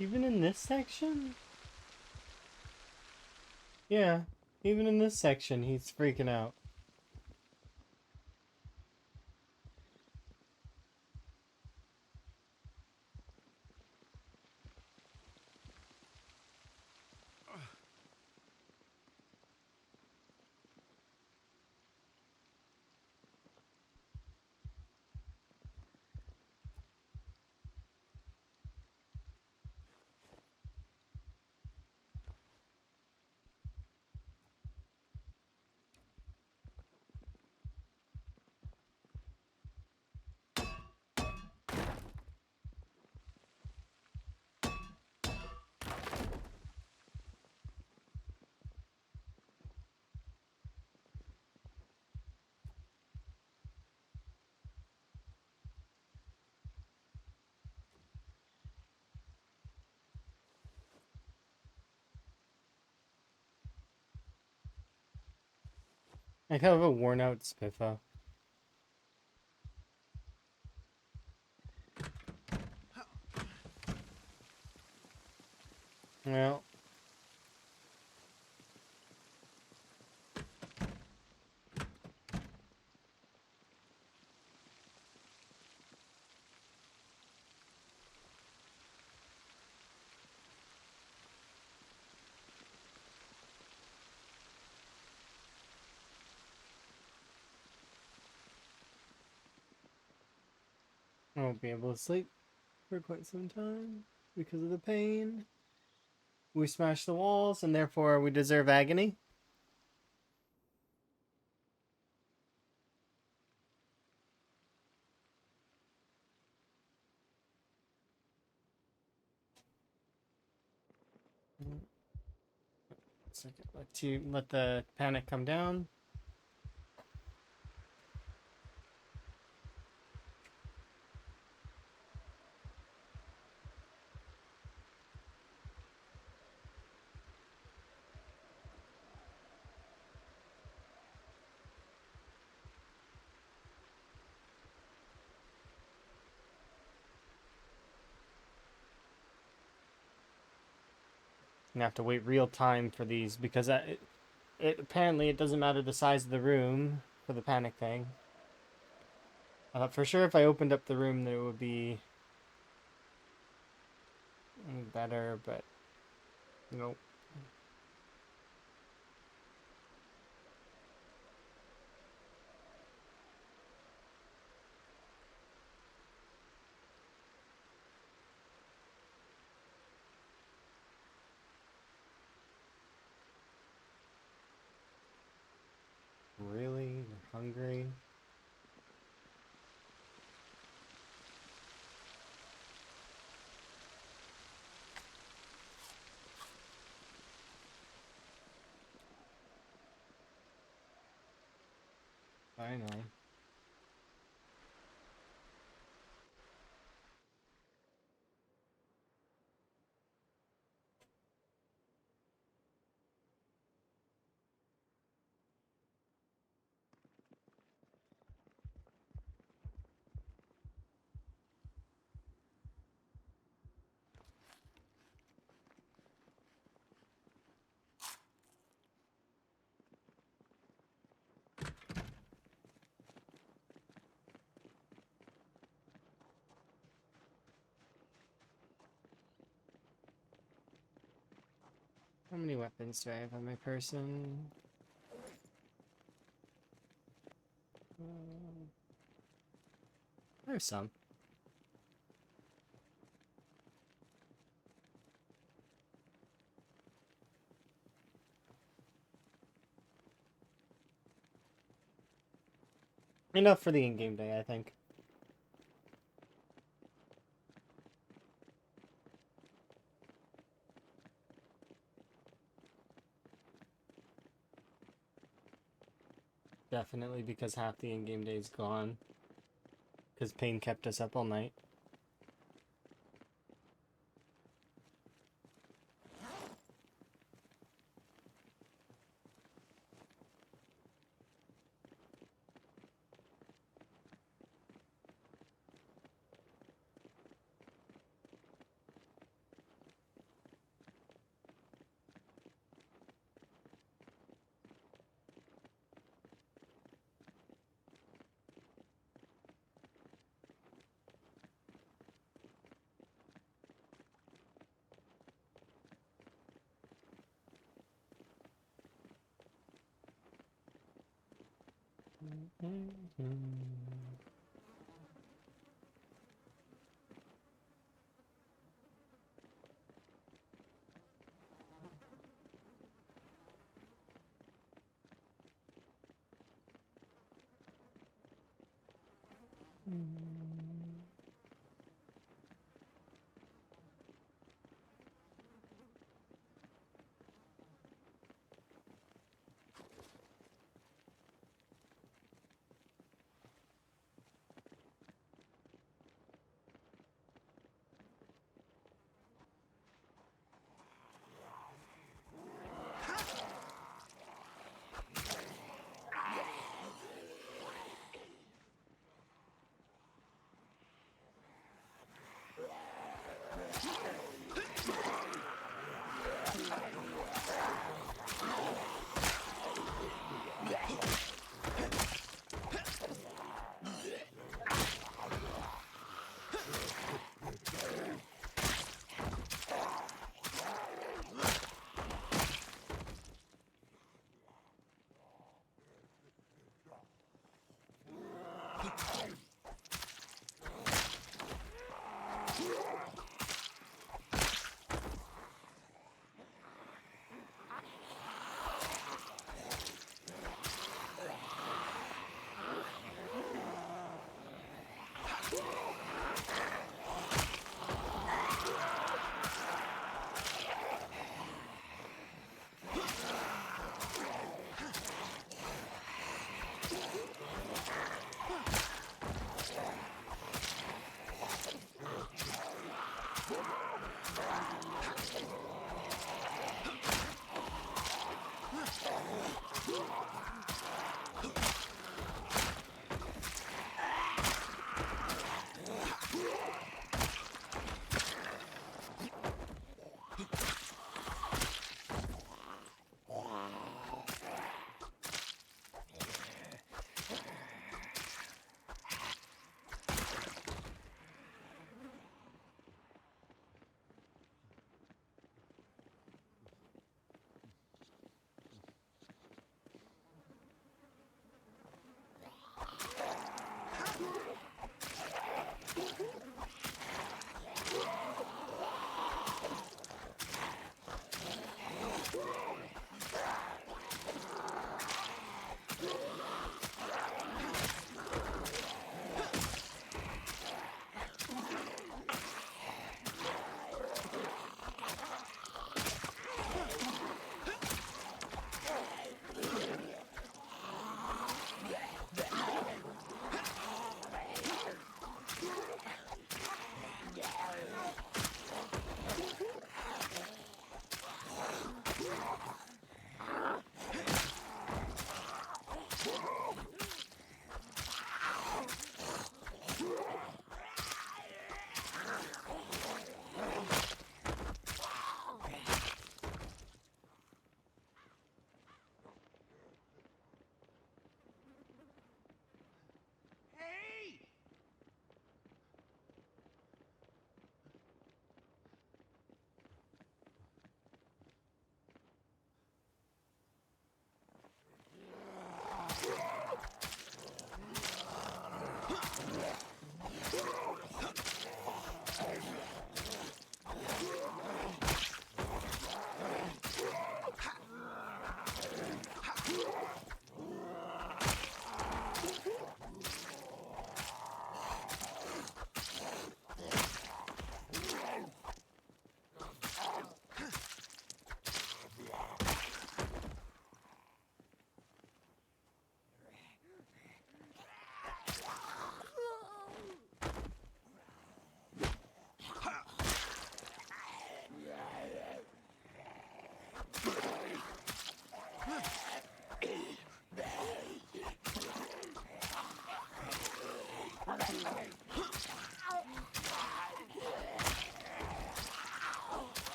Even in this section? Yeah, even in this section, he's freaking out. I kind of have a worn out Spiffo. Well, I won't be able to sleep for quite some time because of the pain. We smashed the walls, and therefore we deserve agony. Second, let the panic come down. And have to wait real time for these because it apparently it doesn't matter the size of the room for the panic thing. I thought for sure if I opened up the room that it would be better, but nope. Really? You're hungry? I know. How many weapons do I have on my person? There's some. Enough for the in-game day, I think. Definitely because half the in-game day is gone. Because pain kept us up all night.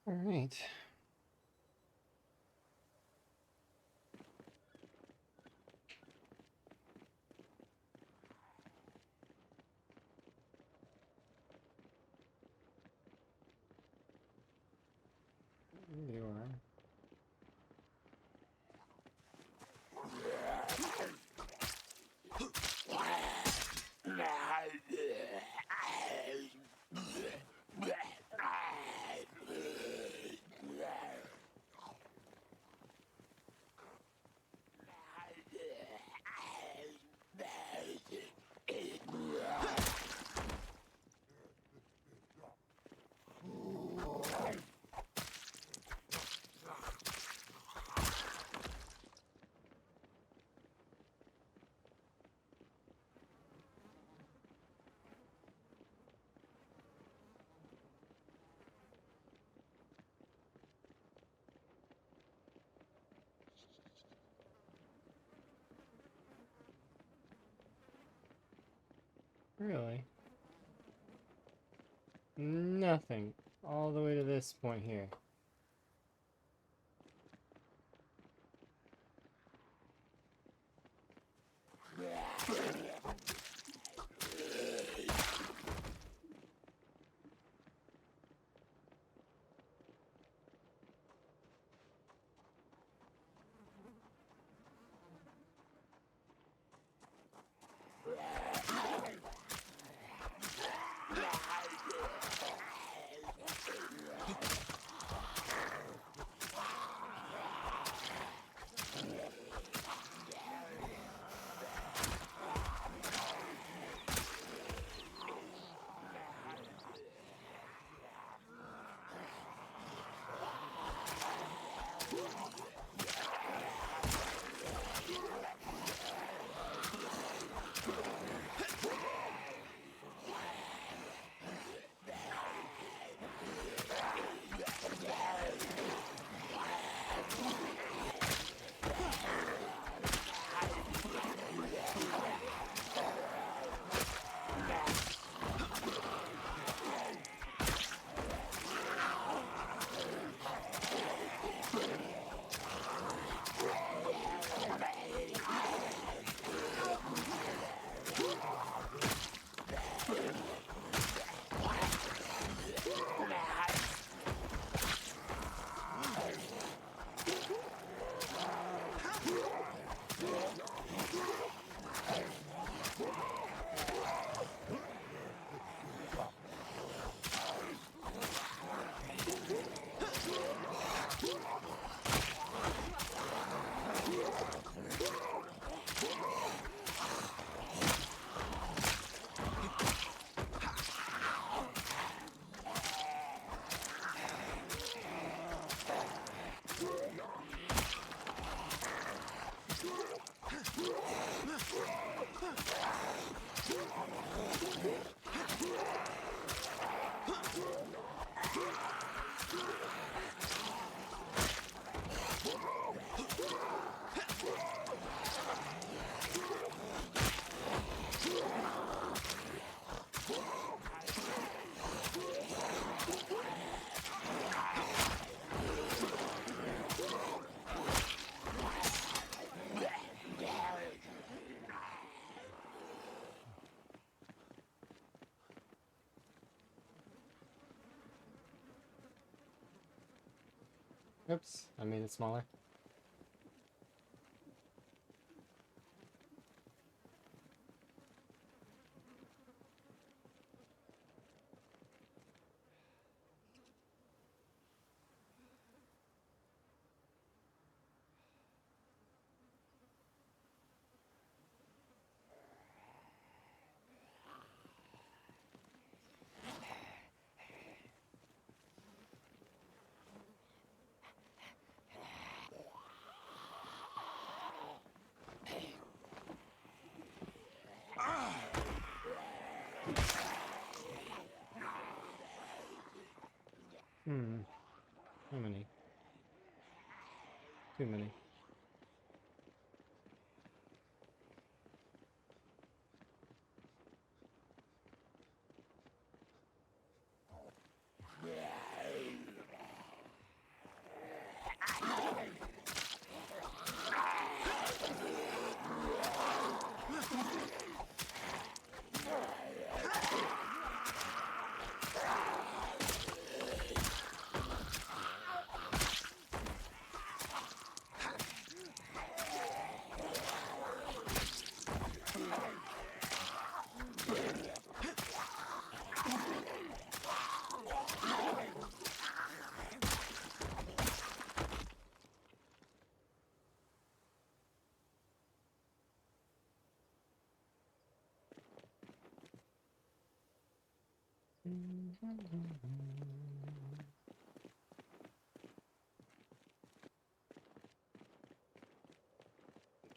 All right. Really? Nothing. All the way to this point here. Oops, I made it smaller. How many? Too many.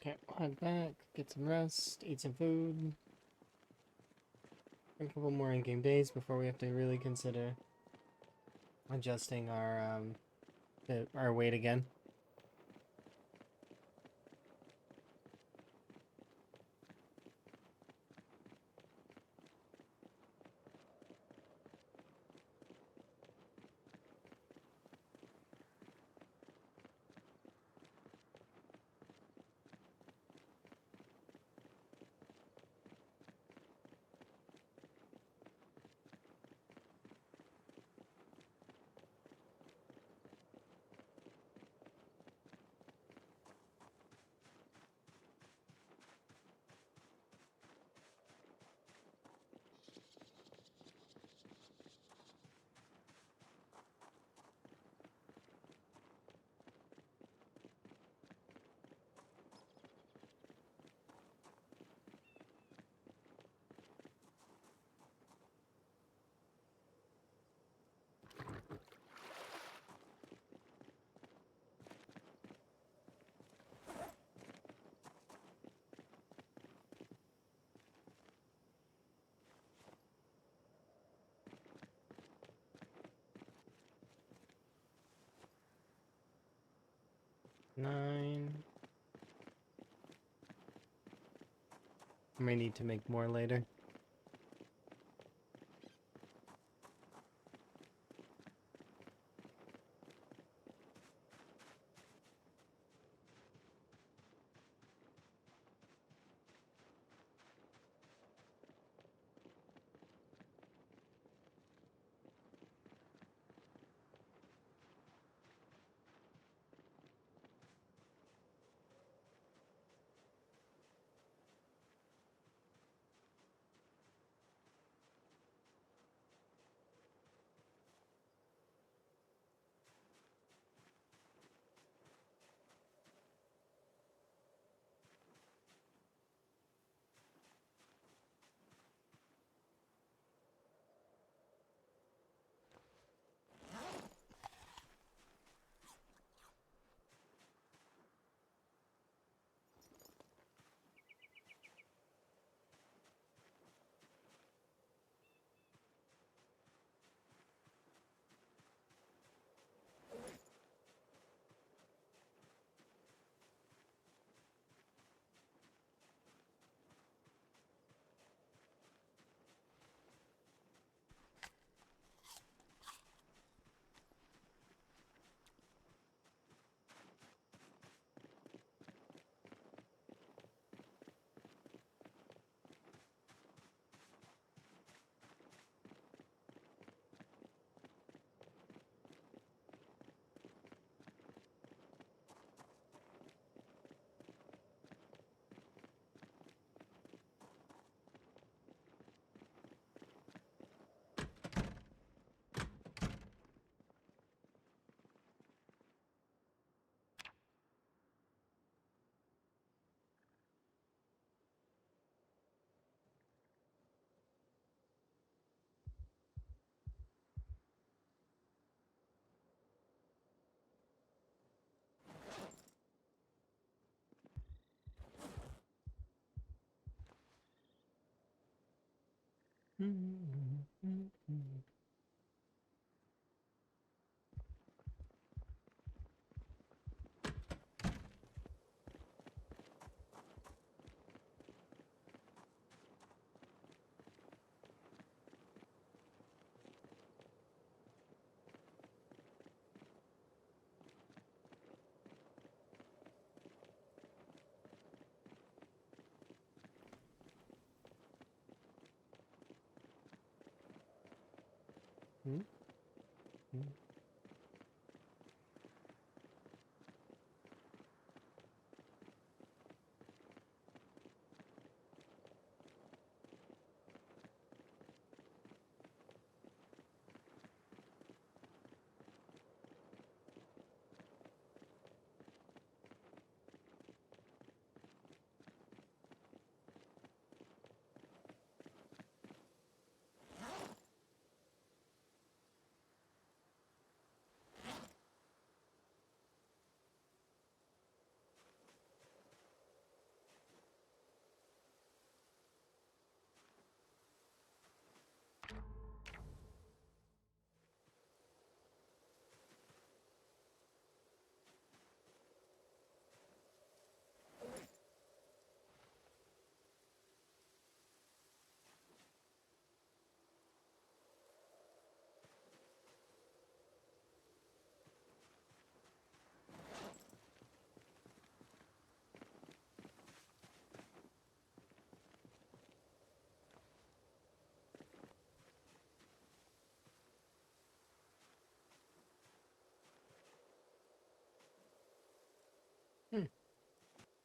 Okay, head back, get some rest, eat some food. A couple more in-game days before we have to really consider adjusting our weight again. 9. I may need to make more later. Hmm? Hmm. Hmm.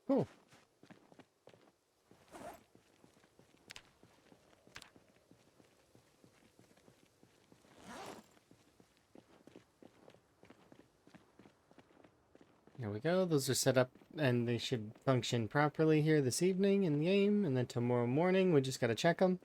Cool. There we go. Those are set up and they should function properly here this evening in the game. And then tomorrow morning, we just got to check them.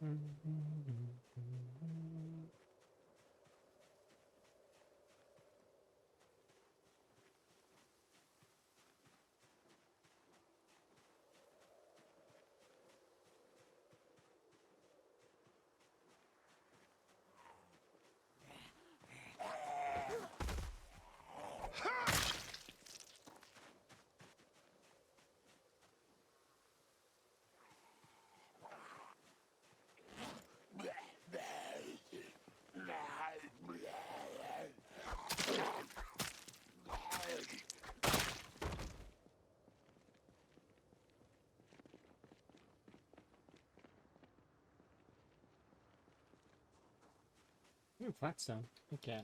Ooh, flat stone. Okay.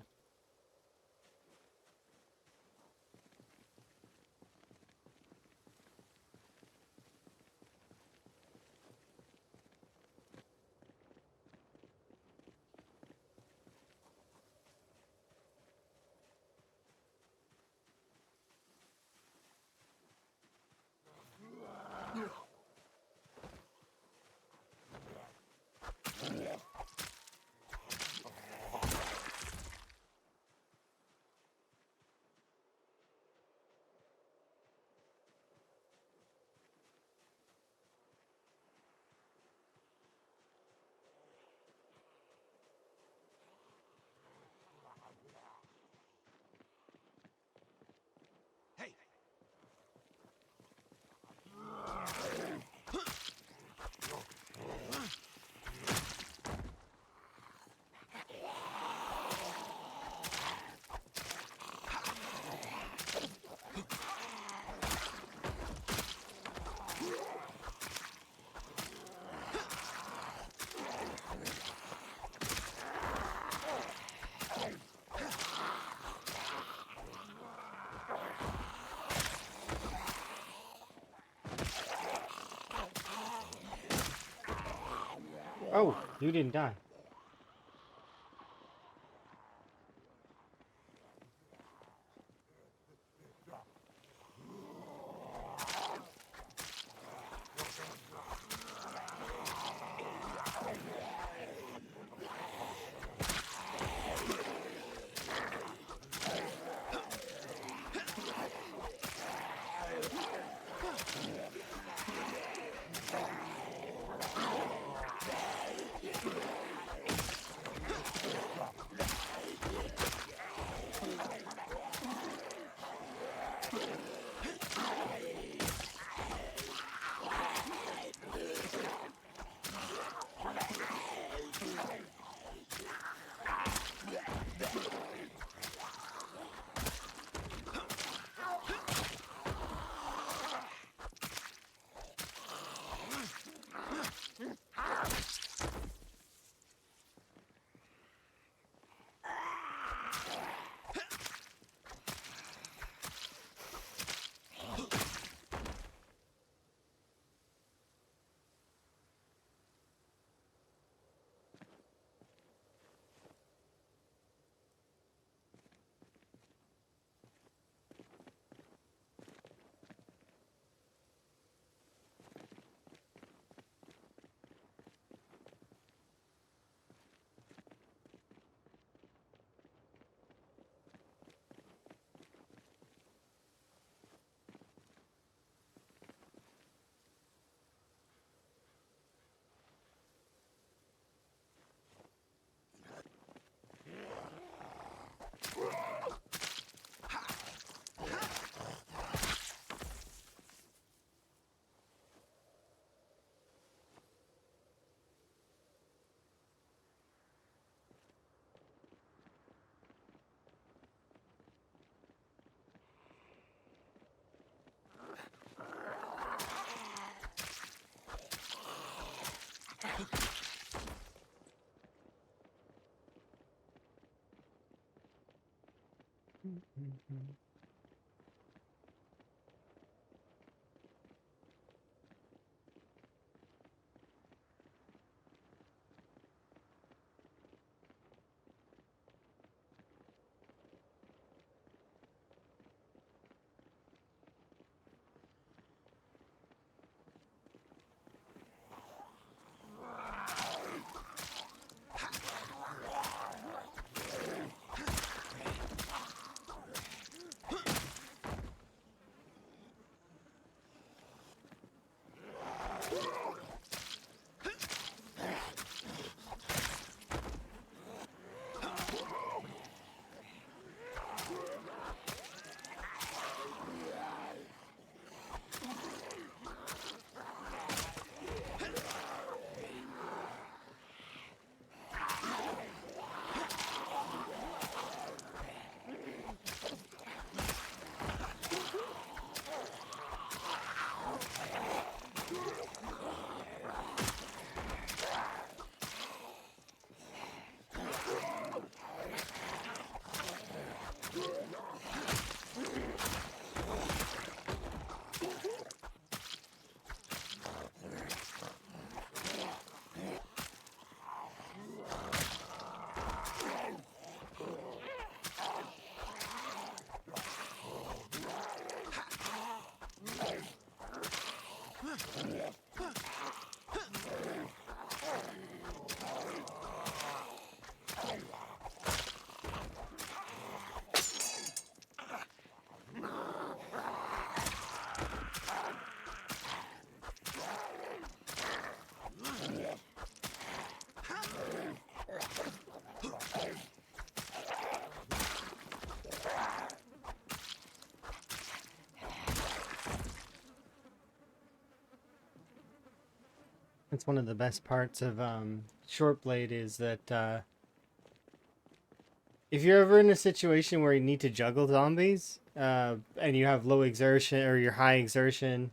Oh, you didn't die. That's one of the best parts of short blade is that if you're ever in a situation where you need to juggle zombies and you have low exertion or you're high exertion,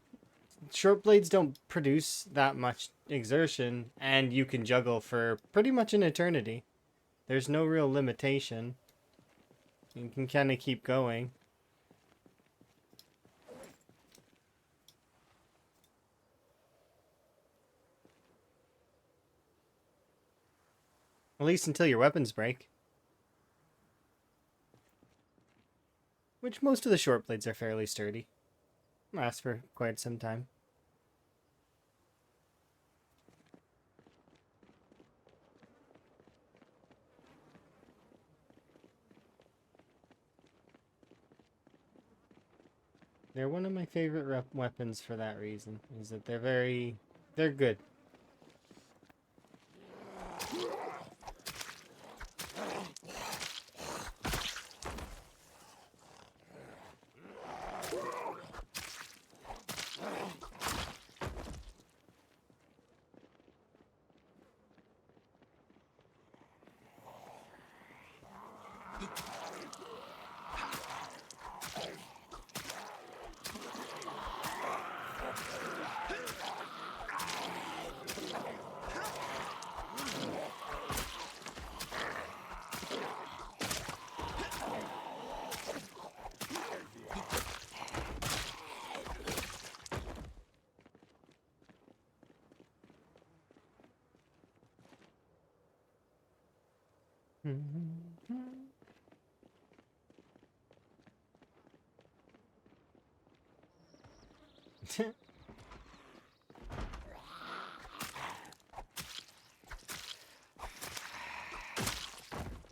short blades don't produce that much exertion, and you can juggle for pretty much an eternity. There's no real limitation. You can kind of keep going. At least until your weapons break. Which most of the short blades are fairly sturdy. Last for quite some time. They're one of my favorite weapons for that reason, is that they're good.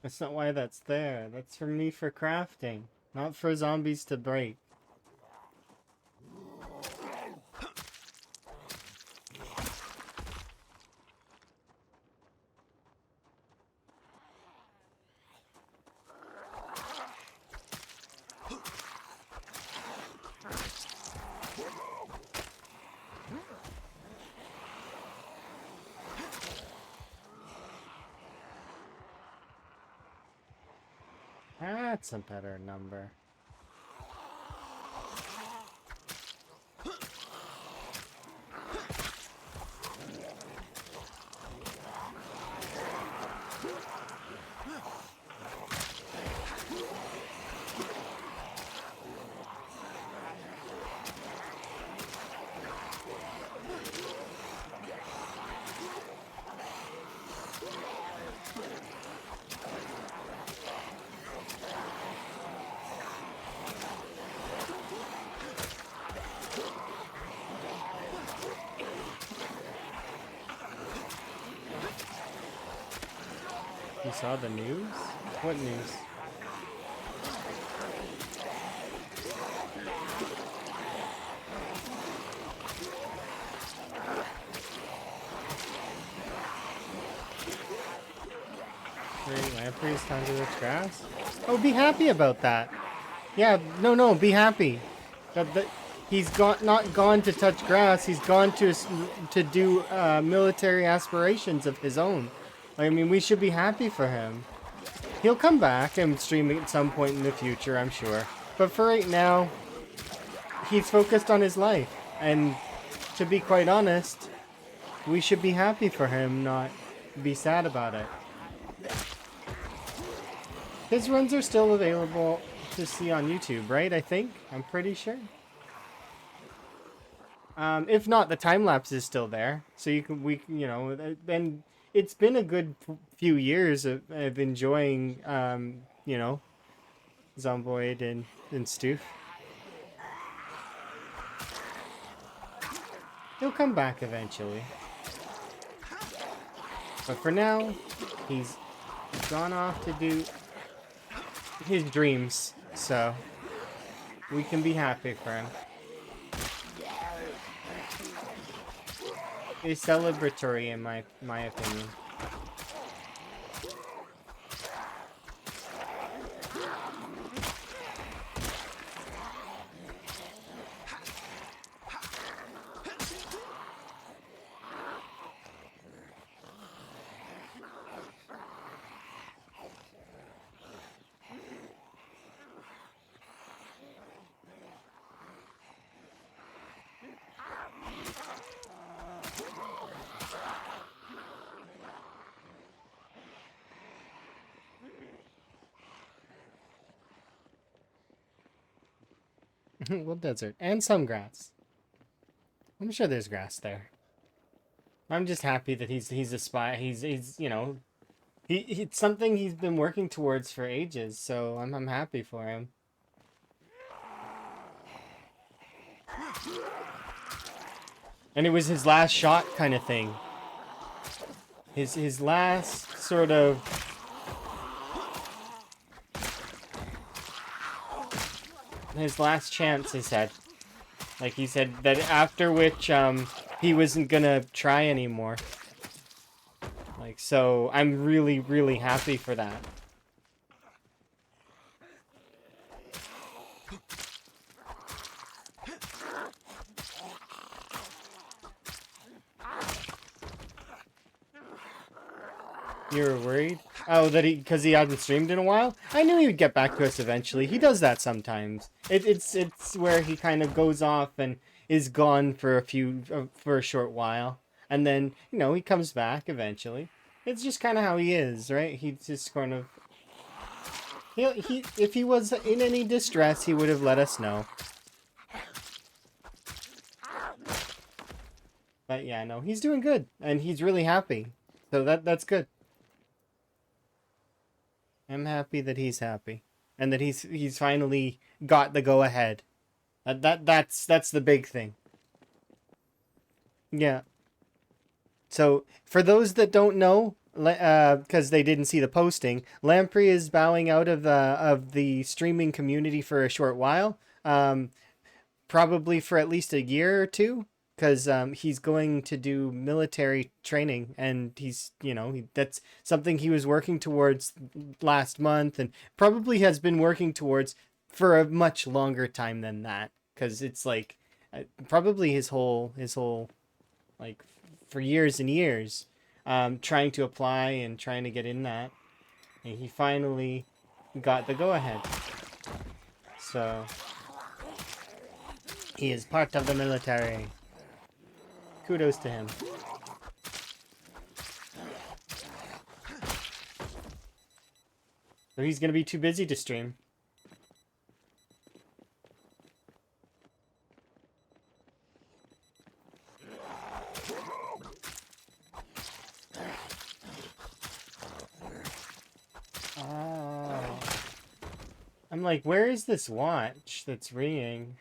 That's not why that's there. That's for me for crafting, not for zombies to break. That's a better number. You saw the news? What news? Lampreys under the grass? Oh, be happy about that. Yeah, no, be happy. That he's not gone to touch grass. He's gone to do military aspirations of his own. I mean, we should be happy for him. He'll come back and stream at some point in the future, I'm sure. But for right now, he's focused on his life. And to be quite honest, we should be happy for him, not be sad about it. His runs are still available to see on YouTube, right? I think. I'm pretty sure. If not, the time lapse is still there, so you know, and it's been a good few years of enjoying, you know, Zomboid and Stoof. He'll come back eventually, but for now, he's gone off to do his dreams, so we can be happy for him. It's celebratory in my opinion. Well, desert and some grass. I'm sure there's grass there. I'm just happy that he's a spy. He's he it's something he's been working towards for ages. So I'm happy for him. And it was his last shot kind of thing. His last sort of his last chance, he said. Like he said that after which he wasn't gonna try anymore. Like so I'm really, really happy for that. You were worried? Oh, that because he hadn't streamed in a while? I knew he would get back to us eventually. He does that sometimes. It's where he kind of goes off and is gone for for a short while, and then he comes back eventually. It's just kind of how he is, right? He's just kind of he if he was in any distress, he would have let us know. But yeah, no, he's doing good, and he's really happy. So that's good. I'm happy that he's happy, and that he's finally got the go ahead. That's the big thing. Yeah. So for those that don't know, because they didn't see the posting, Lamprey is bowing out of the streaming community for a short while. Probably for at least a year or two, because he's going to do military training, and that's something he was working towards last month, and probably has been working towards for a much longer time than that, because it's like probably his whole like for years and years, trying to apply and trying to get in that, and he finally got the go ahead. So he is part of the military. Kudos to him. So he's gonna be too busy to stream. Oh. I'm like, where is this watch that's ringing?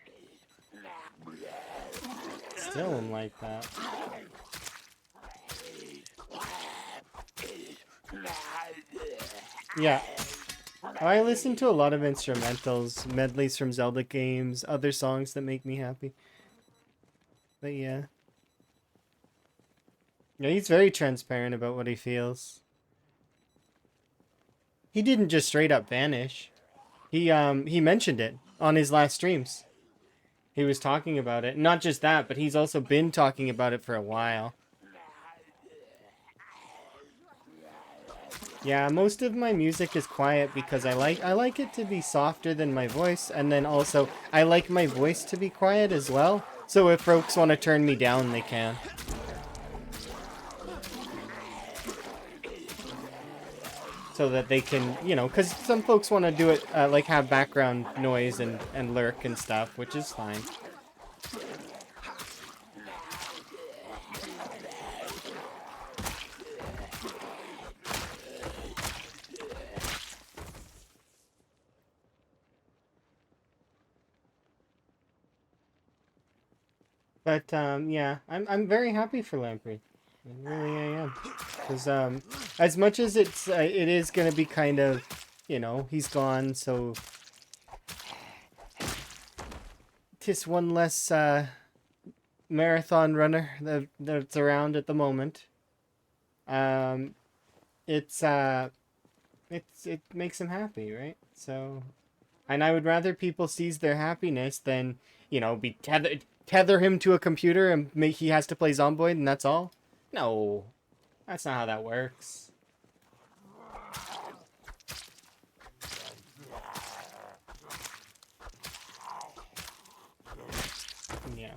Still am like that. Yeah. I listen to a lot of instrumentals, medleys from Zelda games, other songs that make me happy. But yeah. Yeah, he's very transparent about what he feels. He didn't just straight up vanish. He mentioned it on his last streams. He was talking about it. Not just that, but he's also been talking about it for a while. Yeah, most of my music is quiet because I like it to be softer than my voice, and then also I like my voice to be quiet as well. So if folks want to turn me down, they can. So that they can, because some folks want to do it, like have background noise and lurk and stuff, which is fine. But yeah, I'm very happy for Lamprey. Really, I am. Because as much as it is gonna be kind of, he's gone, so just one less marathon runner that's around at the moment. Um, it's it makes him happy, right? So, and I would rather people seize their happiness than be tether him to a computer and make he has to play Zomboid and that's all. No, that's not how that works. Yeah.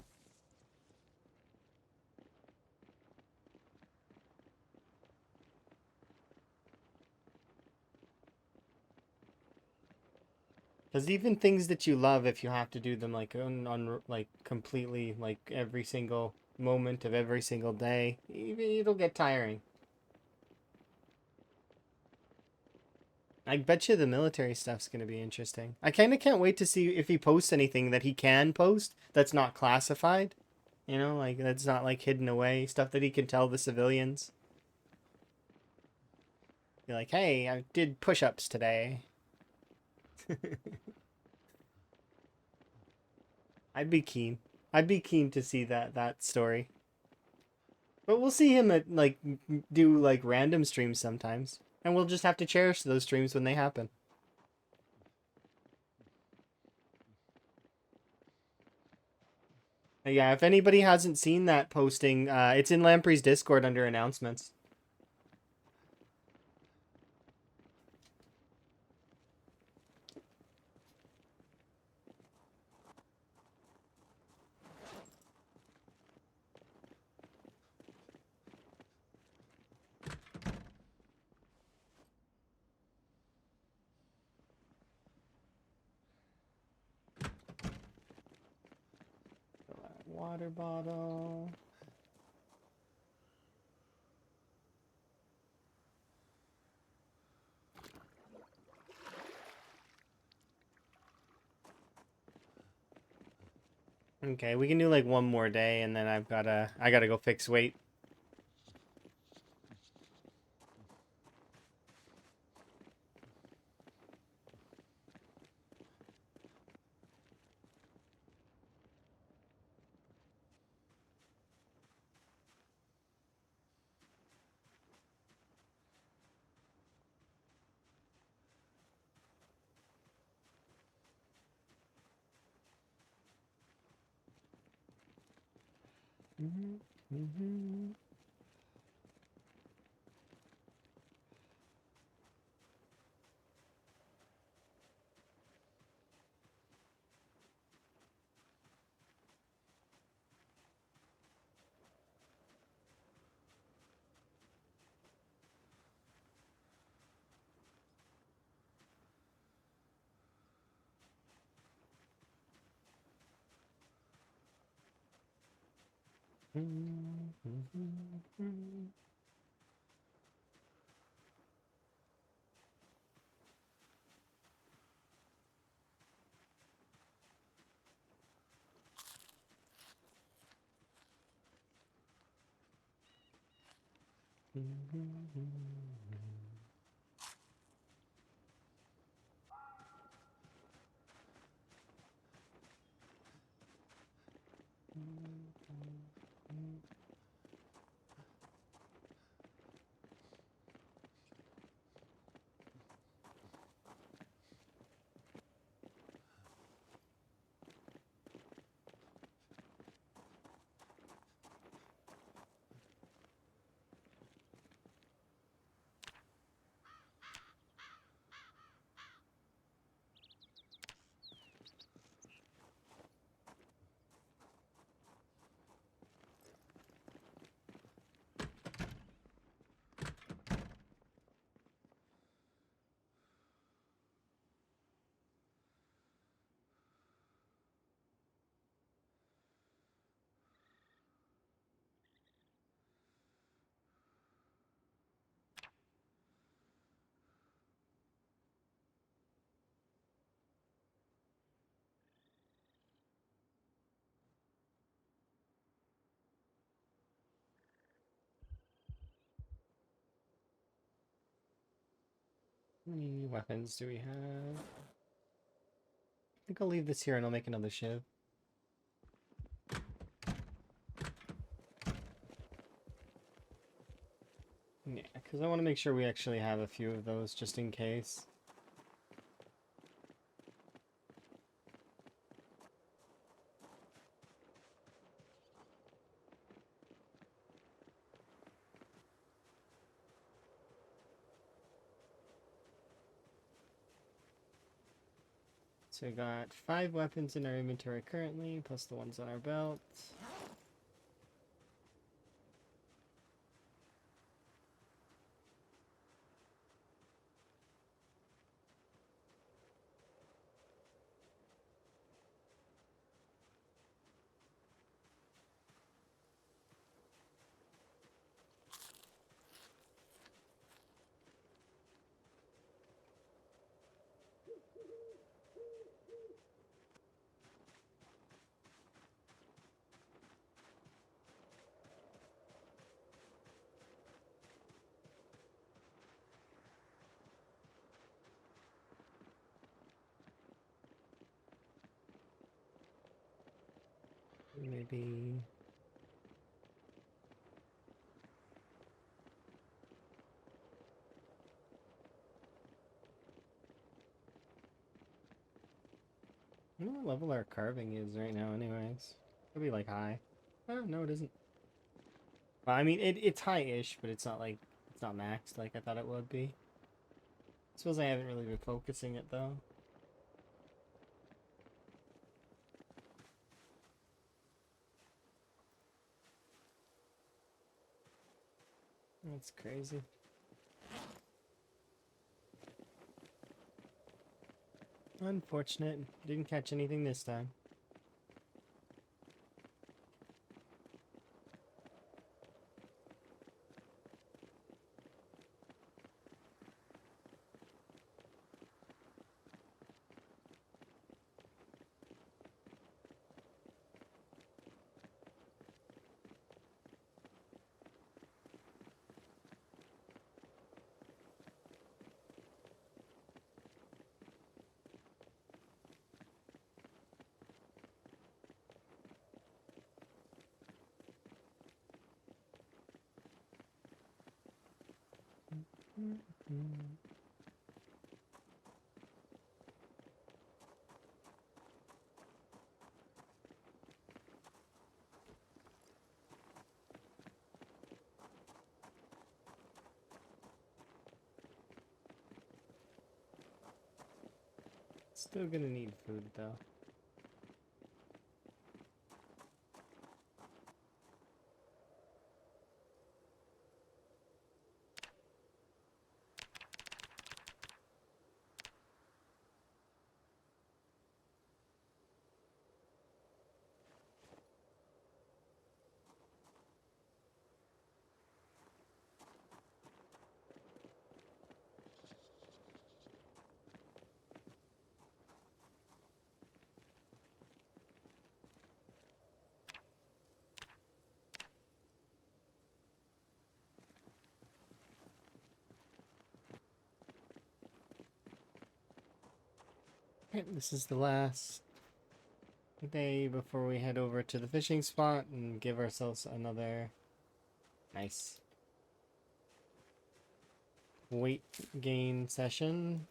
Because even things that you love, if you have to do them like on like completely like every single moment of every single day, it'll get tiring. I bet you the military stuff's gonna be interesting. I kind of can't wait to see if he posts anything that he can post that's not classified. You know, like that's not like hidden away stuff that he can tell the civilians. Be like, hey, I did push-ups today. I'd be keen. I'd be keen to see that story. But we'll see him at like do like random streams sometimes, and we'll just have to cherish those streams when they happen. Yeah, if anybody hasn't seen that posting, it's in Lamprey's Discord under announcements. Water bottle. Okay, we can do like one more day, and then I gotta go fix weight. How many weapons do we have? I think I'll leave this here and I'll make another shiv. Yeah, because I want to make sure we actually have a few of those just in case. So we got 5 weapons in our inventory currently, plus the ones on our belt. Maybe. I don't know what level our carving is right now, anyways. Probably like high. Oh, no, it isn't. Well, I mean, it's high-ish, but it's not like it's not maxed like I thought it would be. I suppose I haven't really been focusing it though. That's crazy. Unfortunate. Didn't catch anything this time. Still gonna need food though. Right, this is the last day before we head over to the fishing spot and give ourselves another nice weight gain session.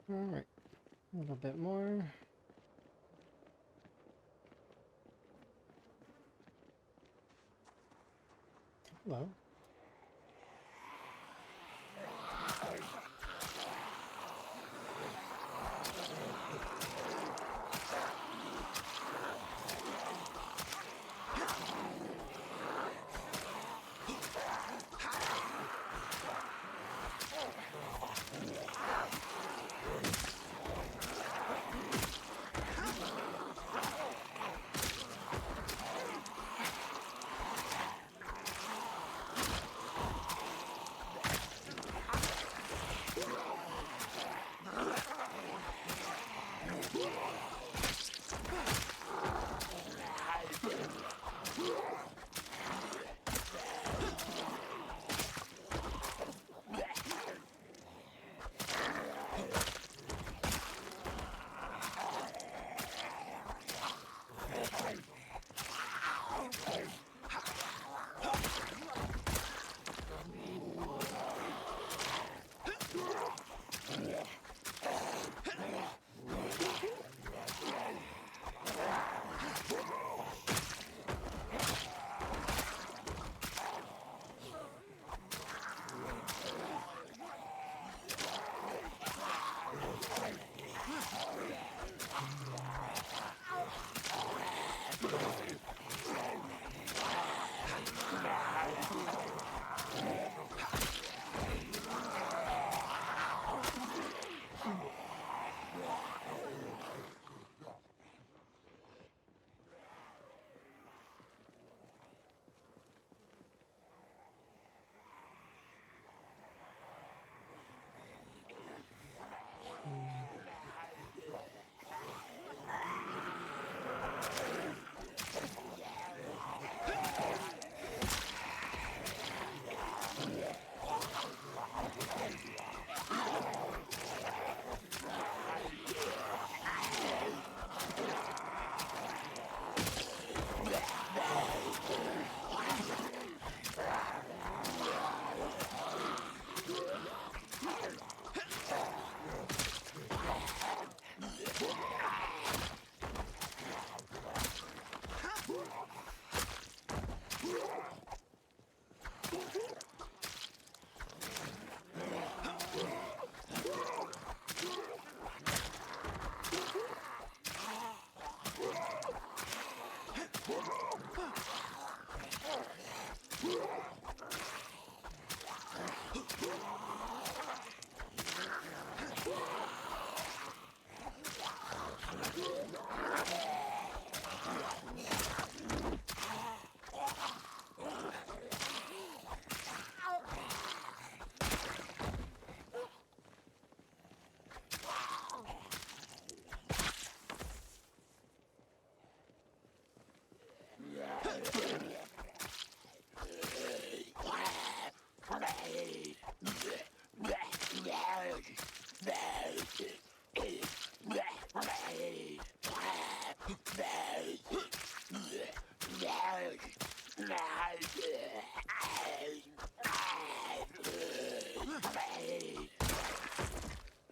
Alright, a little bit more. Hello.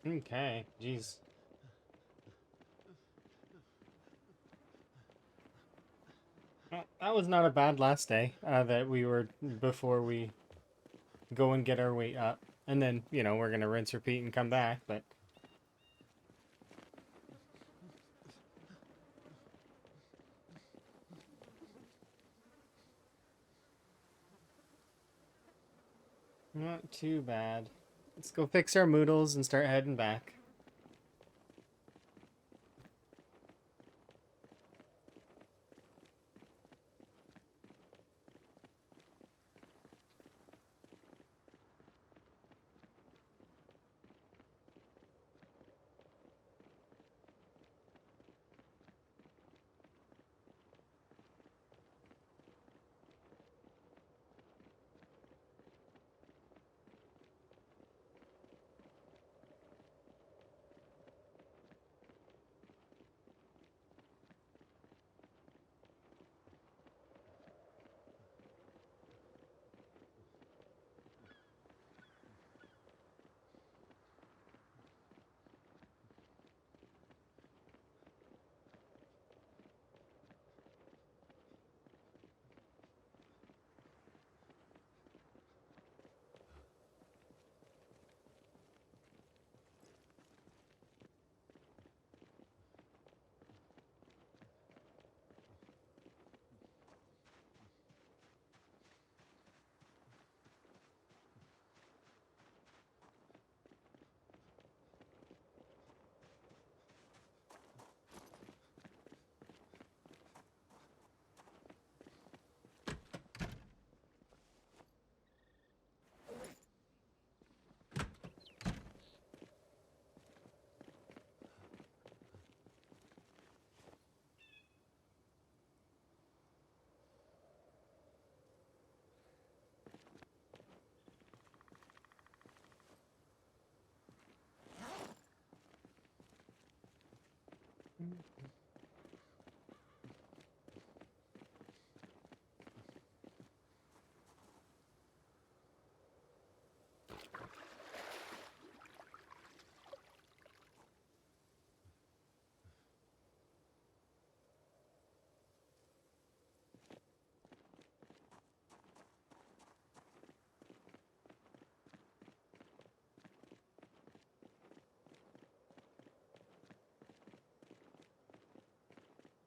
Okay, jeez. That was not a bad last day that we were before we go and get our weight up. And then, you know, we're going to rinse, repeat, and come back, but... Not too bad. Let's go fix our moodles and start heading back.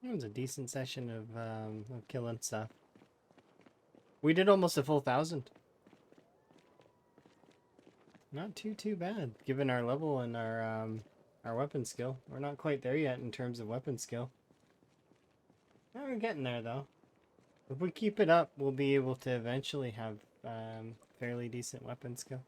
It was a decent session of killing stuff. We did almost a full 1,000. Not too bad, given our level and our weapon skill. We're not quite there yet in terms of weapon skill. Yeah, we're getting there though. If we keep it up, we'll be able to eventually have fairly decent weapon skill.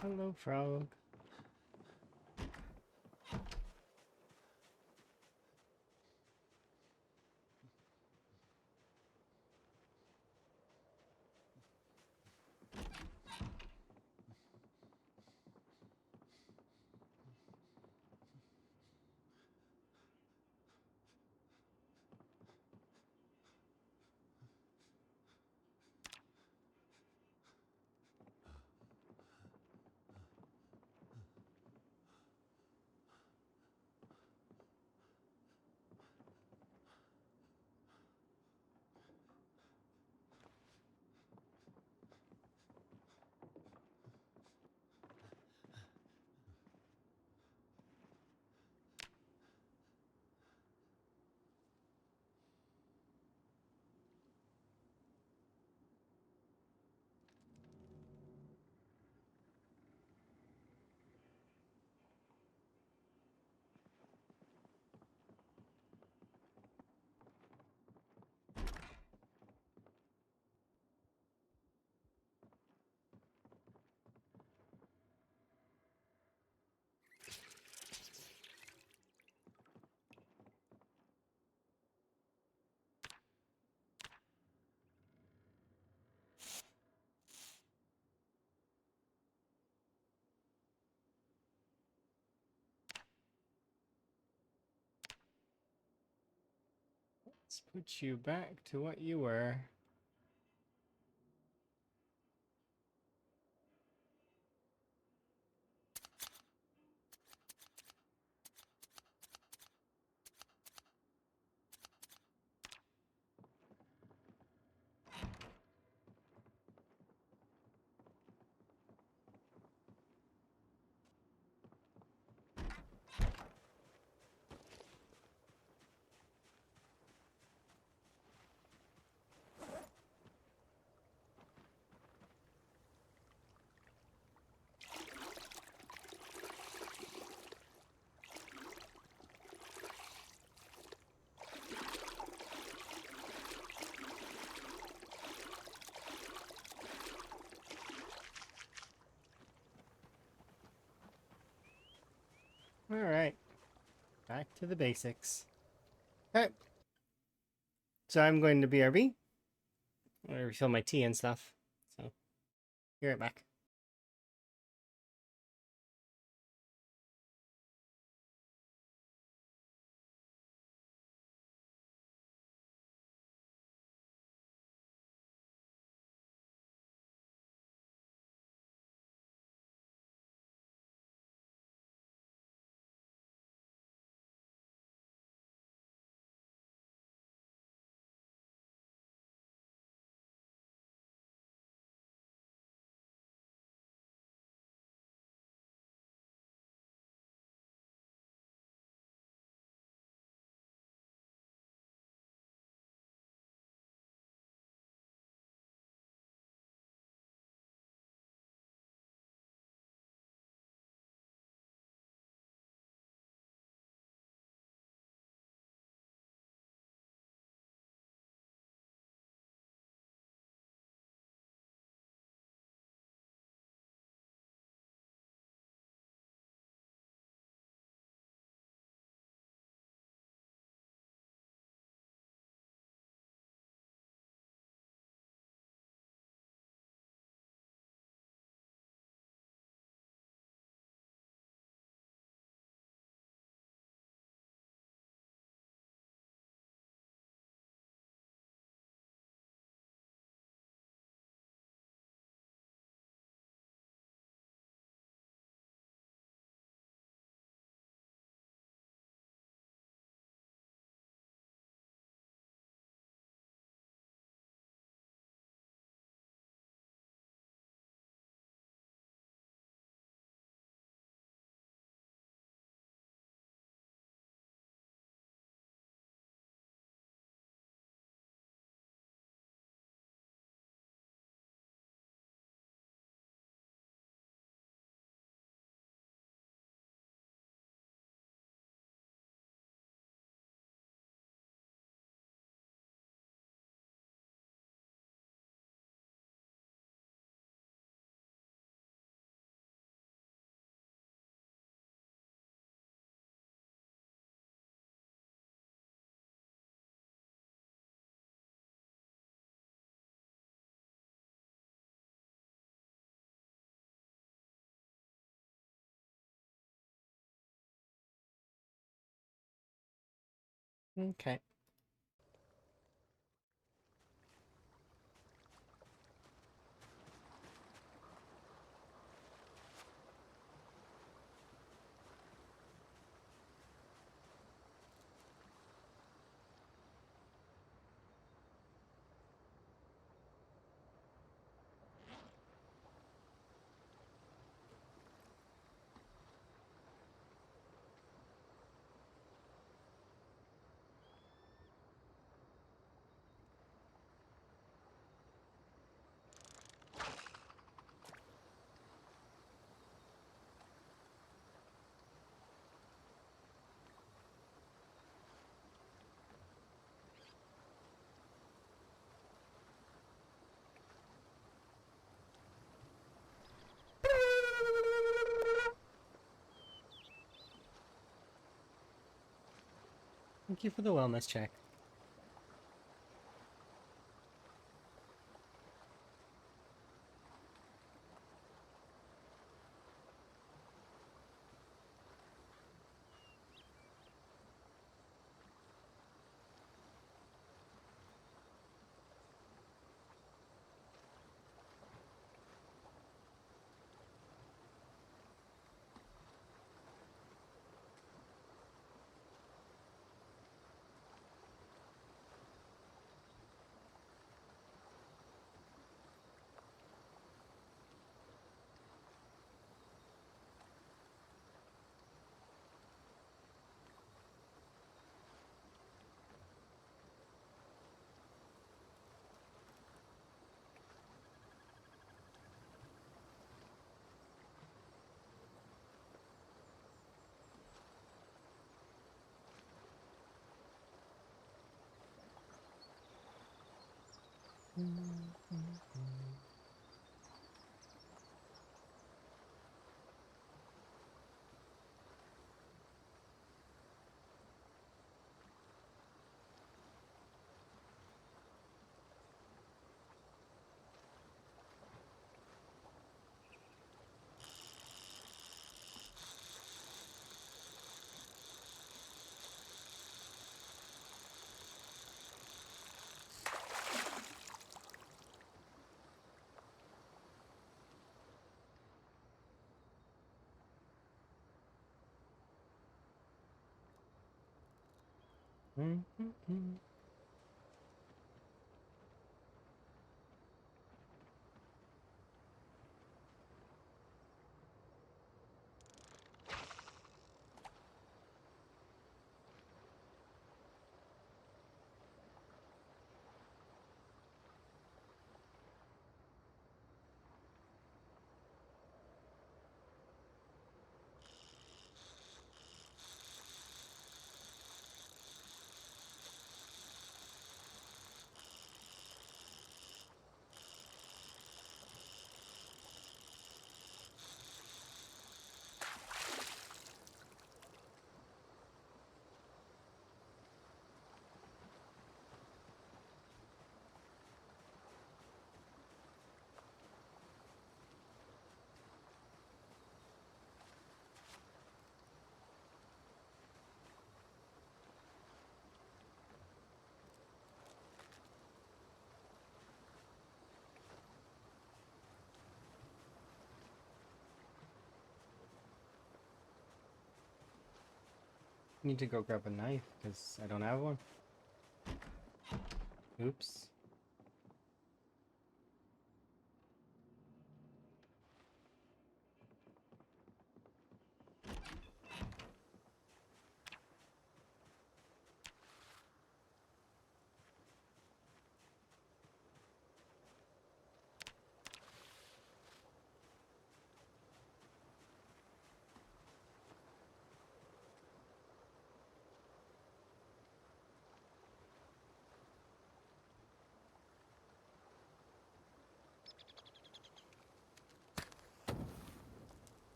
Hello, frog. Let's put you back to what you were. All right, back to the basics. All right, so I'm going to BRB. I'm gonna refill my tea and stuff. So, be right back. Okay. Thank you for the wellness check. Need to go grab a knife because I don't have one. Oops.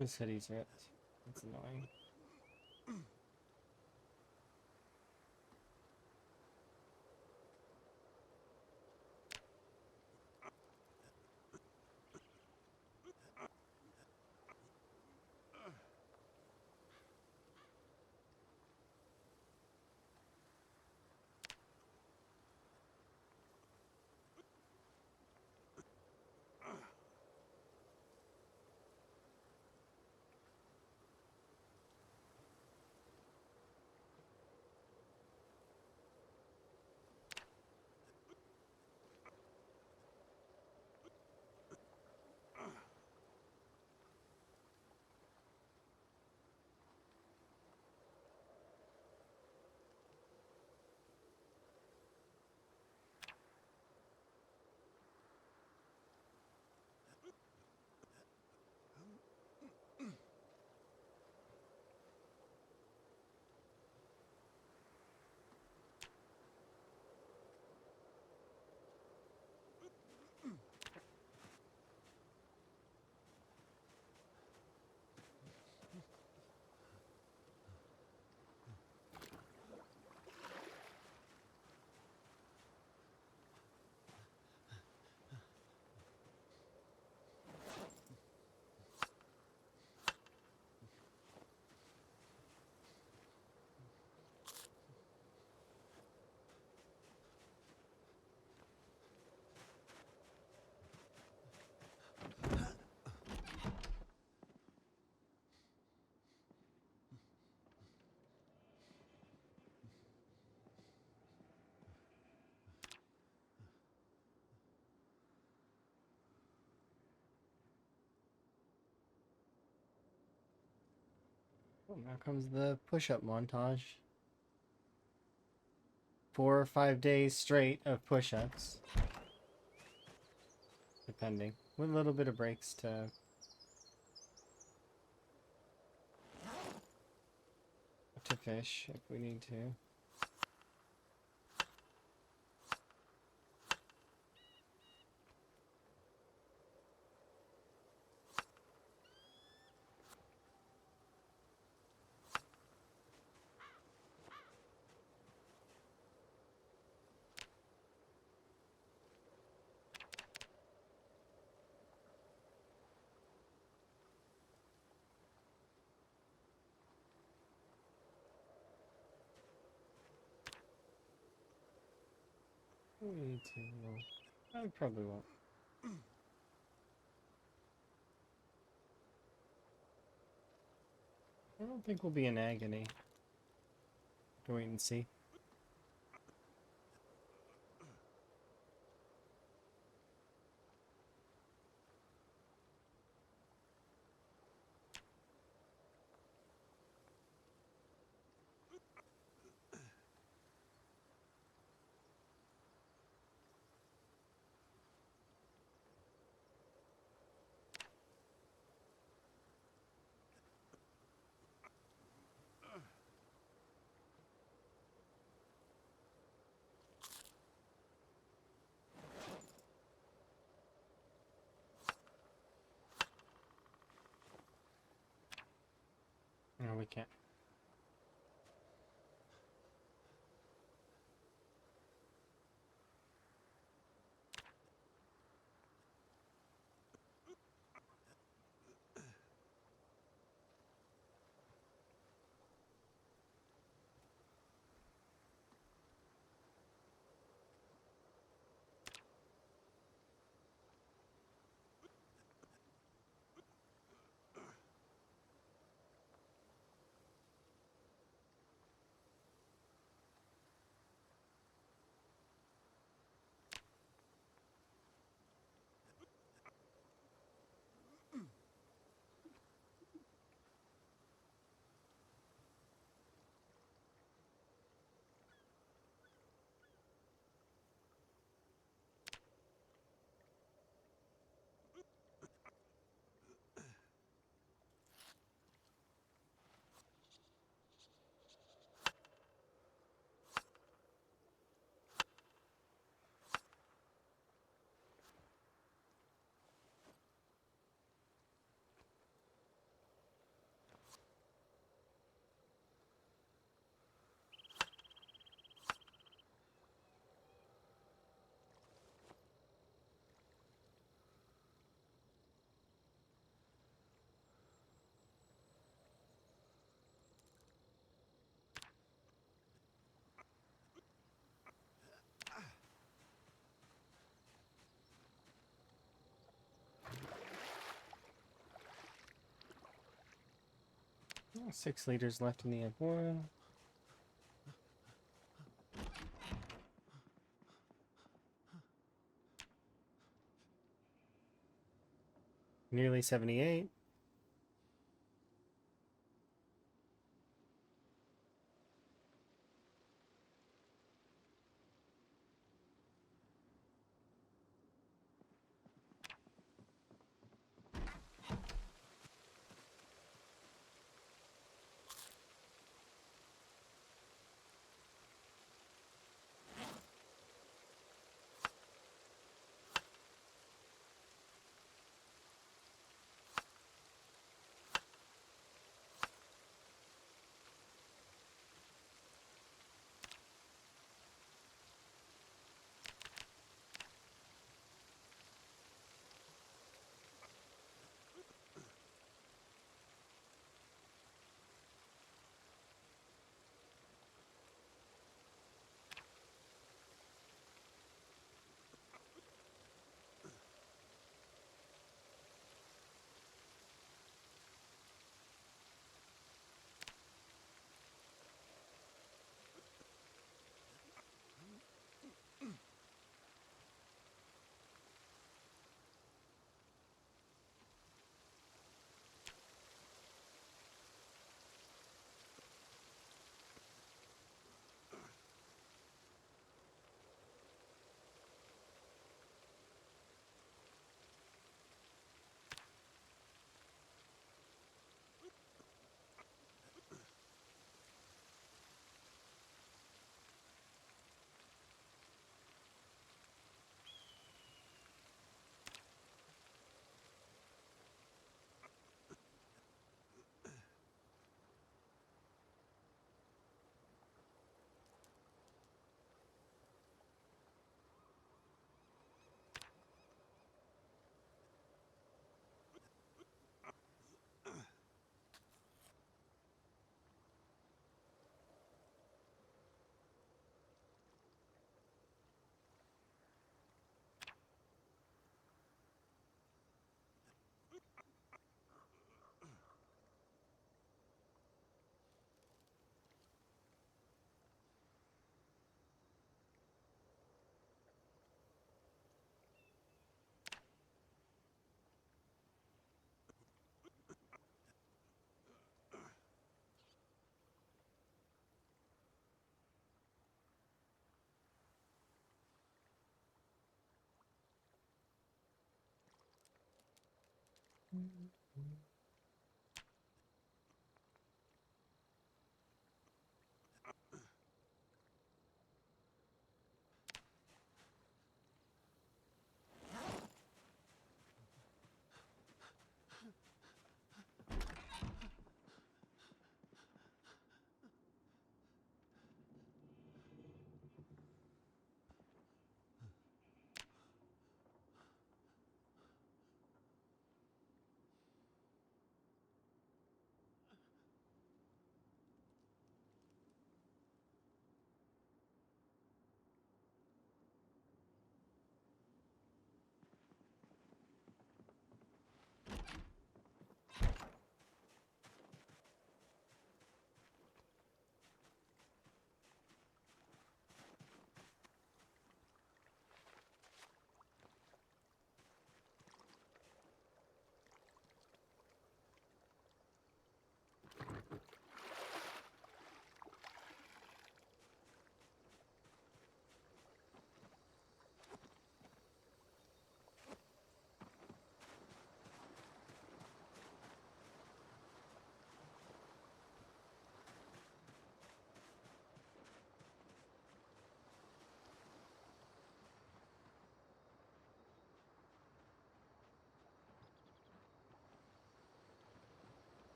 His hoodie's ripped. That's annoying. Oh, now comes the push-up montage. 4 or 5 days straight of push-ups. Depending. With a little bit of breaks to fish if we need to. We need to. Well, I probably won't. I don't think we'll be in agony. Wait and see. No, we can't. Oh, 6 liters left in the egg boil. Nearly 78.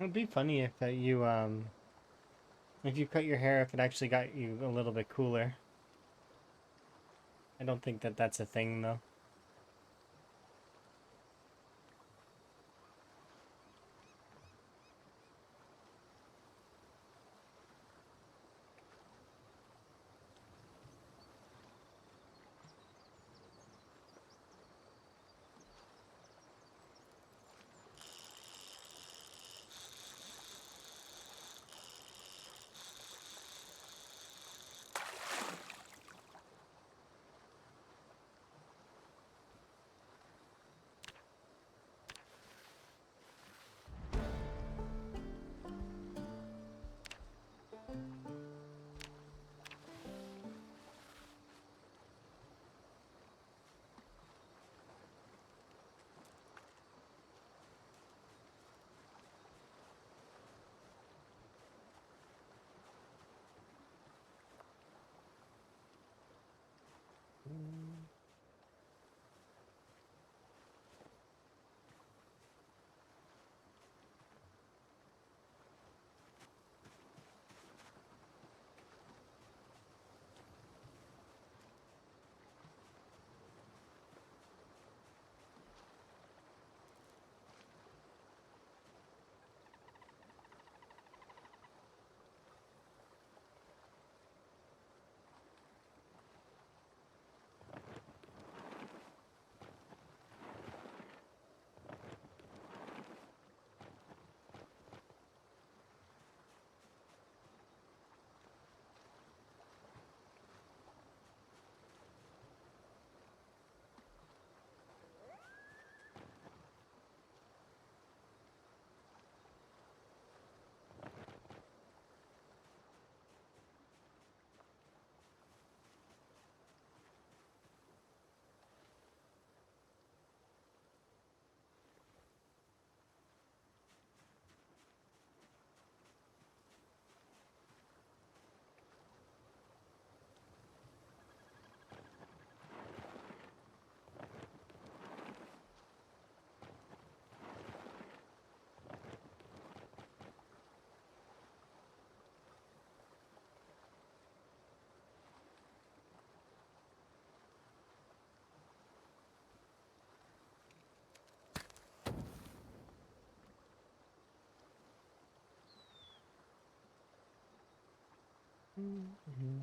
It'd be funny if you cut your hair, if it actually got you a little bit cooler. I don't think that that's a thing though. Mhm.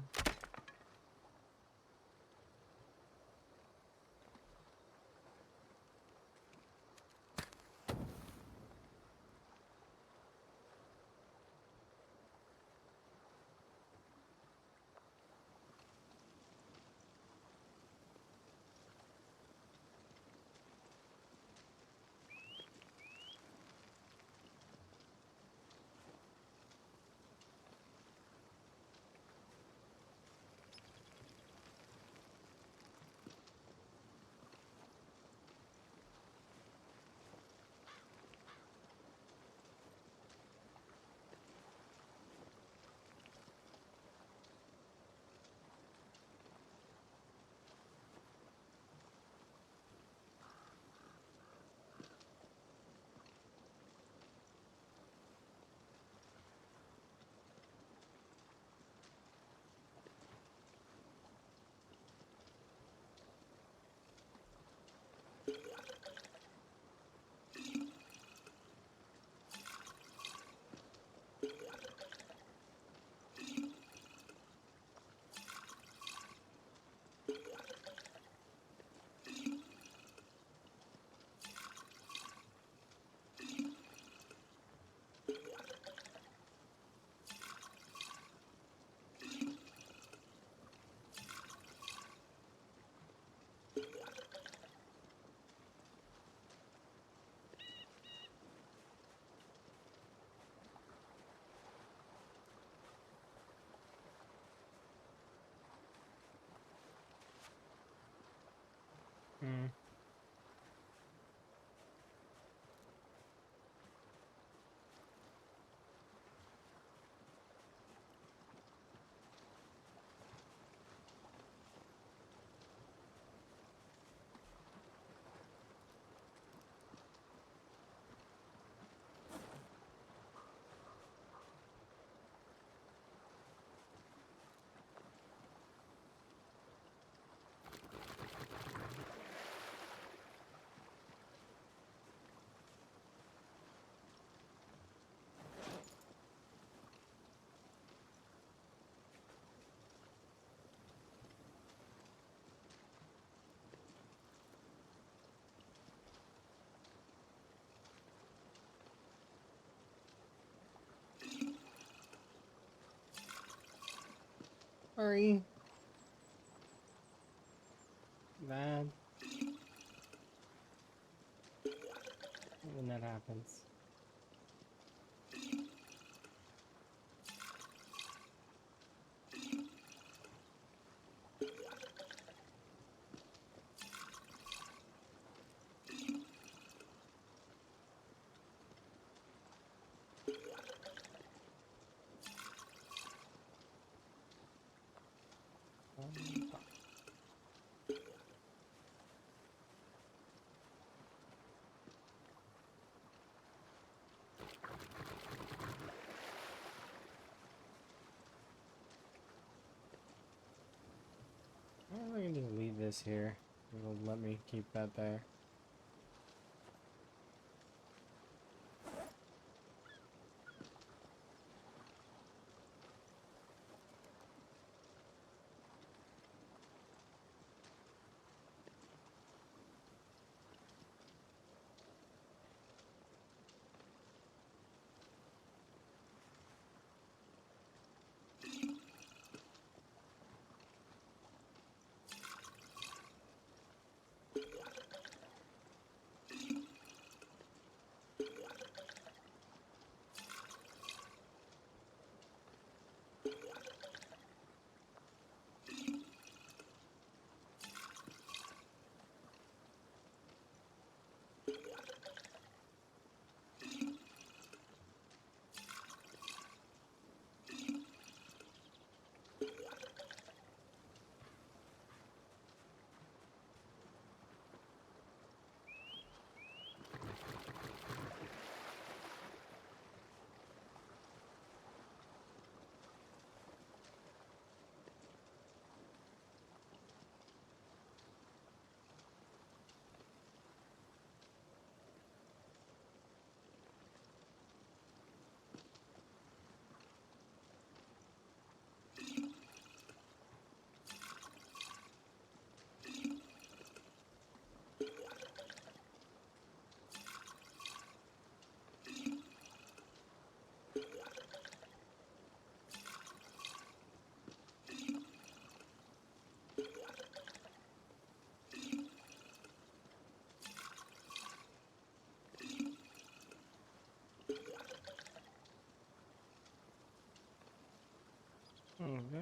Mm. Sorry. Bad. When that happens. I'm gonna just leave this here. It'll let me keep that there. Okay.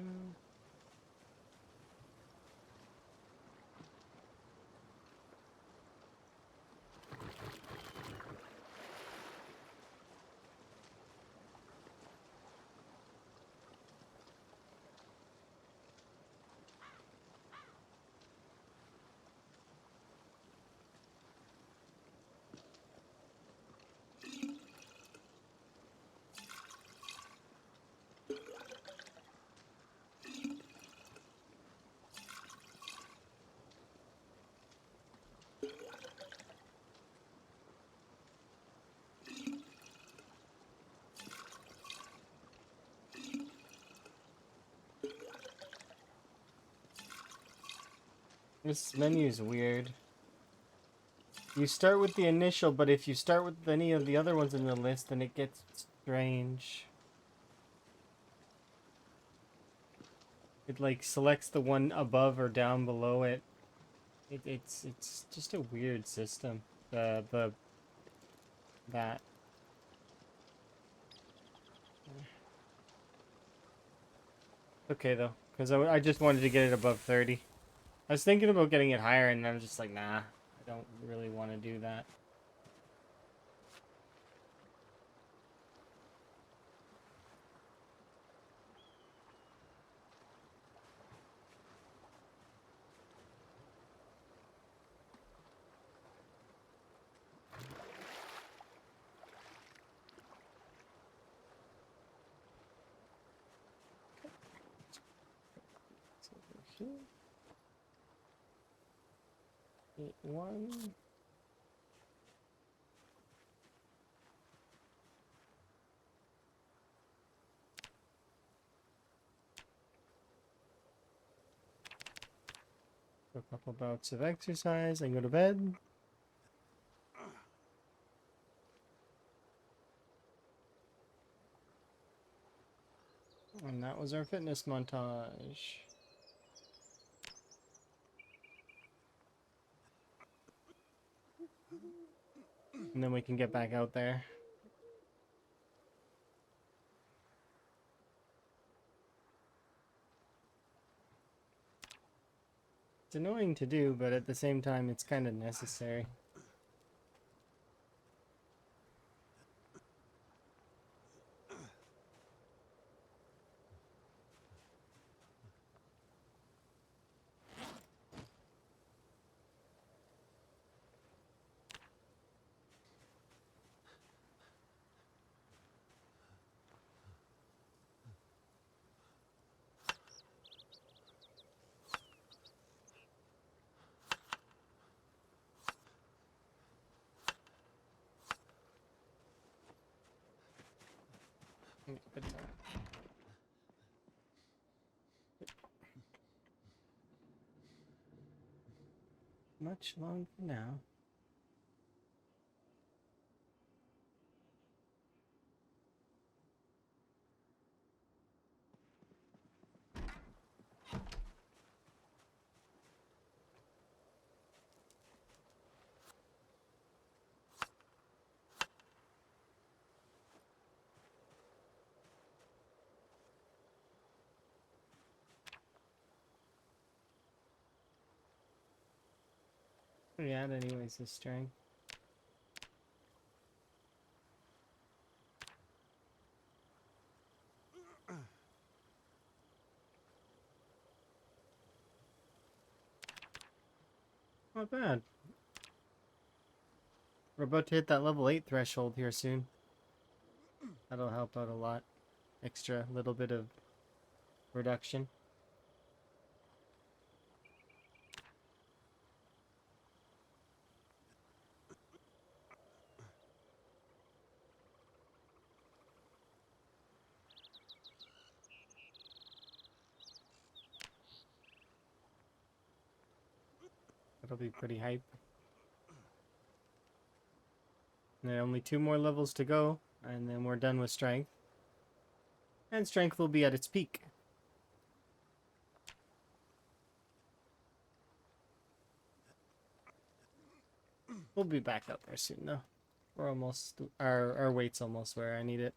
This menu is weird. You start with the initial, but if you start with any of the other ones in the list, then it gets strange. It like selects the one above or down below it. It's just a weird system. That. Okay though, because I just wanted to get it above 30. I was thinking about getting it higher, and I'm just like, nah, I don't really want to do that. So over here, 8-1. A couple bouts of exercise and go to bed. And that was our fitness montage. And then we can get back out there. It's annoying to do, but at the same time, it's kind of necessary. Much longer now. Yeah, anyways, this string. Not bad. We're about to hit that level 8 threshold here soon. That'll help out a lot. Extra little bit of reduction. That'll be pretty hype. And there are only 2 more levels to go, and then we're done with strength. And strength will be at its peak. We'll be back out there soon though. We're almost, our weight's almost where I need it.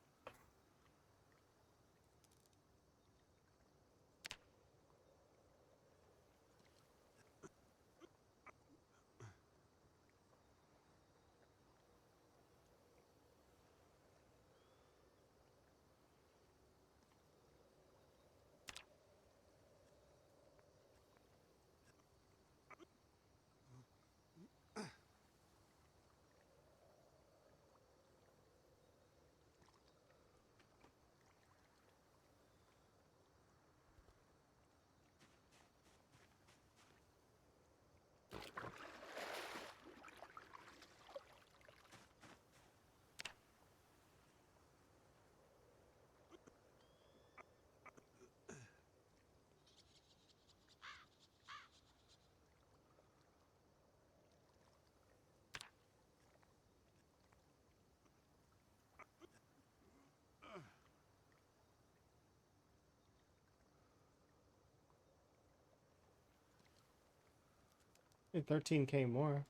13K more.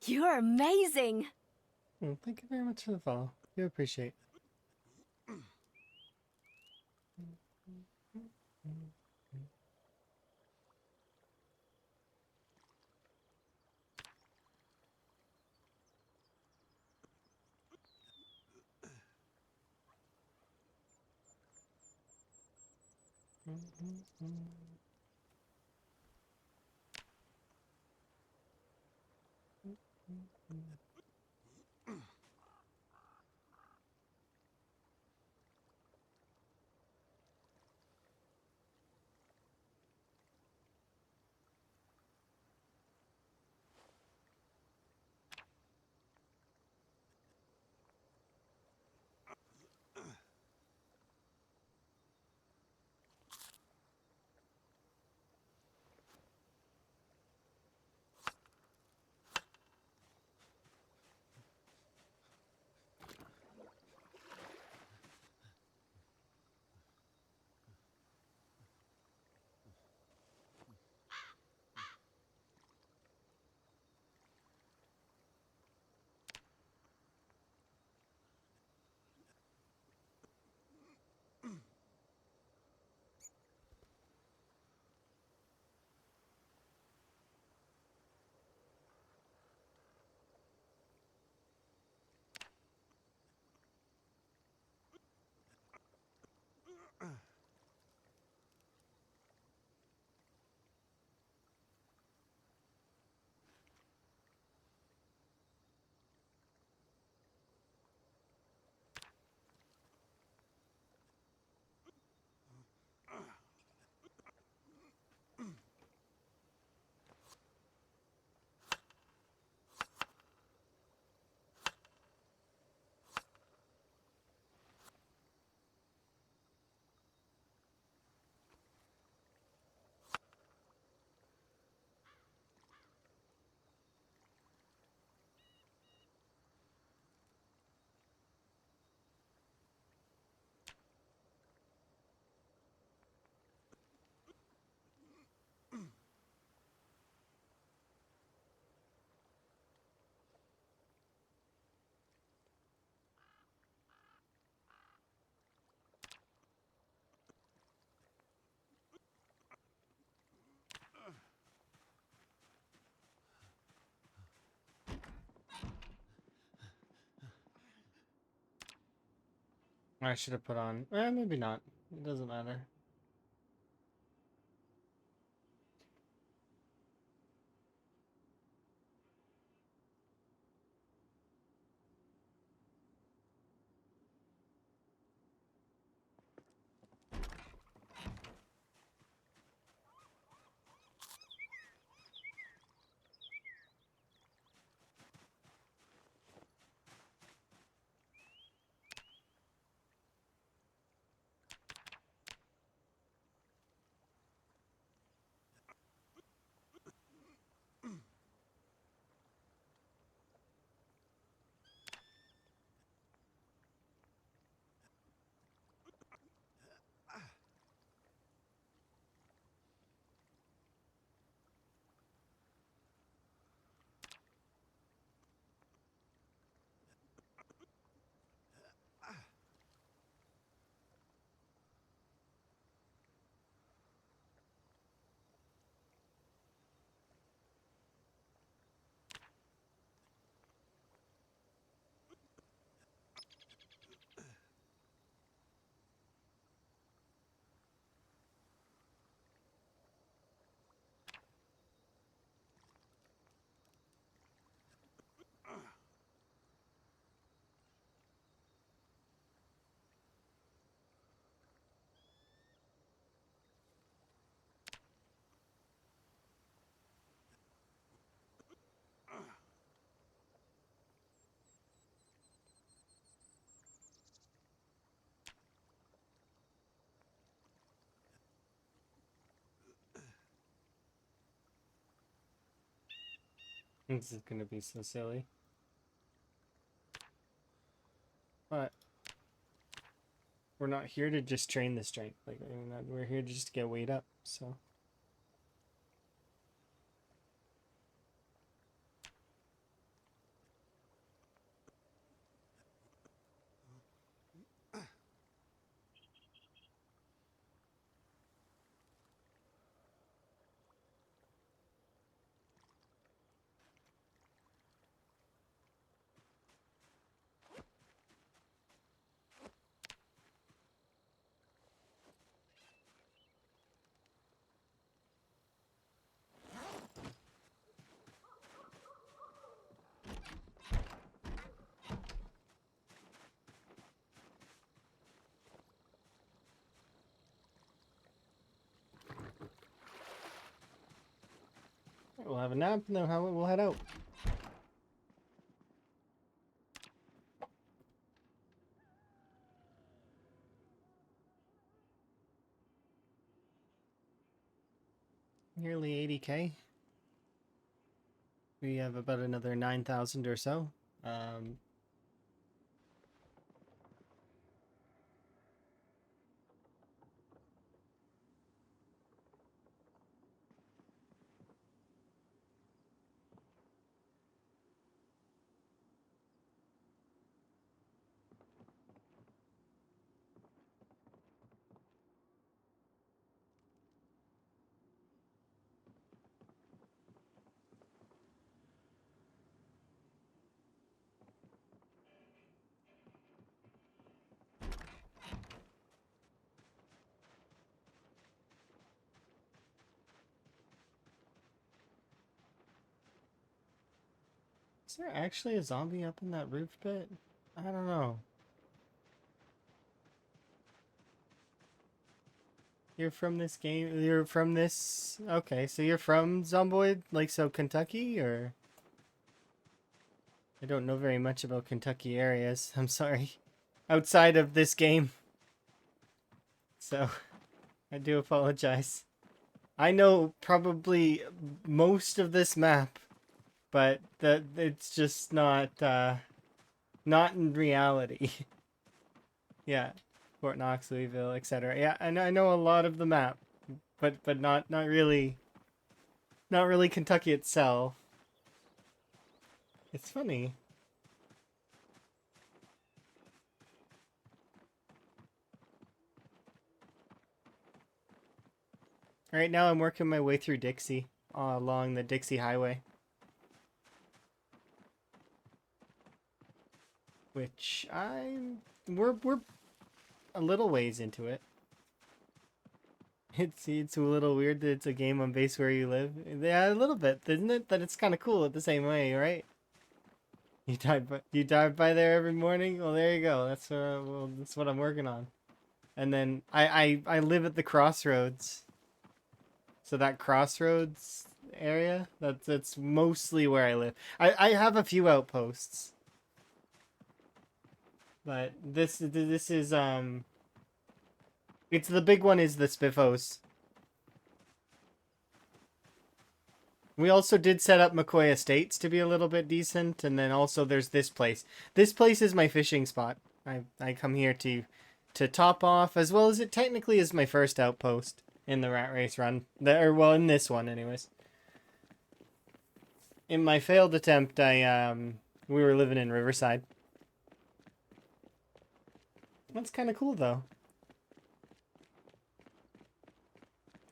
You're amazing! Well, thank you very much for the follow. Do appreciate. I should have put on. Maybe not. It doesn't matter. This is gonna be so silly. But we're not here to just train the strength. Like we're here just to get weight up. So. We'll have a nap and then we'll head out. Nearly 80k. We have about another 9,000 or so. Is there actually a zombie up in that roof pit? I don't know. You're from this game? You're from this... Okay, so you're from Zomboid? Like, so Kentucky, or...? I don't know very much about Kentucky areas. I'm sorry. Outside of this game. So, I do apologize. I know probably most of this map, but it's just not not in reality. Yeah, Fort Knox, Louisville, etc. Yeah, I know a lot of the map, but not really Kentucky itself. It's funny. Right now I'm working my way through Dixie, along the Dixie Highway. Which we're a little ways into it. It's a little weird that it's a game on base where you live. Yeah, a little bit, isn't it? That it's kind of cool at the same way, right? You drive by there every morning. Well, there you go. That's what I'm working on. And then I live at the crossroads. So that crossroads area, that's mostly where I live. I have a few outposts. But this is it's the big one is the Spiffos. We also did set up McCoy Estates to be a little bit decent, and then also there's this place. This place is my fishing spot. I come here to top off, as well as it technically is my first outpost in the rat race run. Well, in this one anyways. In my failed attempt, we were living in Riverside. That's kind of cool though.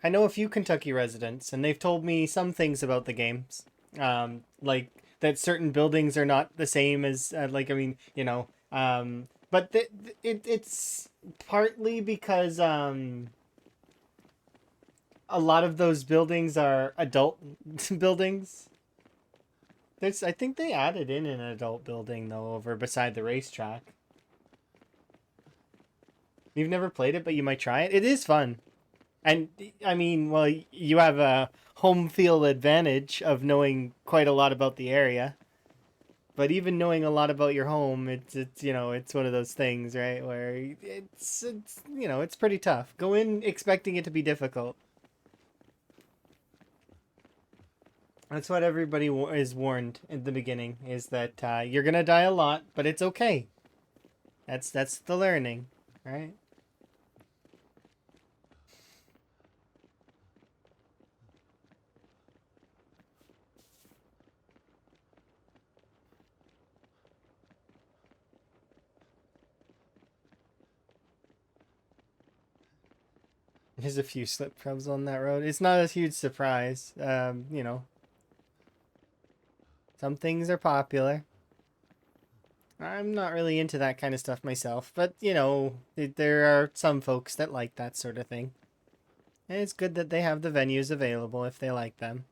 I know a few Kentucky residents, and they've told me some things about the games. Like that certain buildings are not the same as, like, I mean, you know, but it's partly because, a lot of those buildings are adult buildings. I think they added in an adult building, though, over beside the racetrack. You've never played it, but you might try it. It is fun. And, I mean, well, you have a home field advantage of knowing quite a lot about the area. But even knowing a lot about your home, it's you know, it's one of those things, right? Where it's you know, it's pretty tough. Go in expecting it to be difficult. That's what everybody is warned in the beginning, is that you're gonna die a lot, but it's okay. That's the learning, right? There's a few slip problems on that road. It's not a huge surprise. You know, some things are popular. I'm not really into that kind of stuff myself, but you know, there are some folks that like that sort of thing. And it's good that they have the venues available if they like them.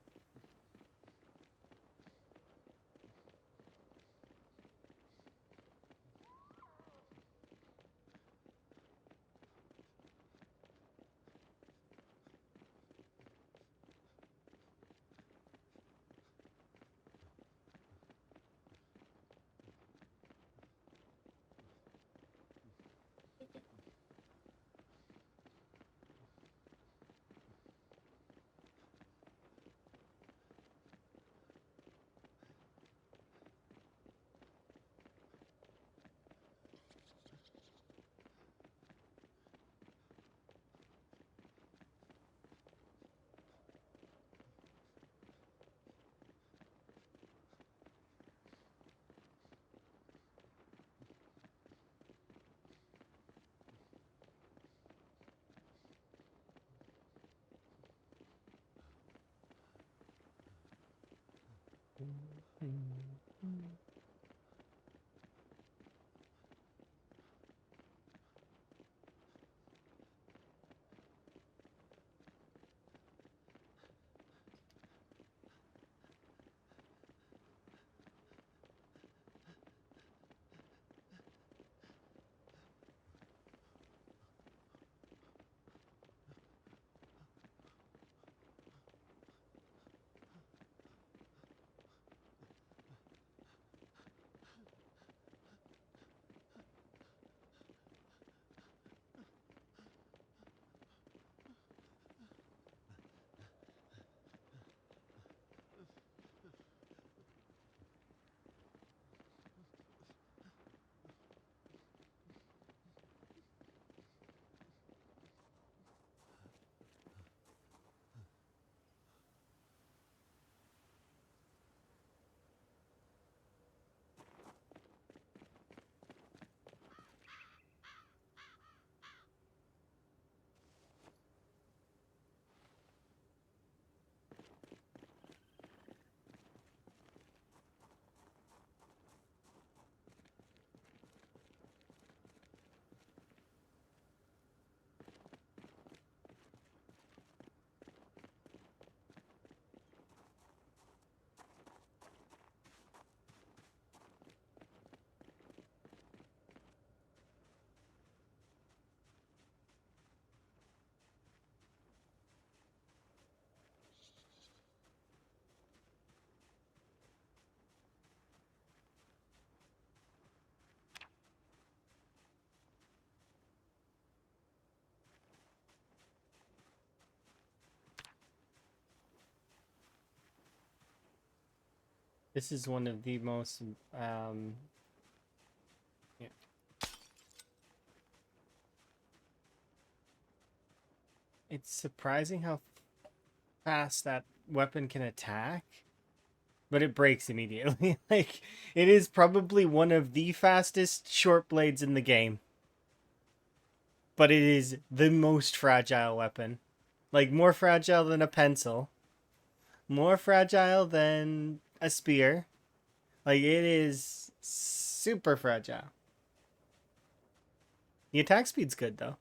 This is one of the most yeah. It's surprising how fast that weapon can attack, but it breaks immediately. Like, it is probably one of the fastest short blades in the game, but it is the most fragile weapon. Like, more fragile than a pencil, more fragile than a spear. Like, it is super fragile. The attack speed's good though.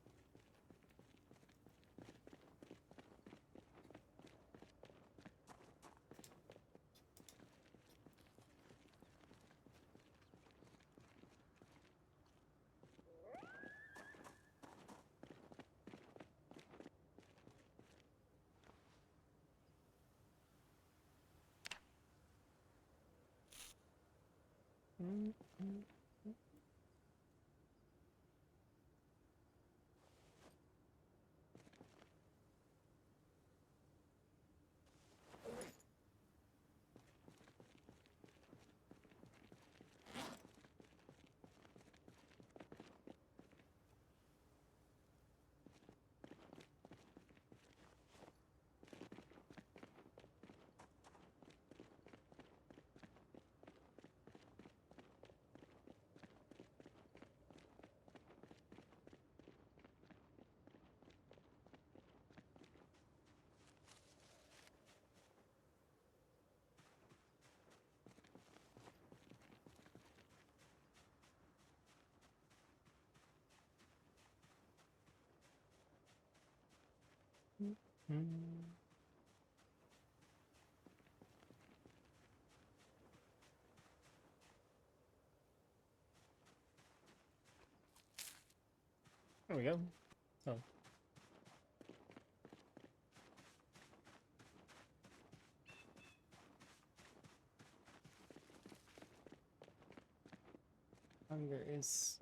Mm. There we go. So. Hunger is.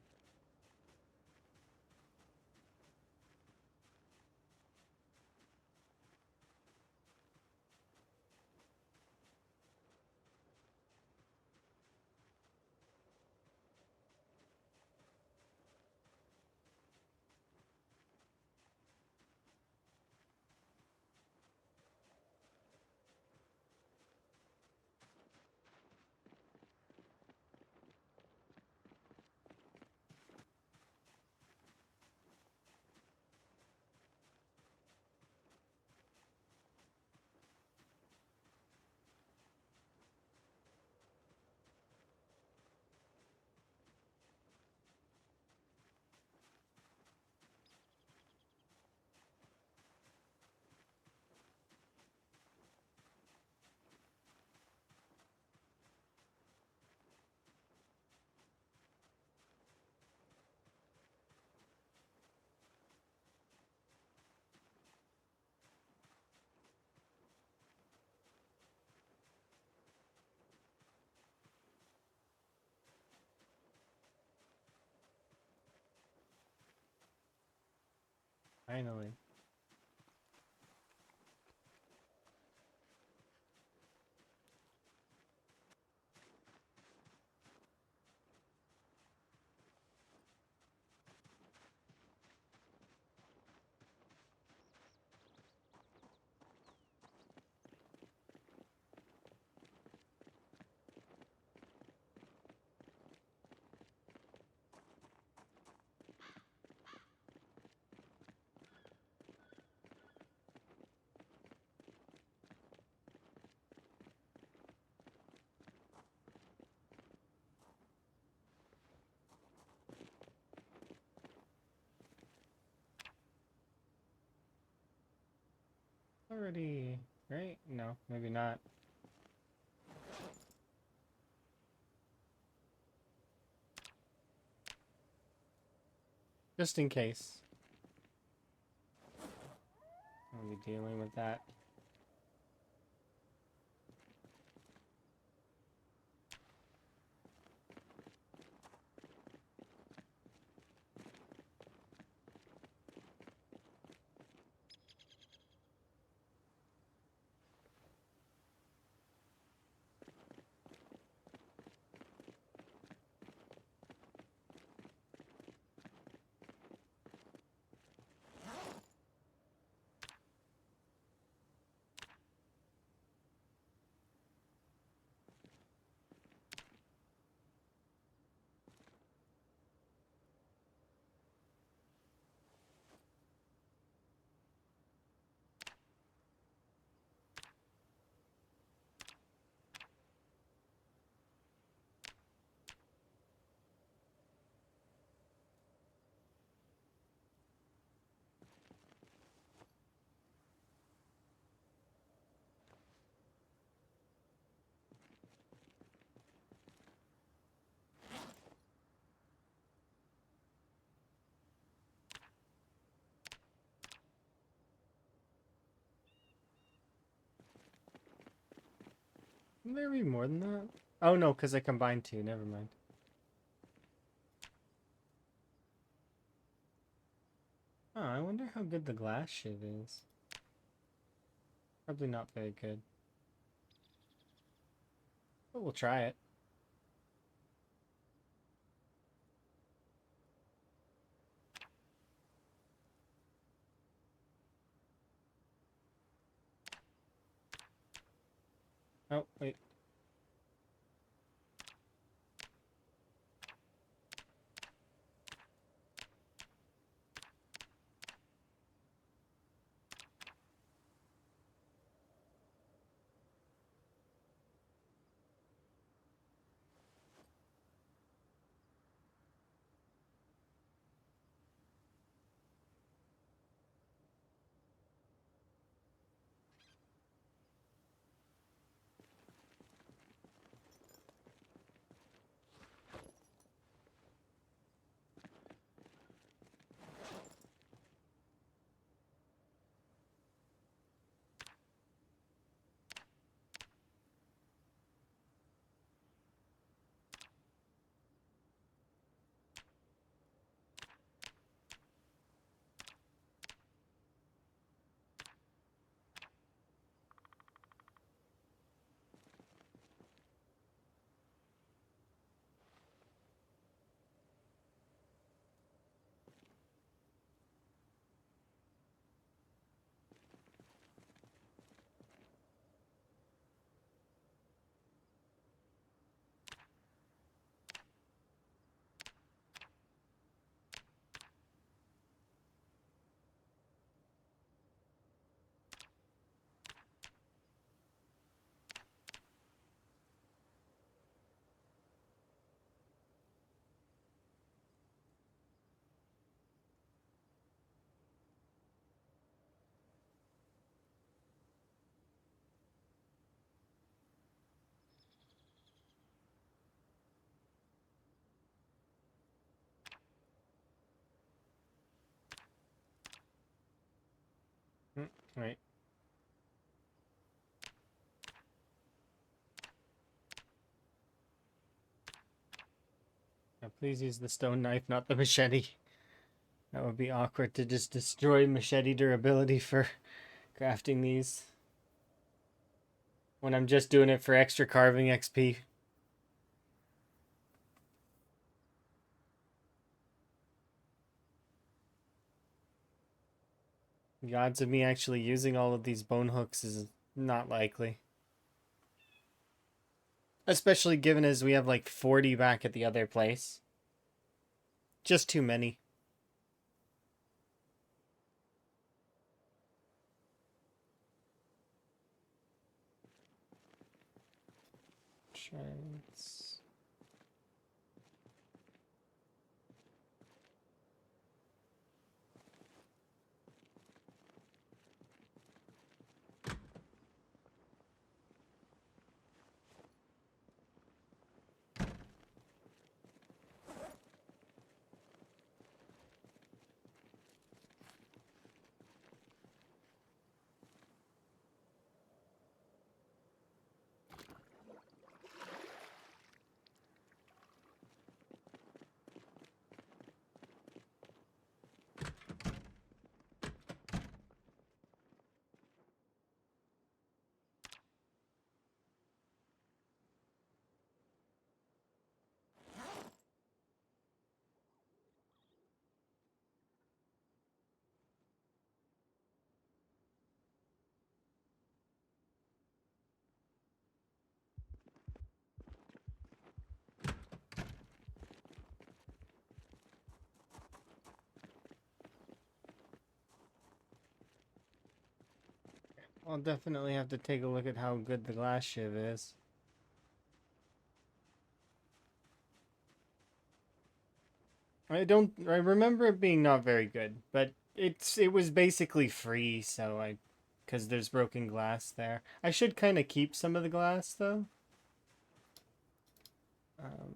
Finally. Already, right? No, maybe not. Just in case. I'll be dealing with that. Can there be more than that? Oh no, because I combined two. Never mind. Oh, I wonder how good the glass shit is. Probably not very good. But we'll try it. Oh, wait. Right. Now, please use the stone knife, not the machete. That would be awkward to just destroy machete durability for crafting these. When I'm just doing it for extra carving XP. The odds of me actually using all of these bone hooks is not likely. Especially given as we have like 40 back at the other place. Just too many. Shards. I'll definitely have to take a look at how good the glass shiv is. I remember it being not very good, but it was basically free, so because there's broken glass there. I should kind of keep some of the glass though. Um,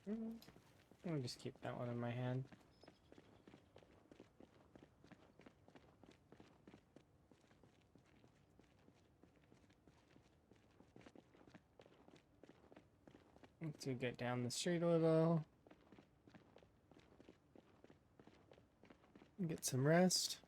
I'll just keep that one in my hand. To get down the street a little. Get some rest.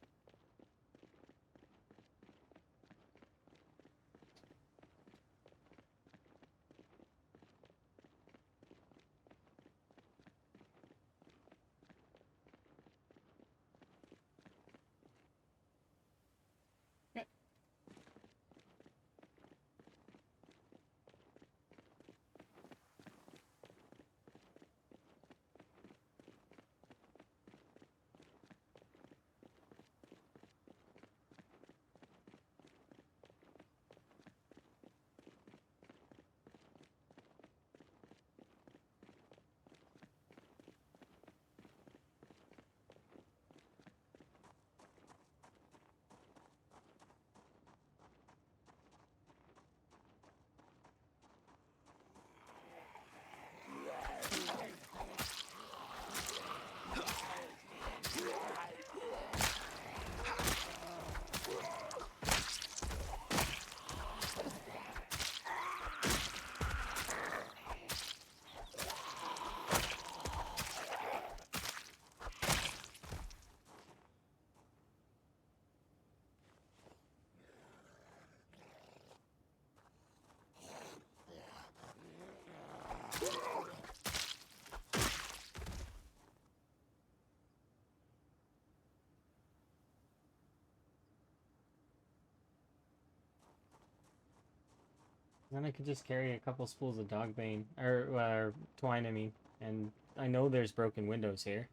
Then I could just carry a couple spools of dogbane, or twine, I mean. And I know there's broken windows here.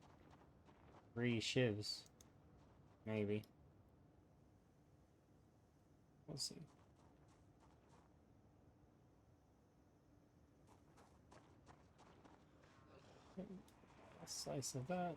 3 shivs. Maybe. We'll see. A slice of that.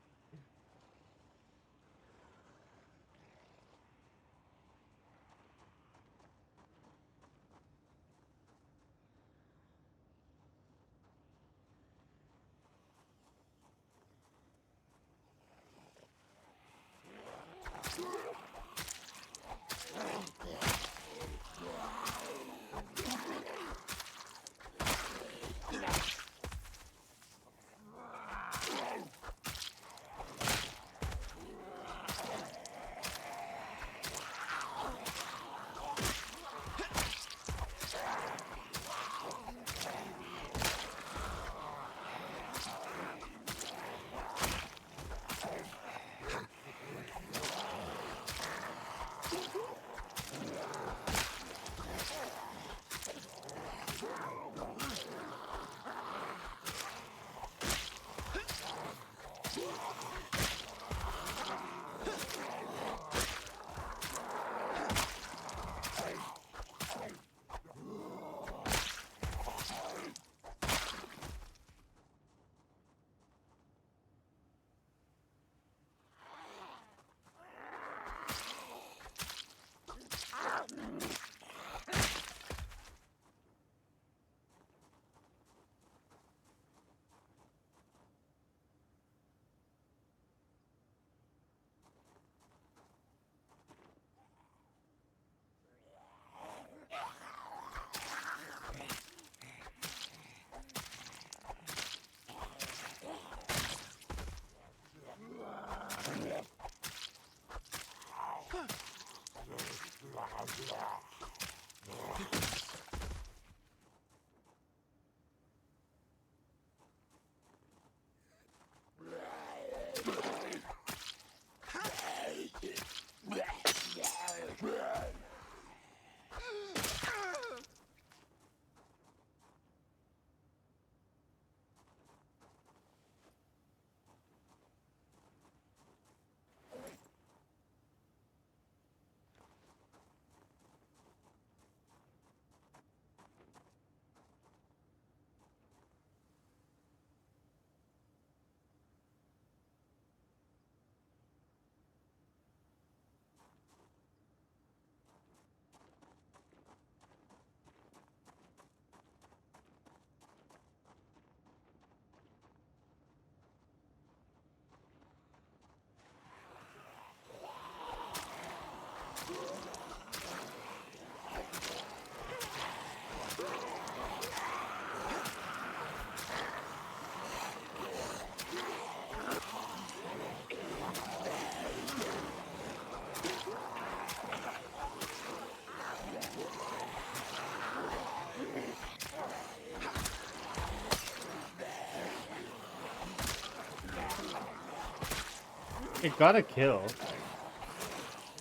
It got a kill.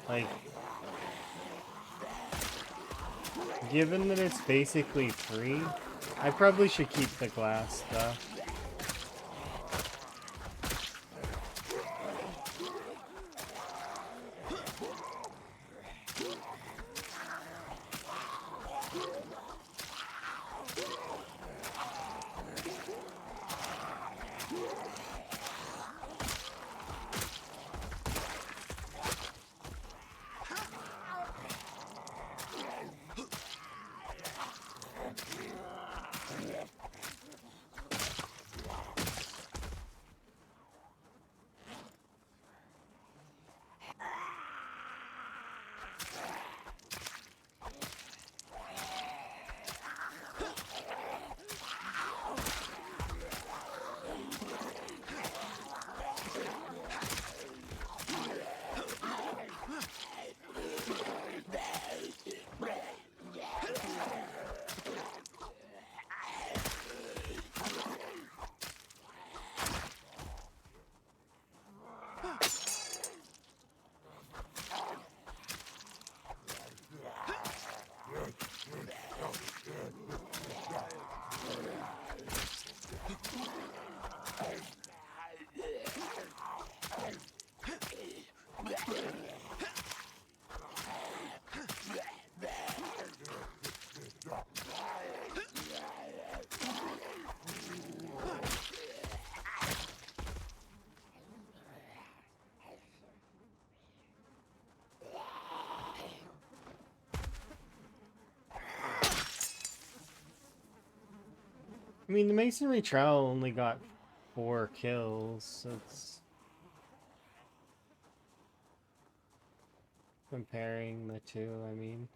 Like, given that it's basically free, I probably should keep the glass stuff. I mean, the masonry trowel only got 4 kills, so it's comparing the two, I mean.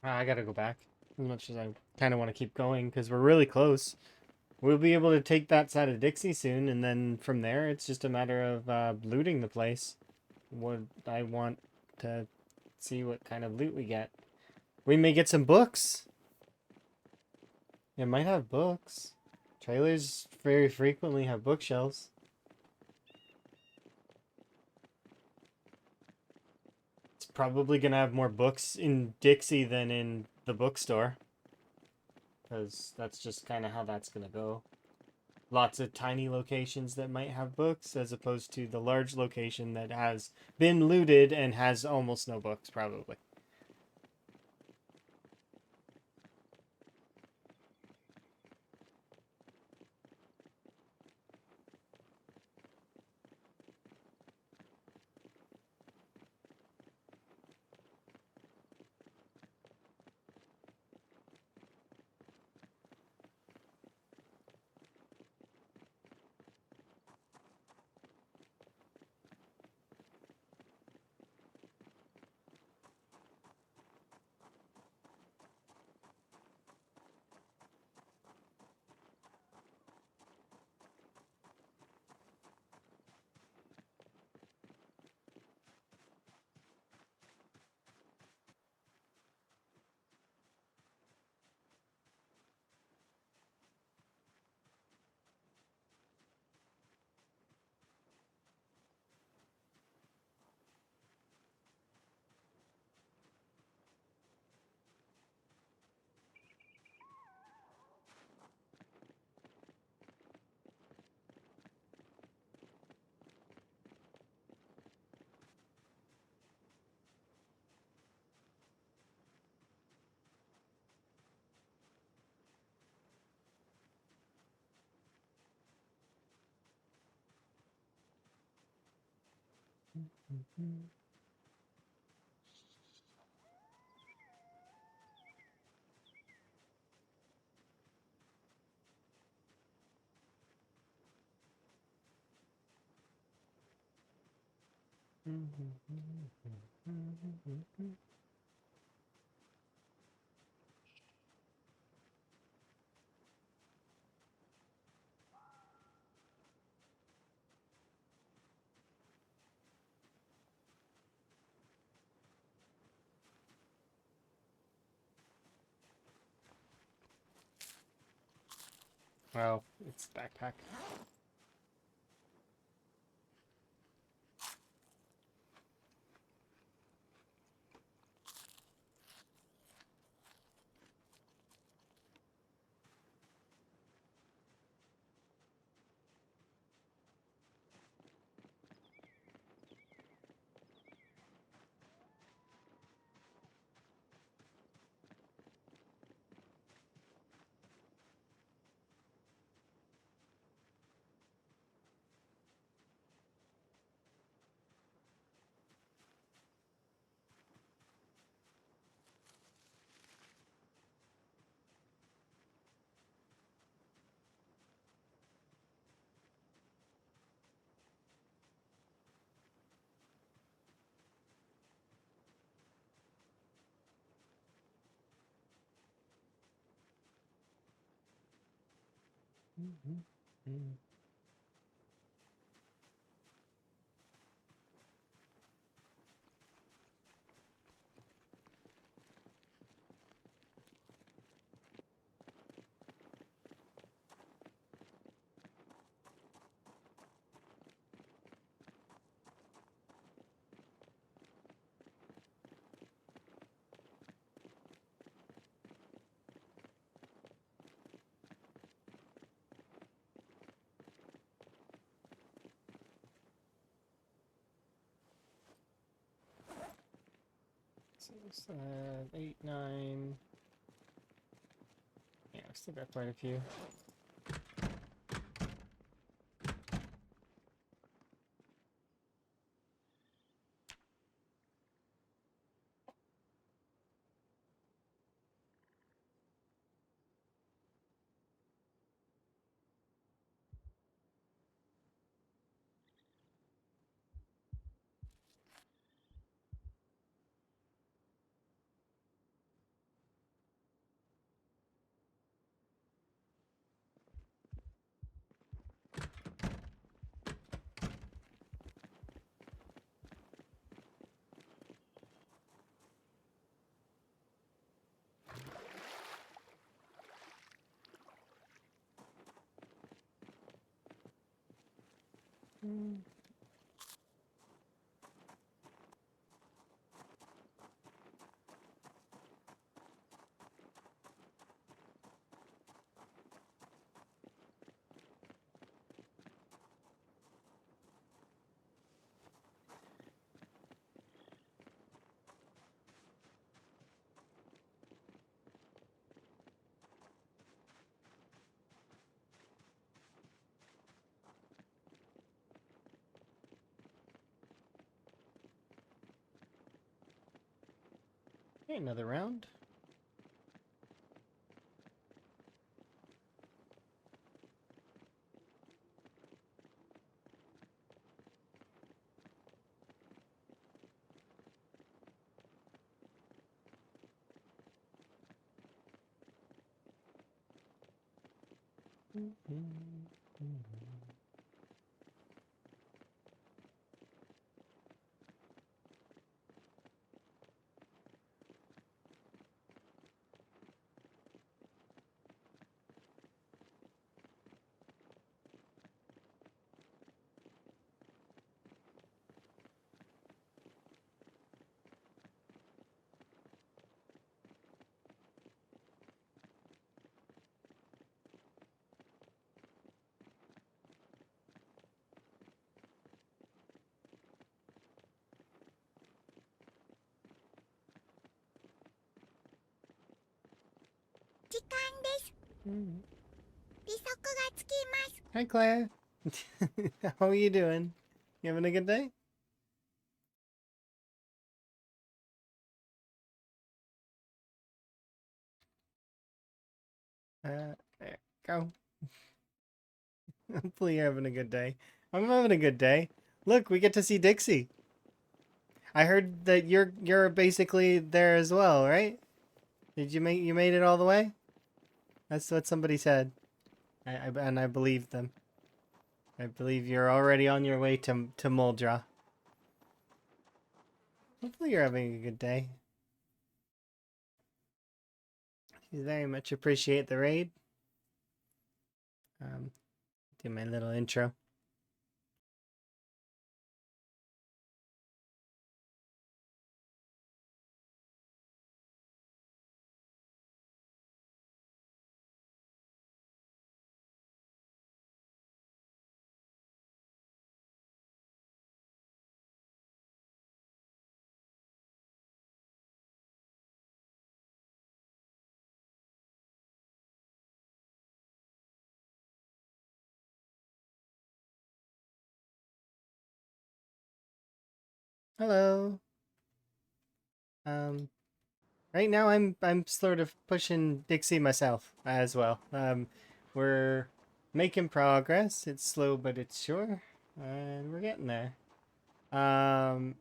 I gotta go back. As much as I kind of want to keep going, because we're really close. We'll be able to take that side of Dixie soon, and then from there, it's just a matter of looting the place. What I want to see what kind of loot we get. We may get some books. It might have books. Trailers very frequently have bookshelves. It's probably gonna have more books in Dixie than in the bookstore. Because that's just kind of how that's gonna go. Lots of tiny locations that might have books, as opposed to the large location that has been looted and has almost no books, probably. Well, it's backpack. Six, 8, 9. Yeah, I've still got quite a few. Okay, another round. Hi, Claire. How are you doing? You having a good day? There, go. Hopefully you're having a good day. I'm having a good day. Look, we get to see Dixie. I heard that you're basically there as well, right? Did you made it all the way? That's what somebody said. And I believe them. I believe you're already on your way to Muldra. Hopefully you're having a good day. I very much appreciate the raid. Do my little intro. Hello. Um, right now I'm sort of pushing Dixie myself as well. We're making progress. It's slow but it's sure, and we're getting there. Um,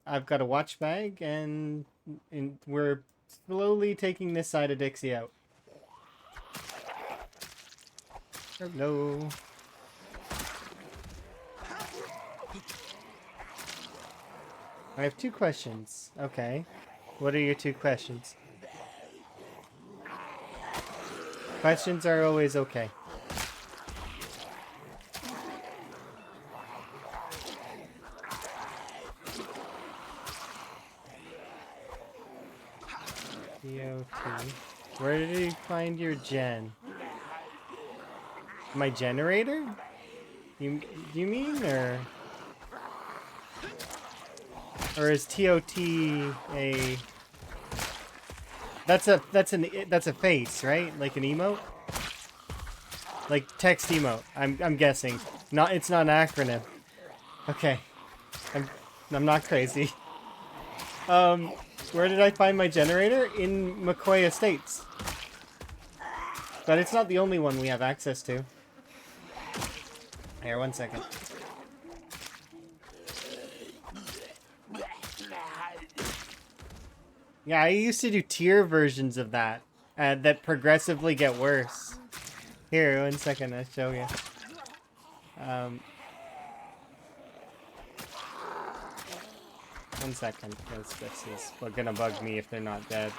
I've got a watch bag, and we're slowly taking this side of Dixie out. Hello. I have two questions. Okay. What are your two questions? Questions are always okay. DOT. Where did you find your gen? My generator? You mean, or is TOT a that's a face, right? Like an emote? Like text emote. I'm guessing. It's not an acronym. Okay. I'm I'm not crazy. Where did I find my generator? In McCoy Estates. But it's not the only one we have access to. Here, 1 second. Yeah, I used to do tier versions of that that progressively get worse. Here, 1 second, I'll show you. Um, 1 second, because this is gonna bug me if they're not dead.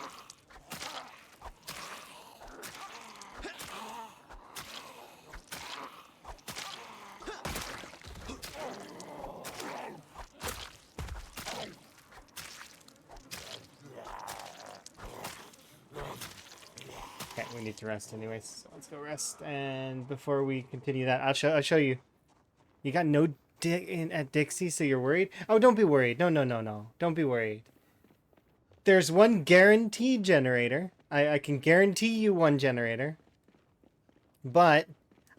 Okay, we need to rest anyways, so let's go rest. And before we continue that, I'll show you. You got no dick in at Dixie, so you're worried? Oh, don't be worried. No. Don't be worried. There's one guaranteed generator. I can guarantee you one generator. But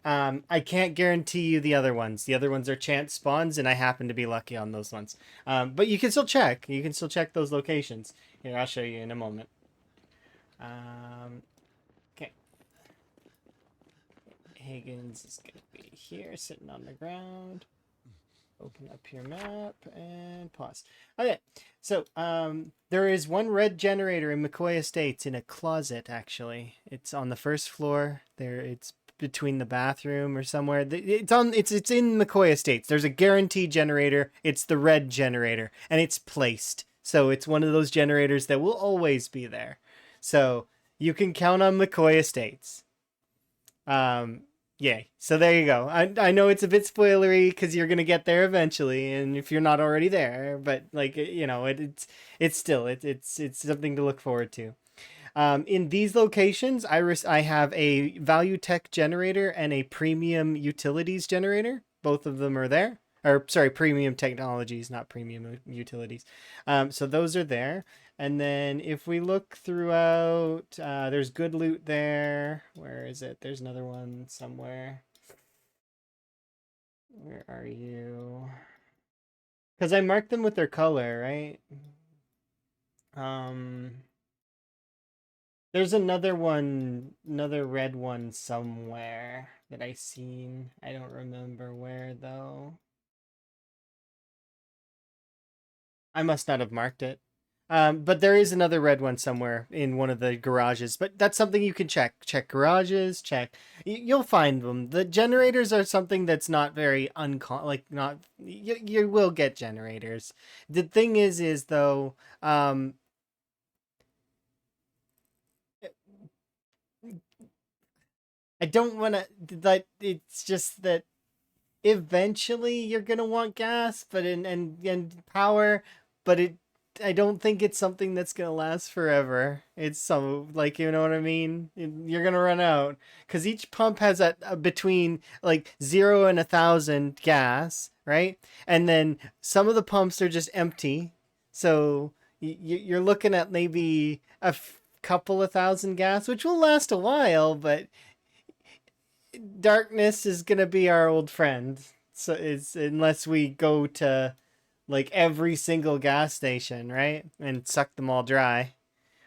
I can't guarantee you the other ones. The other ones are chance spawns, and I happen to be lucky on those ones. But you can still check. You can still check those locations. Here, I'll show you in a moment. Okay. Higgins is going to be here, sitting on the ground. Open up your map and pause. Okay, so there is one red generator in McCoy Estates in a closet. Actually, it's on the first floor. There, it's between the bathroom or somewhere. It's in McCoy Estates. There's a guaranteed generator. It's the red generator, and it's placed. So it's one of those generators that will always be there. So you can count on McCoy Estates. Yay. So there you go. I know it's a bit spoilery because you're gonna get there eventually, and if you're not already there, but like it's still it's something to look forward to. In these locations, I have a value tech generator and a premium utilities generator. Both of them are there. Or sorry, premium technologies, not premium utilities. So those are there. And then if we look throughout, there's good loot there. Where is it? There's another one somewhere. Where are you? Because I marked them with their color, right? There's another one, another red one somewhere that I seen. I don't remember where though. I must not have marked it. But there is another red one somewhere in one of the garages. But that's something you can check. Check garages. Check. You'll find them. The generators are something that's not very like not. You will get generators. The thing is though, I don't want to. That it's just that eventually you're gonna want gas, but and power, but it I don't think it's something that's gonna last forever. It's so like you know what I mean. You're gonna run out because each pump has a between like 0 and 1,000 gas, right? And then some of the pumps are just empty, so you're looking at maybe couple of thousand gas, which will last a while, but darkness is gonna be our old friend. So it's unless we go to like every single gas station, right? And suck them all dry.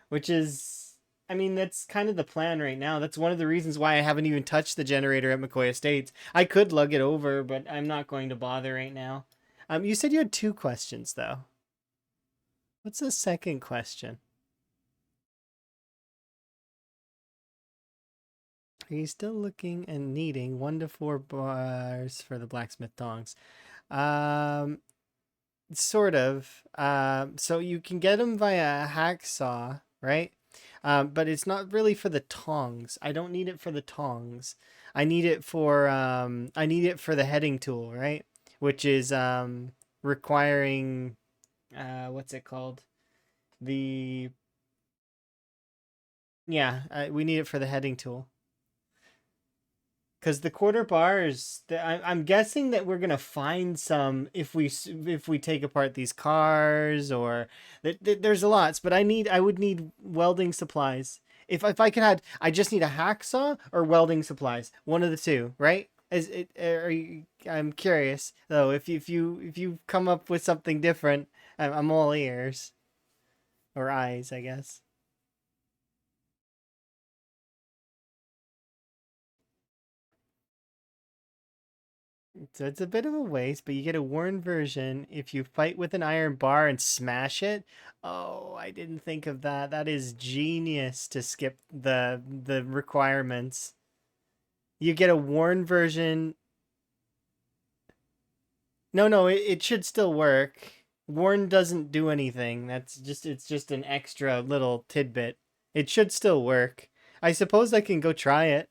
Which is I mean, that's kind of the plan right now. That's one of the reasons why I haven't even touched the generator at McCoy Estates. I could lug it over, but I'm not going to bother right now. You said you had 2 questions though. What's the second question? Are you still looking and needing 1 to 4 bars for the blacksmith tongs? Um, sort of. So you can get them via a hacksaw, right? But it's not really for the tongs. I don't need it for the tongs. I need it for the heading tool, right? Which is requiring what's it called? The yeah, we need it for the heading tool. Because the quarter bars, I'm guessing that we're gonna find some if we take apart these cars or there's a lots, but I would need welding supplies. If I could have, I just need a hacksaw or welding supplies, one of the two, right? Is it? Are you? I'm curious though. If you come up with something different, I'm all ears or eyes, I guess. So it's a bit of a waste, but you get a worn version if you fight with an iron bar and smash it. Oh, I didn't think of that. That is genius to skip the requirements. You get a worn version. No, no, it should still work. Worn doesn't do anything. It's just an extra little tidbit. It should still work. I suppose I can go try it.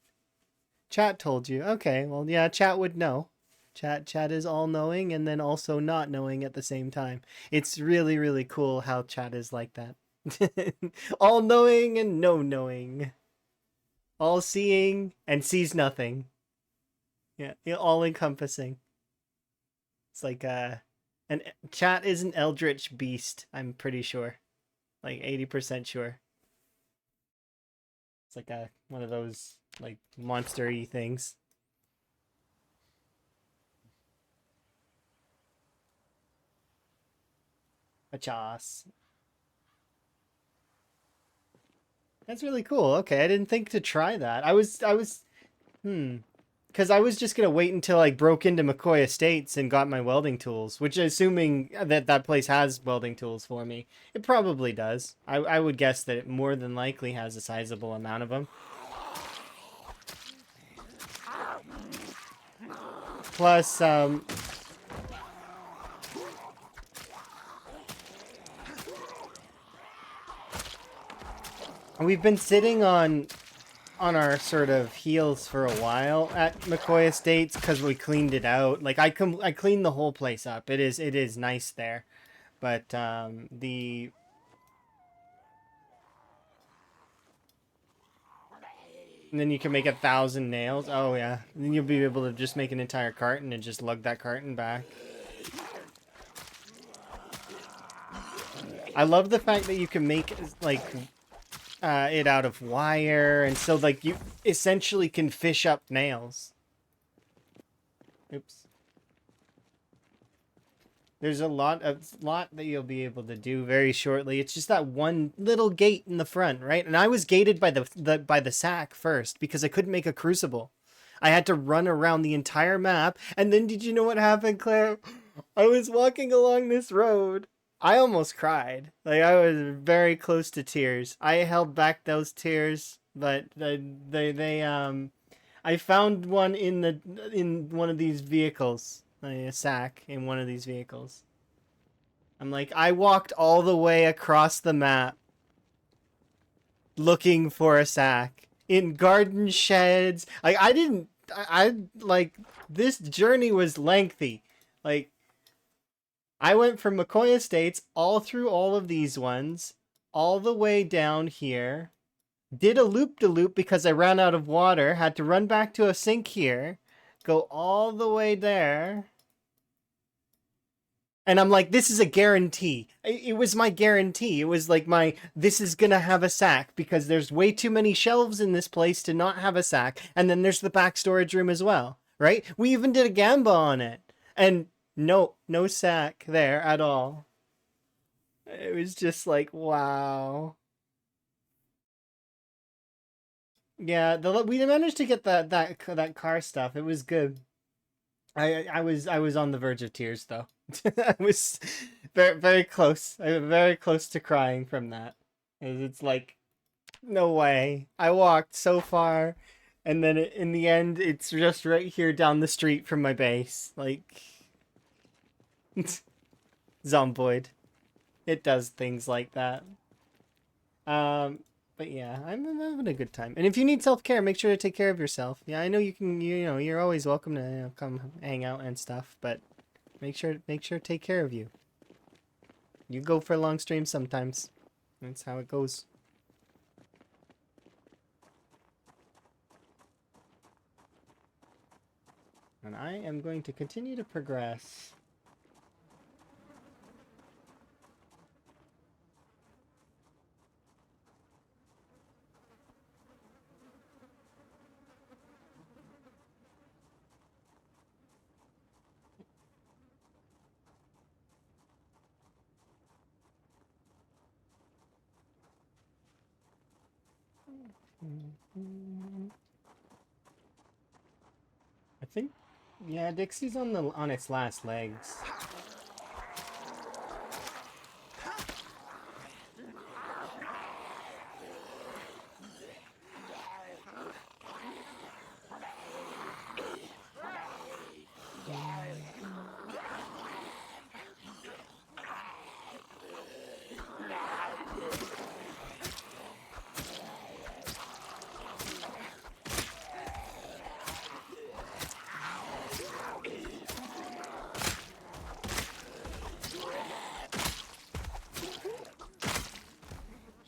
Chat told you. Okay, well, yeah, chat would know. Chat is all knowing and then also not knowing at the same time. It's really really cool how chat is like that. All knowing and no knowing. All seeing and sees nothing. Yeah, all encompassing. It's like and chat is an eldritch beast, I'm pretty sure. Like 80% sure. It's like a one of those like monster-y things. A chas. That's really cool. Okay, I didn't think to try that. I was because I was just gonna wait until I broke into McCoy Estates and got my welding tools, which assuming that that place has welding tools for me, it probably does. I would guess that it more than likely has a sizable amount of them. Plus, we've been sitting on our sort of heels for a while at McCoy Estates because we cleaned it out. Like I cleaned the whole place up. It is nice there, but the and then you can make 1,000 nails. Oh yeah, and then you'll be able to just make an entire carton and just lug that carton back. I love the fact that you can make like it out of wire, and so like you essentially can fish up nails. Oops. There's a lot that you'll be able to do very shortly. It's just that one little gate in the front, right? And I was gated by the sack first because I couldn't make a crucible. I had to run around the entire map, and then did you know what happened, Claire? I was walking along this road. I almost cried. Like I was very close to tears. I held back those tears, but I found one in one of these vehicles, a sack in one of these vehicles. I'm like, I walked all the way across the map looking for a sack in garden sheds. Like I didn't, I like this journey was lengthy. Like I went from McCoy Estates all through all of these ones, all the way down here. Did a loop-de-loop because I ran out of water. Had to run back to a sink here. Go all the way there. And I'm like, this is a guarantee. It was my guarantee. It was like this is gonna have a sack because there's way too many shelves in this place to not have a sack. And then there's the back storage room as well, right? We even did a gamba on it. And no sack there at all. It was just like, wow. Yeah, we managed to get that car stuff. It was good. I was on the verge of tears though. I was very close. I was very close to crying from that. It's like, no way. I walked so far, and then in the end, it's just right here down the street from my base. Like, Zomboid. It does things like that. But yeah, I'm having a good time. And if you need self-care, make sure to take care of yourself. Yeah, I know you can. You're always welcome to come hang out and stuff. But make sure to take care of you. You go for long streams sometimes. That's how it goes. And I am going to continue to progress. I think, yeah, Dixie's on its last legs.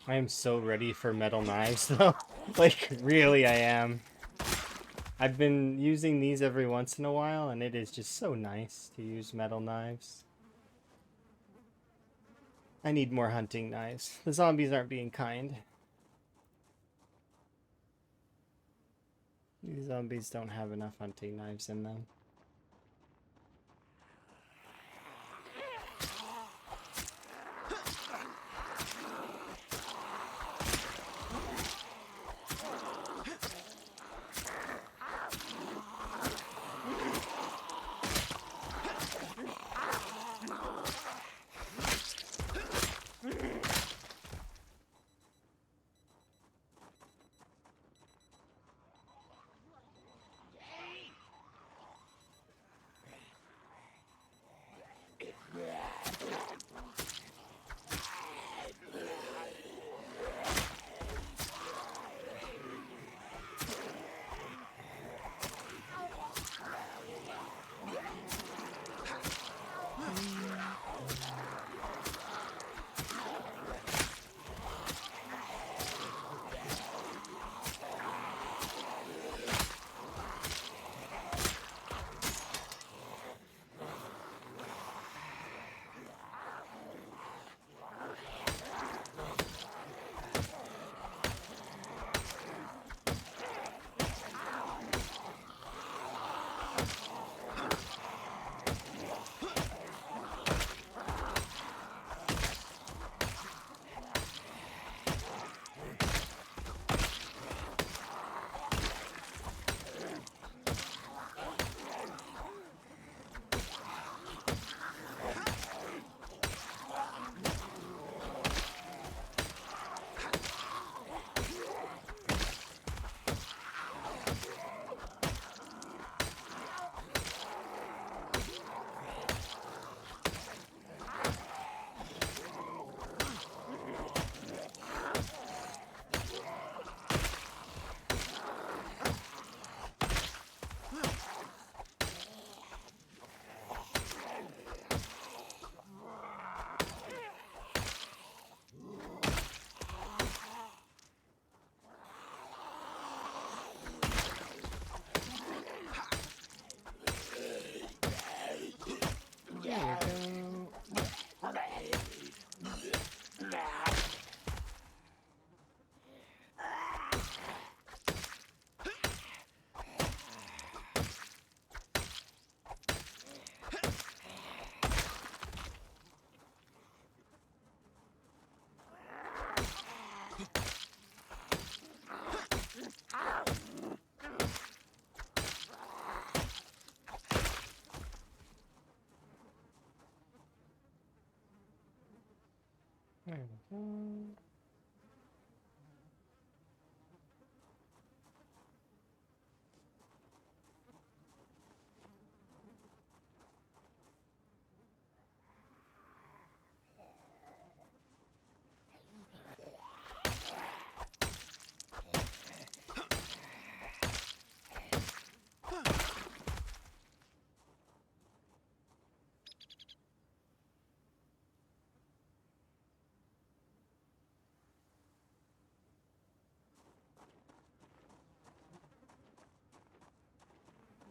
I am so ready for metal knives, though. Like, really, I am. I've been using these every once in a while, and it is just so nice to use metal knives. I need more hunting knives. The zombies aren't being kind. These zombies don't have enough hunting knives in them.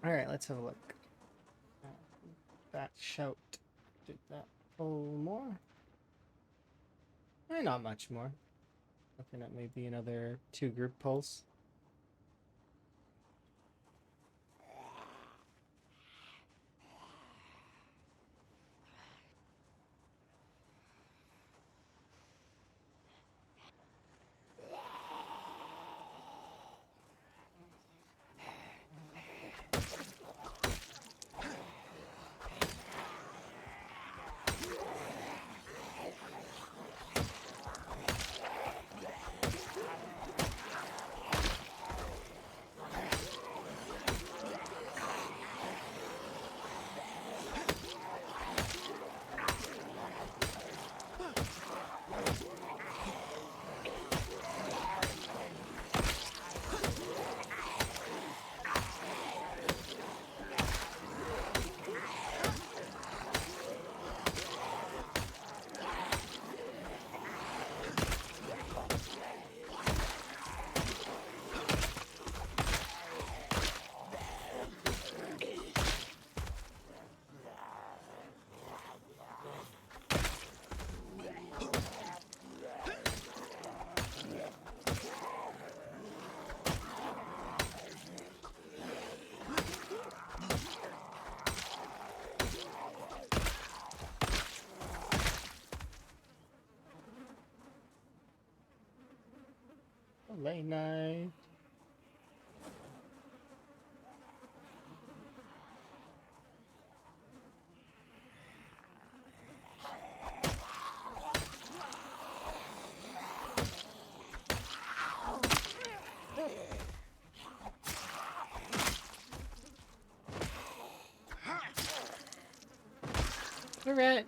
All right, let's have a look. That shout. Did that pull more? Not much more. Looking at maybe another 2 group pulls. Late night. All right.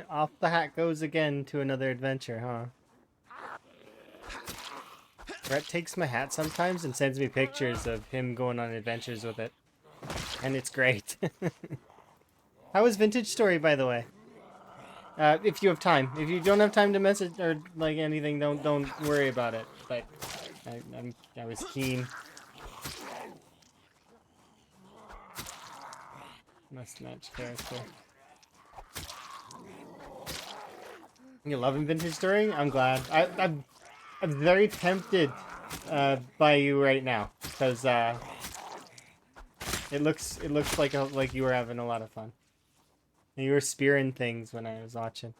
Off the hat goes again to another adventure, huh? Brett takes my hat sometimes and sends me pictures of him going on adventures with it. And it's great. How was Vintage Story, by the way? If you have time. If you don't have time to message or like anything, don't worry about it. But I was keen. Must match character. You loving Vintage Story? I'm glad. I'm very tempted by you right now because it looks like you were having a lot of fun. You were spearing things when I was watching.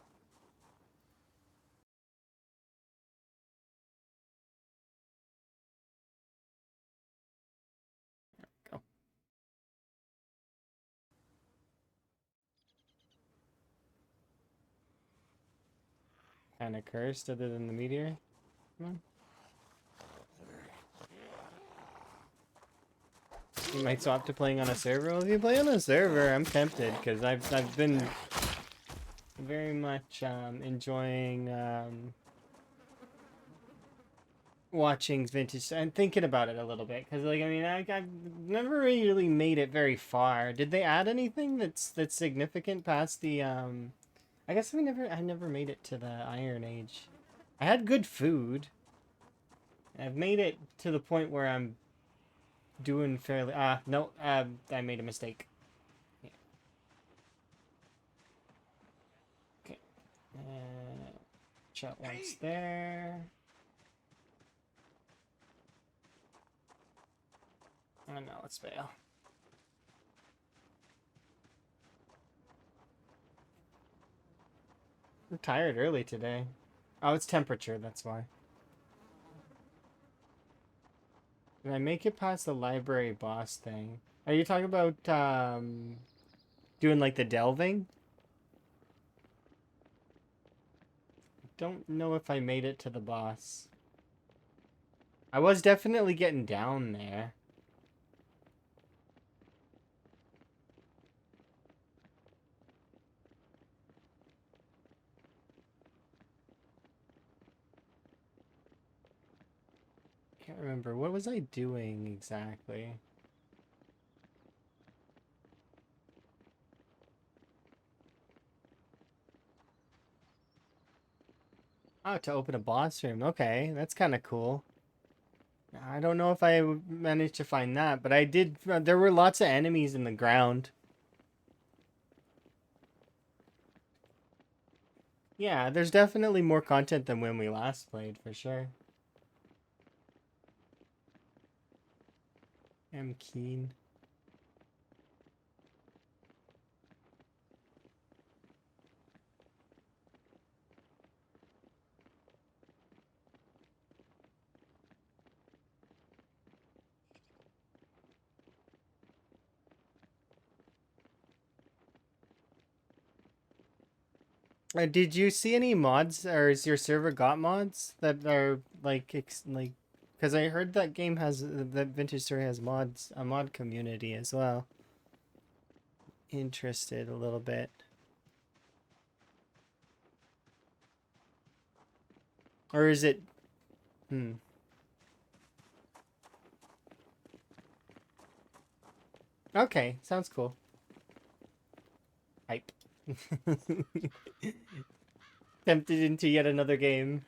Go. Kind of cursed other than the meteor. Come on. You might swap to playing on a server. Well, if you play on a server, I'm tempted because I've been very much enjoying watching Vintage and thinking about it a little bit because like I mean I've never really made it very far. Did they add anything that's significant past the I guess I never made it to the Iron Age. I had good food. I've made it to the point where I'm doing fairly no, I made a mistake. Yeah. Okay. Chat once there. And now let's fail. I'm tired early today. Oh, it's temperature, that's why. Did I make it past the library boss thing? Are you talking about doing like the delving? Don't know if I made it to the boss. I was definitely getting down there. Can't remember. What was I doing exactly? Oh, to open a boss room. Okay, that's kind of cool. I don't know if I managed to find that, but I did. There were lots of enemies in the ground. Yeah, there's definitely more content than when we last played, for sure. I'm keen. Did you see any mods, or is your server got mods that are like like? Because I heard that game has that Vintage Story has mods, a mod community as well. Interested a little bit, or is it? Hmm. Okay, sounds cool. Hype. Tempted into yet another game.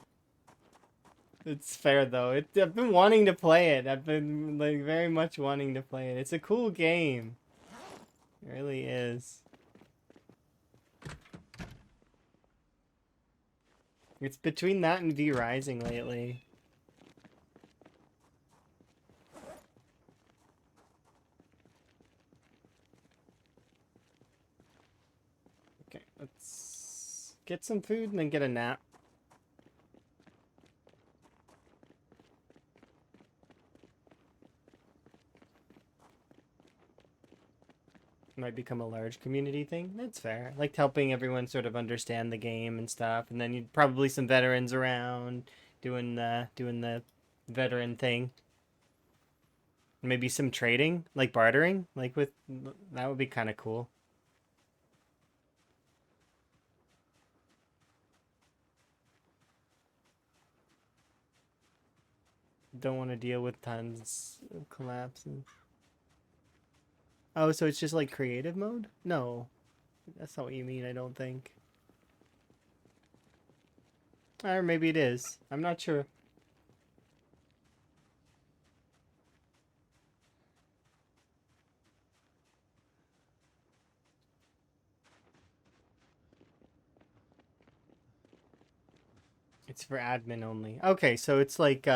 It's fair though. I've been wanting to play it. I've been like very much wanting to play it. It's a cool game. It really is. It's between that and V Rising lately. Okay, let's get some food and then get a nap. Might become a large community thing. That's fair. I liked helping everyone sort of understand the game and stuff, and then you'd probably some veterans around doing the veteran thing. Maybe some trading, like bartering, like with that would be kind of cool. Don't want to deal with tons of collapses. Oh, so it's just like creative mode? No, that's not what you mean, I don't think. Or maybe it is. I'm not sure. It's for admin only. Okay, so it's like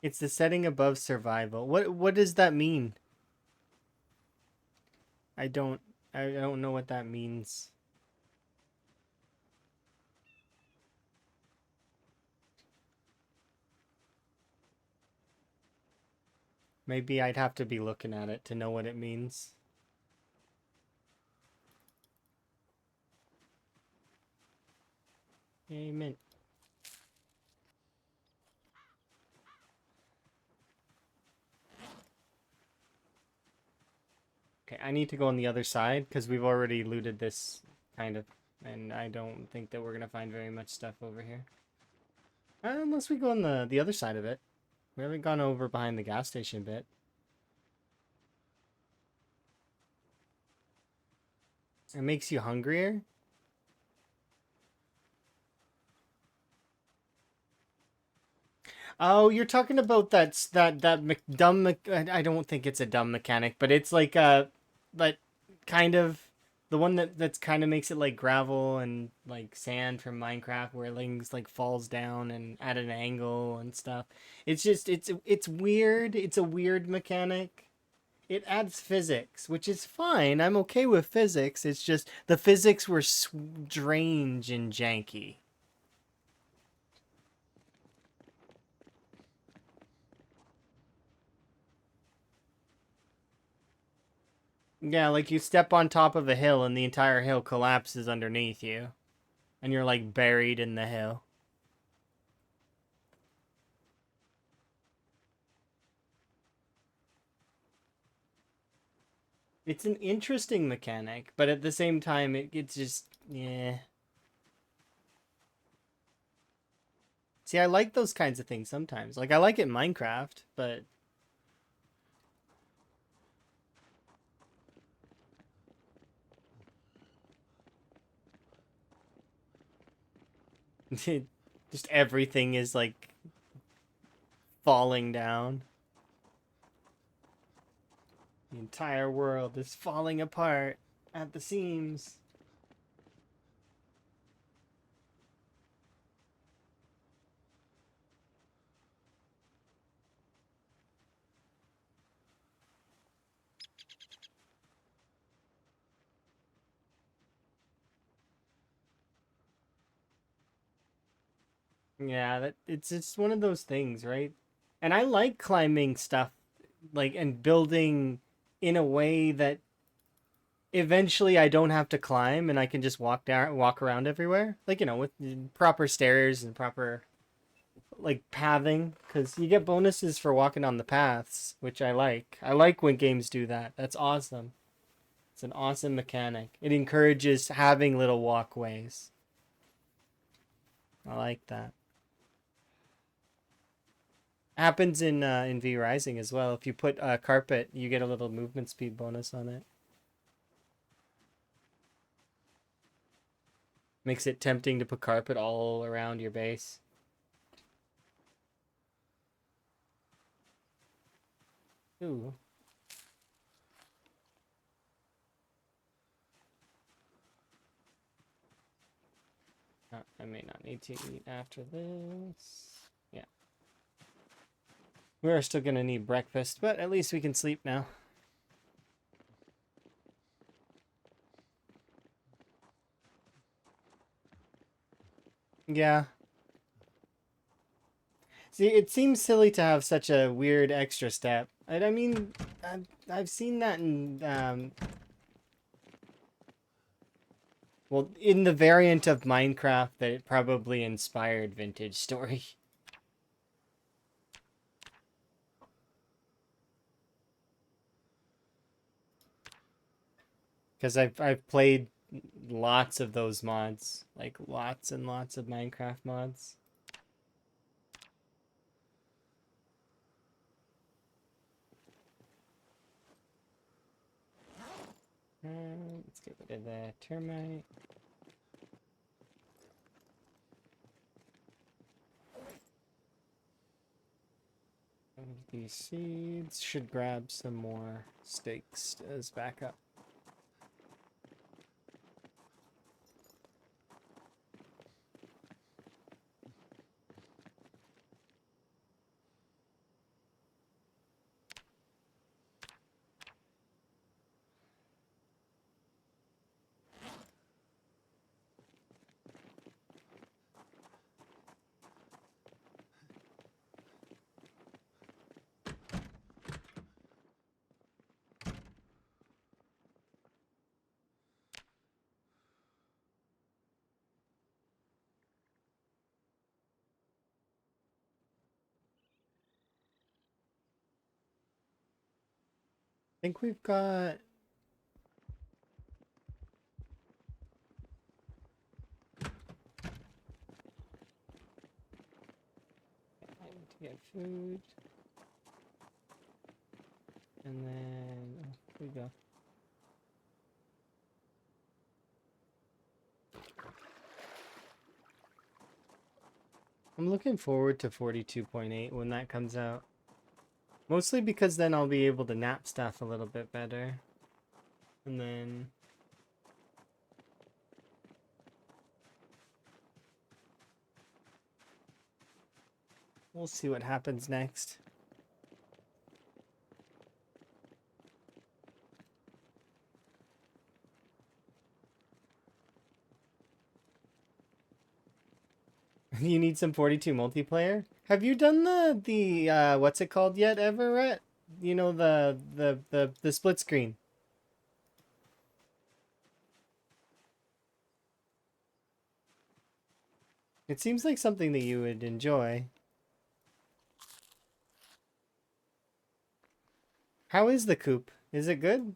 it's the setting above survival. What does that mean? I don't I don't know what that means. Maybe I'd have to be looking at it to know what it means. Amen. Okay, I need to go on the other side because we've already looted this kind of, and I don't think that we're gonna find very much stuff over here. Unless we go on the other side of it. We haven't gone over behind the gas station bit. It makes you hungrier. Oh, you're talking about I don't think it's a dumb mechanic, but it's like but kind of the one that's kind of makes it like gravel and like sand from Minecraft, where things like falls down and at an angle and stuff. It's just it's weird. It's a weird mechanic. It adds physics, which is fine. I'm okay with physics. It's just the physics were strange and janky. Yeah, like you step on top of a hill and the entire hill collapses underneath you. And you're like buried in the hill. It's an interesting mechanic, but at the same time, it's just, yeah. See, I like those kinds of things sometimes. Like, I like it in Minecraft, but Just everything is like falling down. The entire world is falling apart at the seams. Yeah, that it's just one of those things, right? And I like climbing stuff like and building in a way that eventually I don't have to climb and I can just walk around everywhere. Like, with proper stairs and proper like pathing cuz you get bonuses for walking on the paths, which I like. I like when games do that. That's awesome. It's an awesome mechanic. It encourages having little walkways. I like that. Happens in V Rising as well. If you put carpet, you get a little movement speed bonus on it. Makes it tempting to put carpet all around your base. Ooh. I may not need to eat after this. Yeah. We're still gonna need breakfast, but at least we can sleep now. Yeah. See, it seems silly to have such a weird extra step. I mean, I've seen that in well, in the variant of Minecraft that it probably inspired Vintage Story. Because I've played lots of those mods, like lots and lots of Minecraft mods. Let's get rid of the termite. These seeds should grab some more stakes as backup. I think we've got I need to get food. And then here we go. I'm looking forward to 42.8 when that comes out. Mostly because then I'll be able to nap stuff a little bit better. And then we'll see what happens next. You need some 42 multiplayer? Have you done the what's it called yet, Everett? You know the split screen. It seems like something that you would enjoy. How is the coop? Is it good?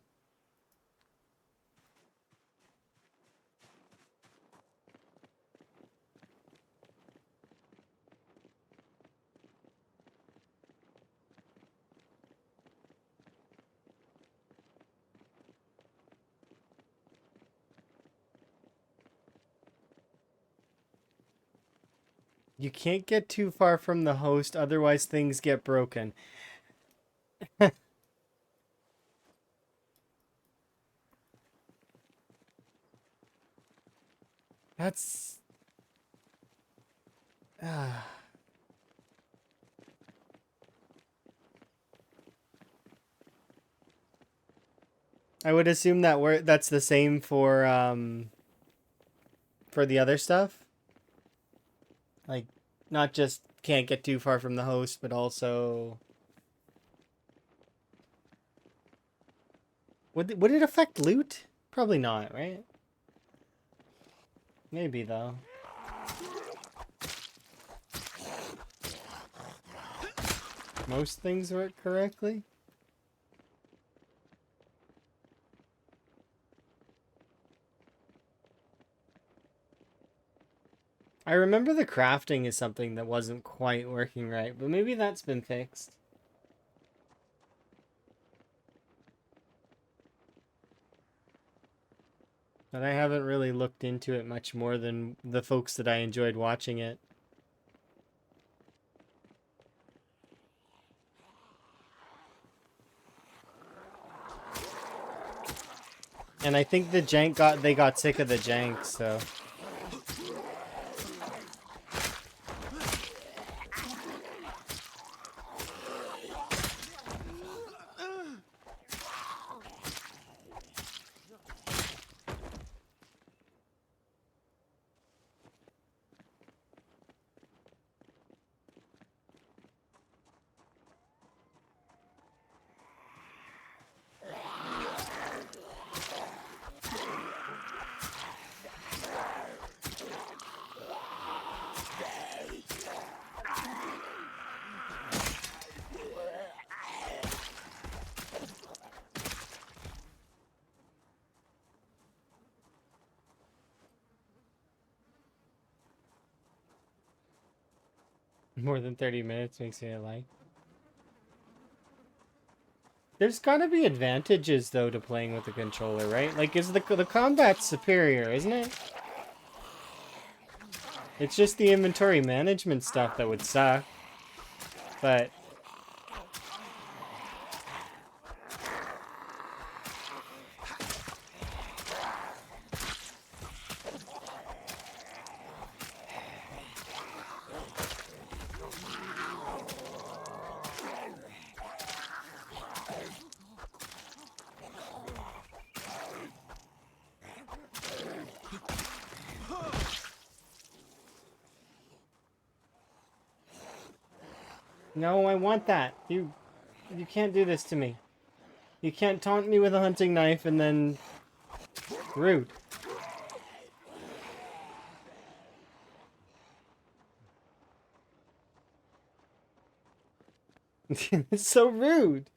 You can't get too far from the host, otherwise things get broken. That's... I would assume that that's the same for the other stuff. Like, not just can't get too far from the host, but also... Would it affect loot? Probably not, right? Maybe, though. Most things work correctly? I remember the crafting is something that wasn't quite working right, but maybe that's been fixed. But I haven't really looked into it much more than the folks that I enjoyed watching it. And I think the jank they got sick of the jank, so... More than 30 minutes makes me like. There's gotta be advantages, though, to playing with the controller, right? Like, is the combat superior, isn't it? It's just the inventory management stuff that would suck. But... No, I want that. You can't do this to me. You can't taunt me with a hunting knife and then... Rude. It's so rude.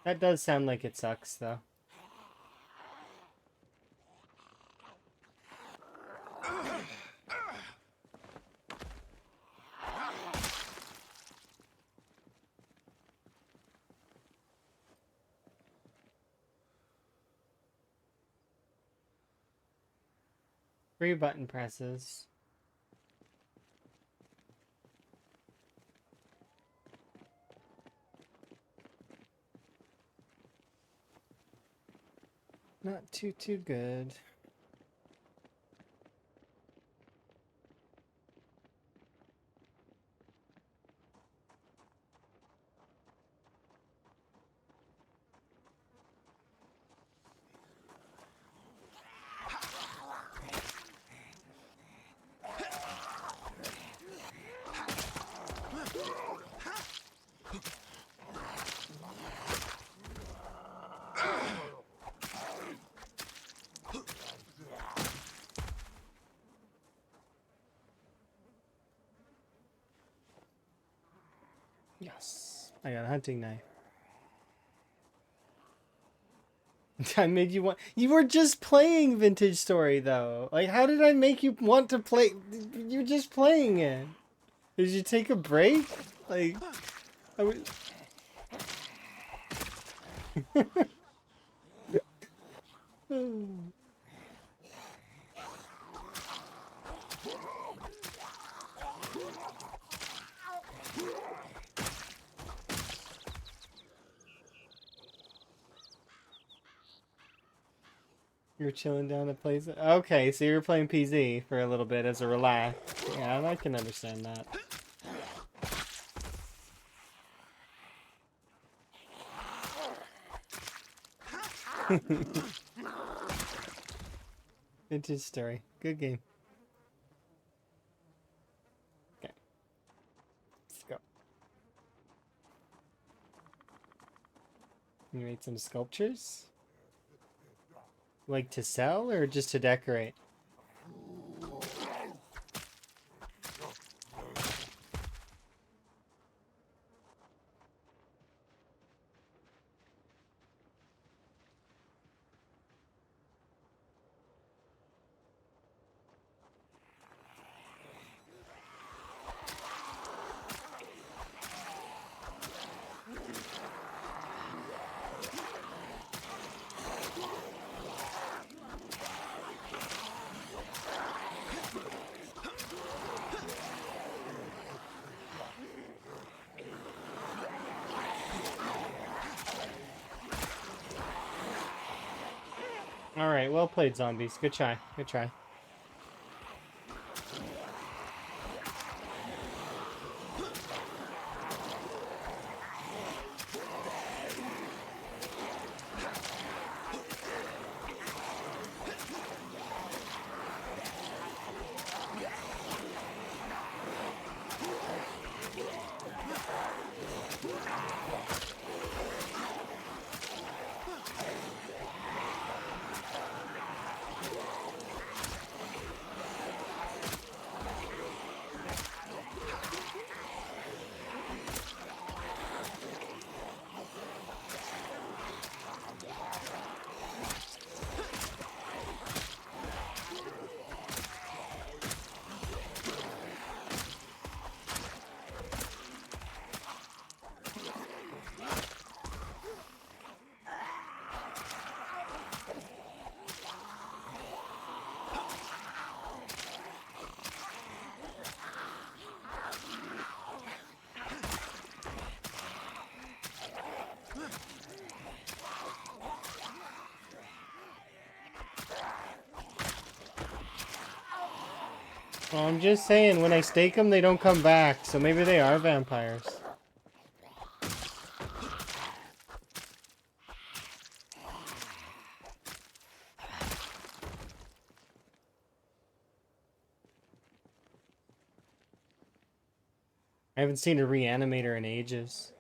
That does sound like it sucks, though. Free button presses. Not too good. Yes, I got a hunting knife. I made you want. You were just playing Vintage Story though. Like, how did I make you want to play? You're just playing it. Did you take a break? Like, I was. You're chilling down at place. Okay, so you're playing PZ for a little bit as a relax. Yeah, I can understand that. Vintage Story. Good game. Okay. Let's go. You made some sculptures? Like to sell or just to decorate? Alright, well played, zombies. Good try. Good try. Well, I'm just saying, when I stake them, they don't come back, so maybe they are vampires. I haven't seen a reanimator in ages.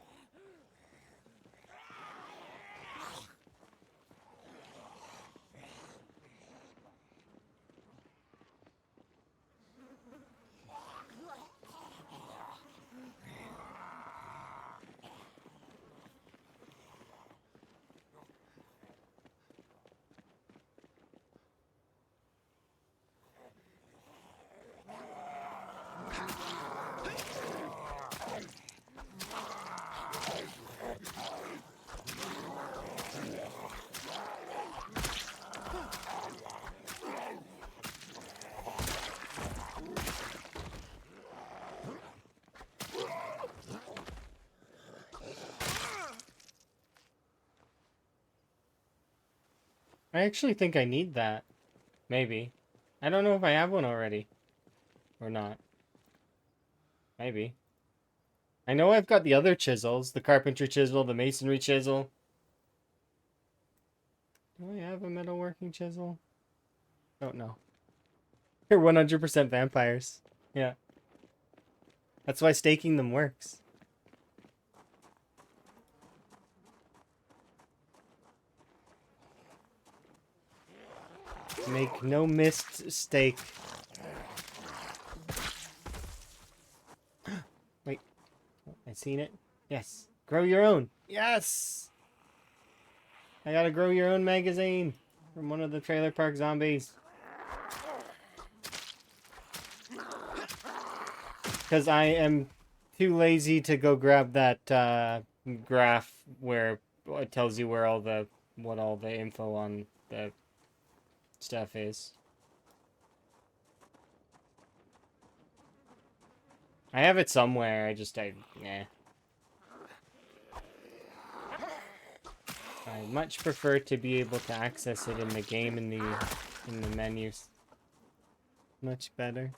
I actually think I need that. Maybe. I don't know if I have one already. Or not. Maybe. I know I've got the other chisels. The carpentry chisel, the masonry chisel. Do I have a metalworking chisel? Don't know. They're 100% vampires. Yeah. That's why staking them works. Make no mistake. Wait. I seen it? Yes. Grow your own. Yes! I gotta grow your own magazine from one of the trailer park zombies. Because I am too lazy to go grab that graph where it tells you where all the what all the info on the stuff is. I have it somewhere. I much prefer to be able to access it in the game in the menus. Much better.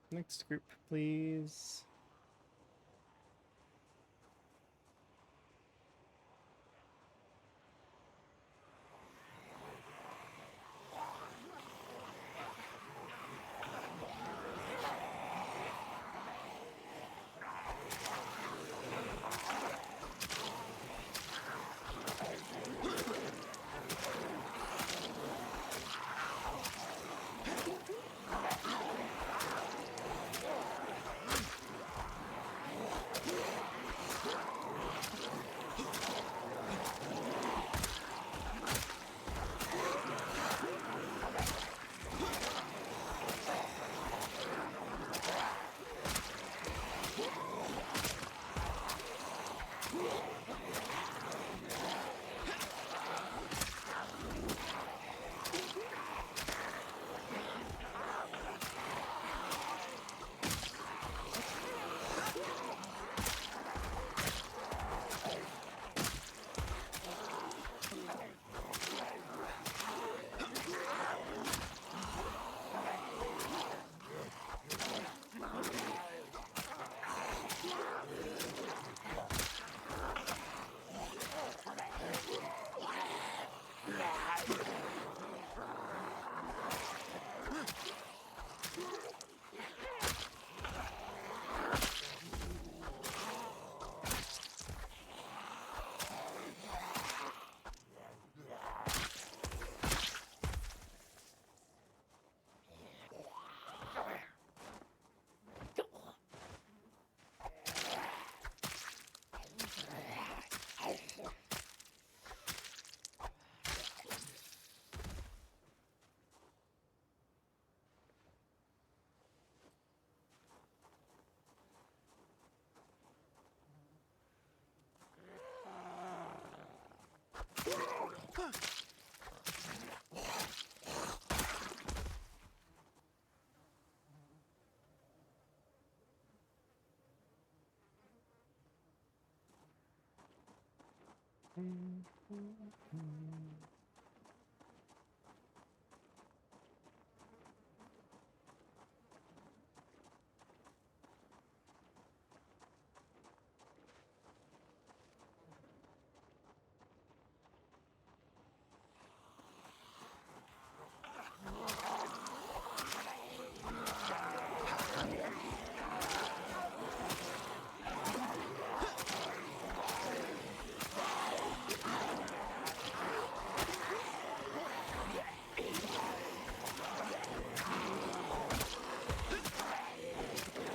Next group, please.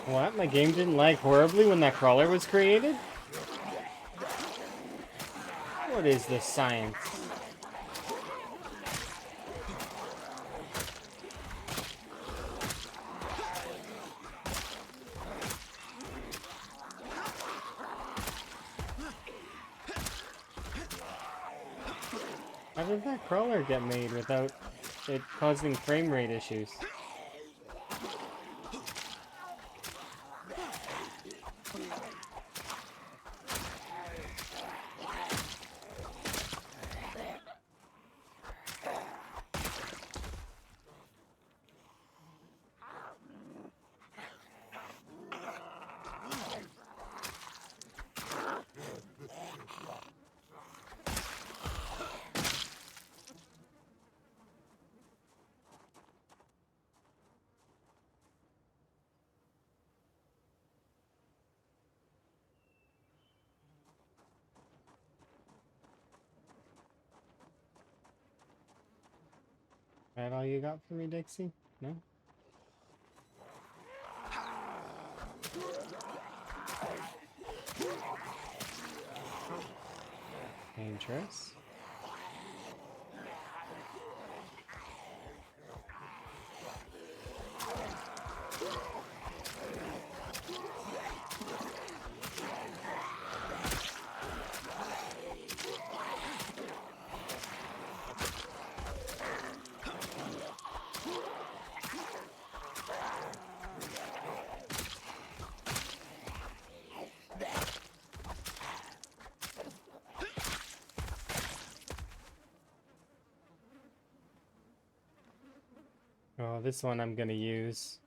What? My game didn't lag horribly when that crawler was created? What is this science? How did that crawler get made without it causing frame rate issues? That all you got for me, Dixie? No? Dangerous. Oh, this one I'm gonna use.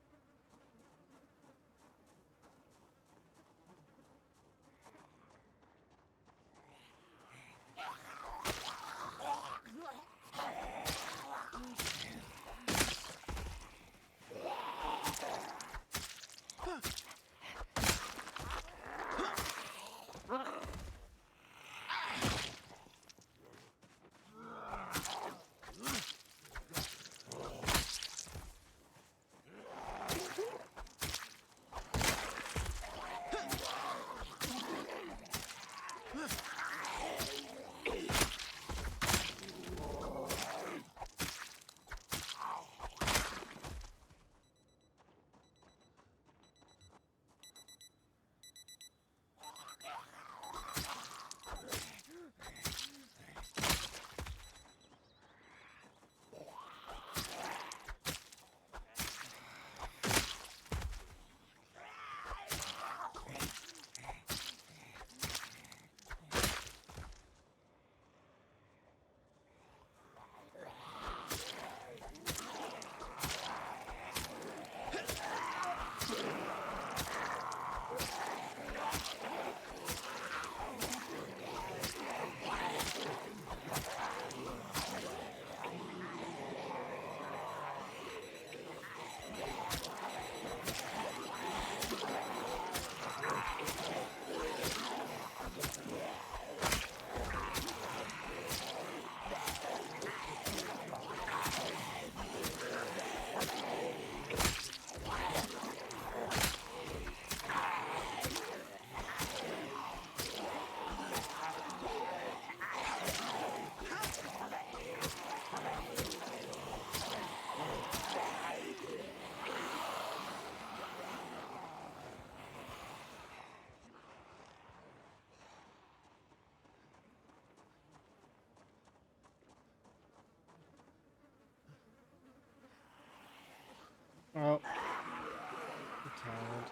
Oh, I'm tired.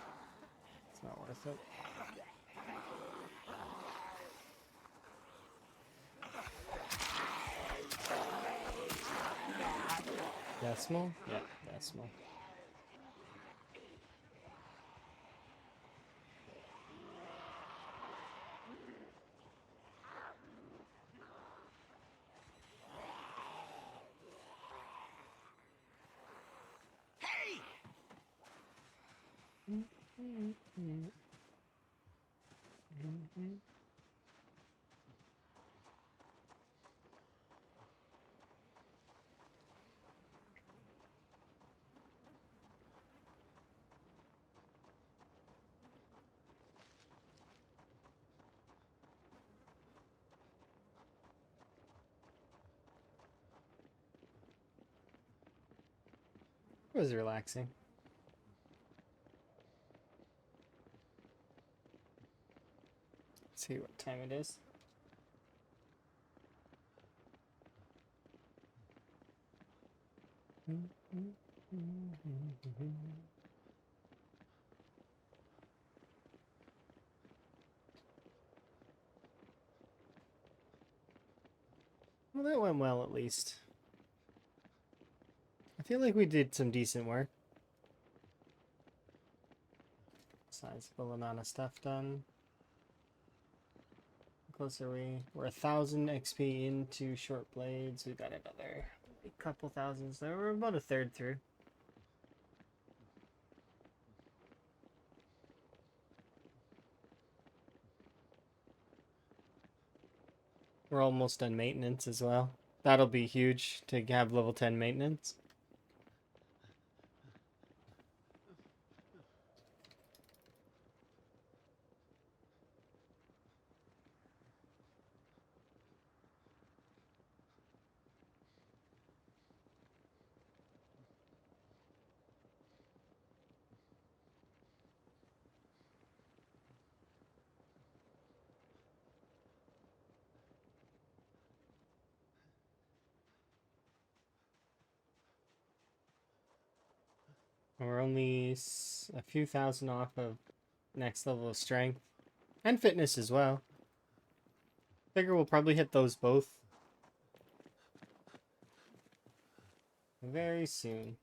It's not worth it. Decimal? Yeah, decimal. It was relaxing. Let's see what time it is. Well, that went well at least. I feel like we did some decent work. Sizable amount of stuff done. How close are we? We're 1,000 XP into short blades. We got another couple thousand, so we're about a third through. We're almost done maintenance as well. That'll be huge to have level 10 maintenance. We're only a few thousand off of next level of strength and fitness as well. Figure we'll probably hit those both very soon.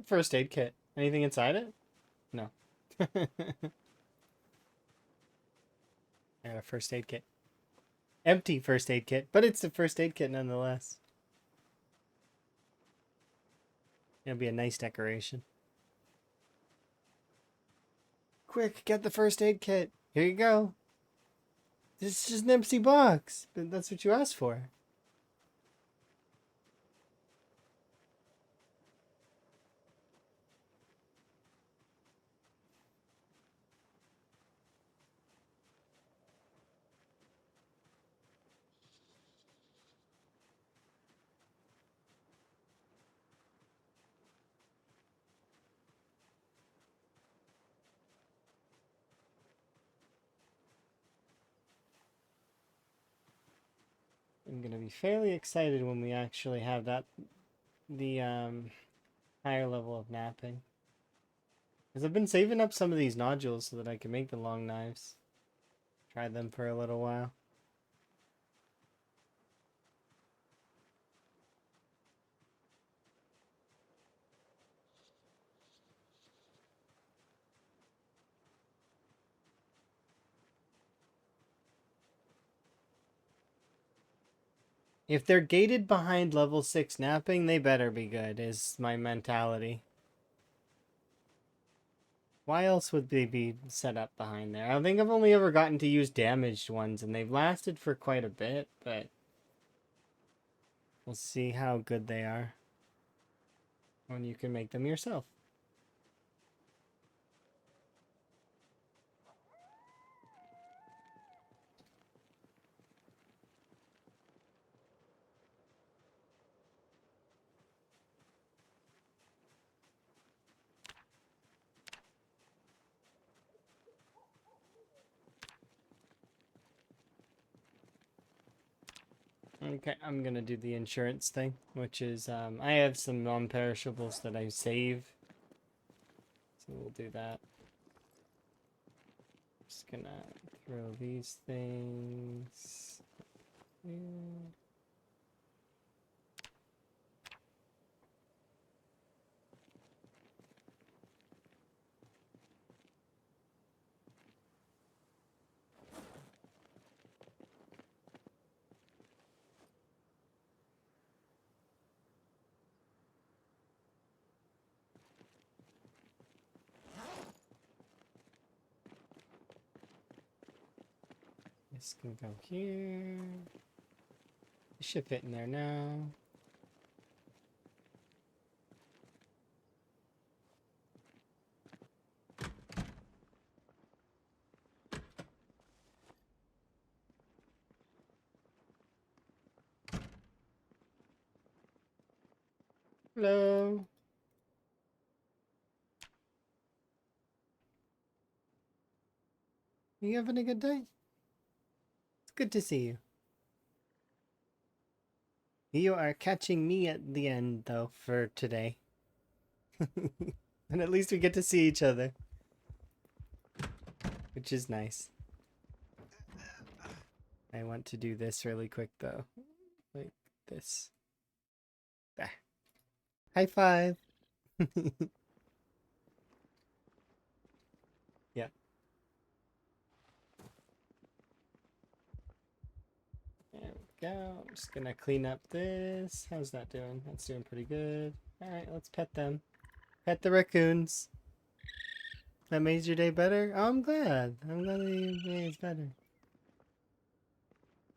First aid kit. Anything inside it? No. I got a first aid kit. Empty first aid kit, but it's a first aid kit nonetheless. It'll be a nice decoration. Quick, get the first aid kit. Here you go. This is just an empty box. That's what you asked for. I'm gonna be fairly excited when we actually have the higher level of napping. Because I've been saving up some of these nodules so that I can make the long knives. Tried them for a little while. If they're gated behind level 6 napping, they better be good, is my mentality. Why else would they be set up behind there? I think I've only ever gotten to use damaged ones, and they've lasted for quite a bit, but we'll see how good they are when you can make them yourself. Okay, I'm gonna do the insurance thing, which is, I have some non-perishables that I save. So we'll do that. Just gonna throw these things here. This can go here. It should fit in there now. Hello. You having a good day? It's good to see you. You are catching me at the end, though, for today. And at least we get to see each other, which is nice. I want to do this really quick though. Like this. Ah. High five. Yeah. There we go. I'm just gonna clean up this. How's that doing? That's doing pretty good. Alright, let's pet them. Pet the raccoons. That made your day better? Oh, I'm glad. I'm glad that your day is better.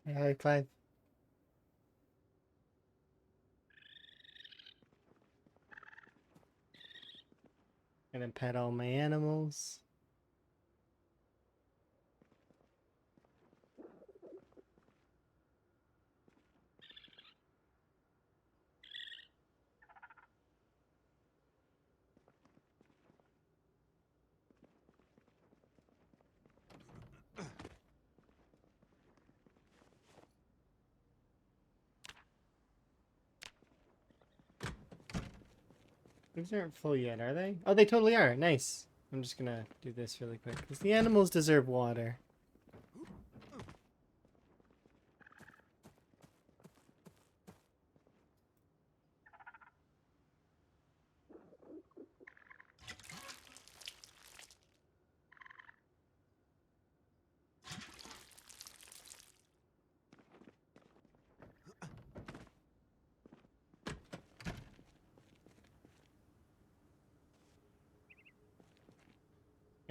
Hey, high five. Gonna pet all my animals. These aren't full yet, are they? Oh, they totally are. Nice. I'm just gonna do this really quick because the animals deserve water.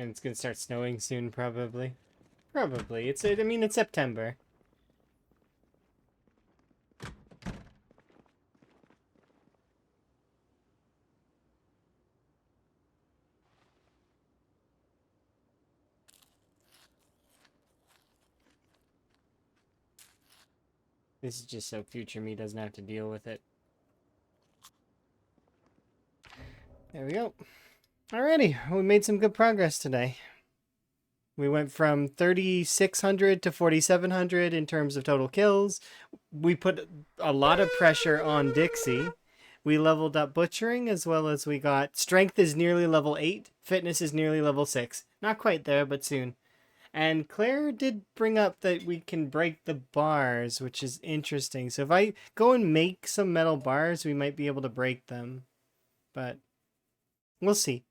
And it's gonna start snowing soon, probably. Probably. I mean, it's September. This is just so future me doesn't have to deal with it. There we go. Alrighty, we made some good progress today. We went from 3,600 to 4,700 in terms of total kills. We put a lot of pressure on Dixie. We leveled up butchering as well as we got strength is nearly level 8, fitness is nearly level 6. Not quite there, but soon. And Claire did bring up that we can break the bars, which is interesting. So if I go and make some metal bars, we might be able to break them. But we'll see.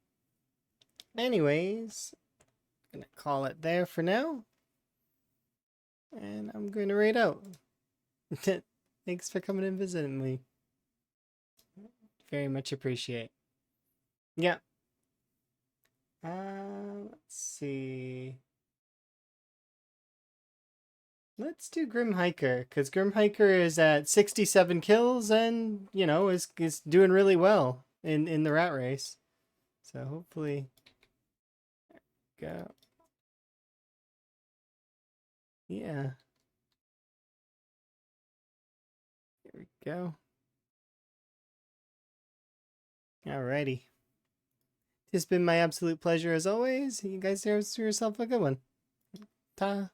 Anyways, I'm gonna call it there for now. And I'm going to raid out. Thanks for coming and visiting me. Very much appreciate. Yeah. Let's see. Let's do Grim Hiker, because Grim Hiker is at 67 kills and, you know, is doing really well in the rat race. So hopefully, go. Yeah. Here we go. Alrighty. It's been my absolute pleasure as always. You guys have yourself a good one. Ta.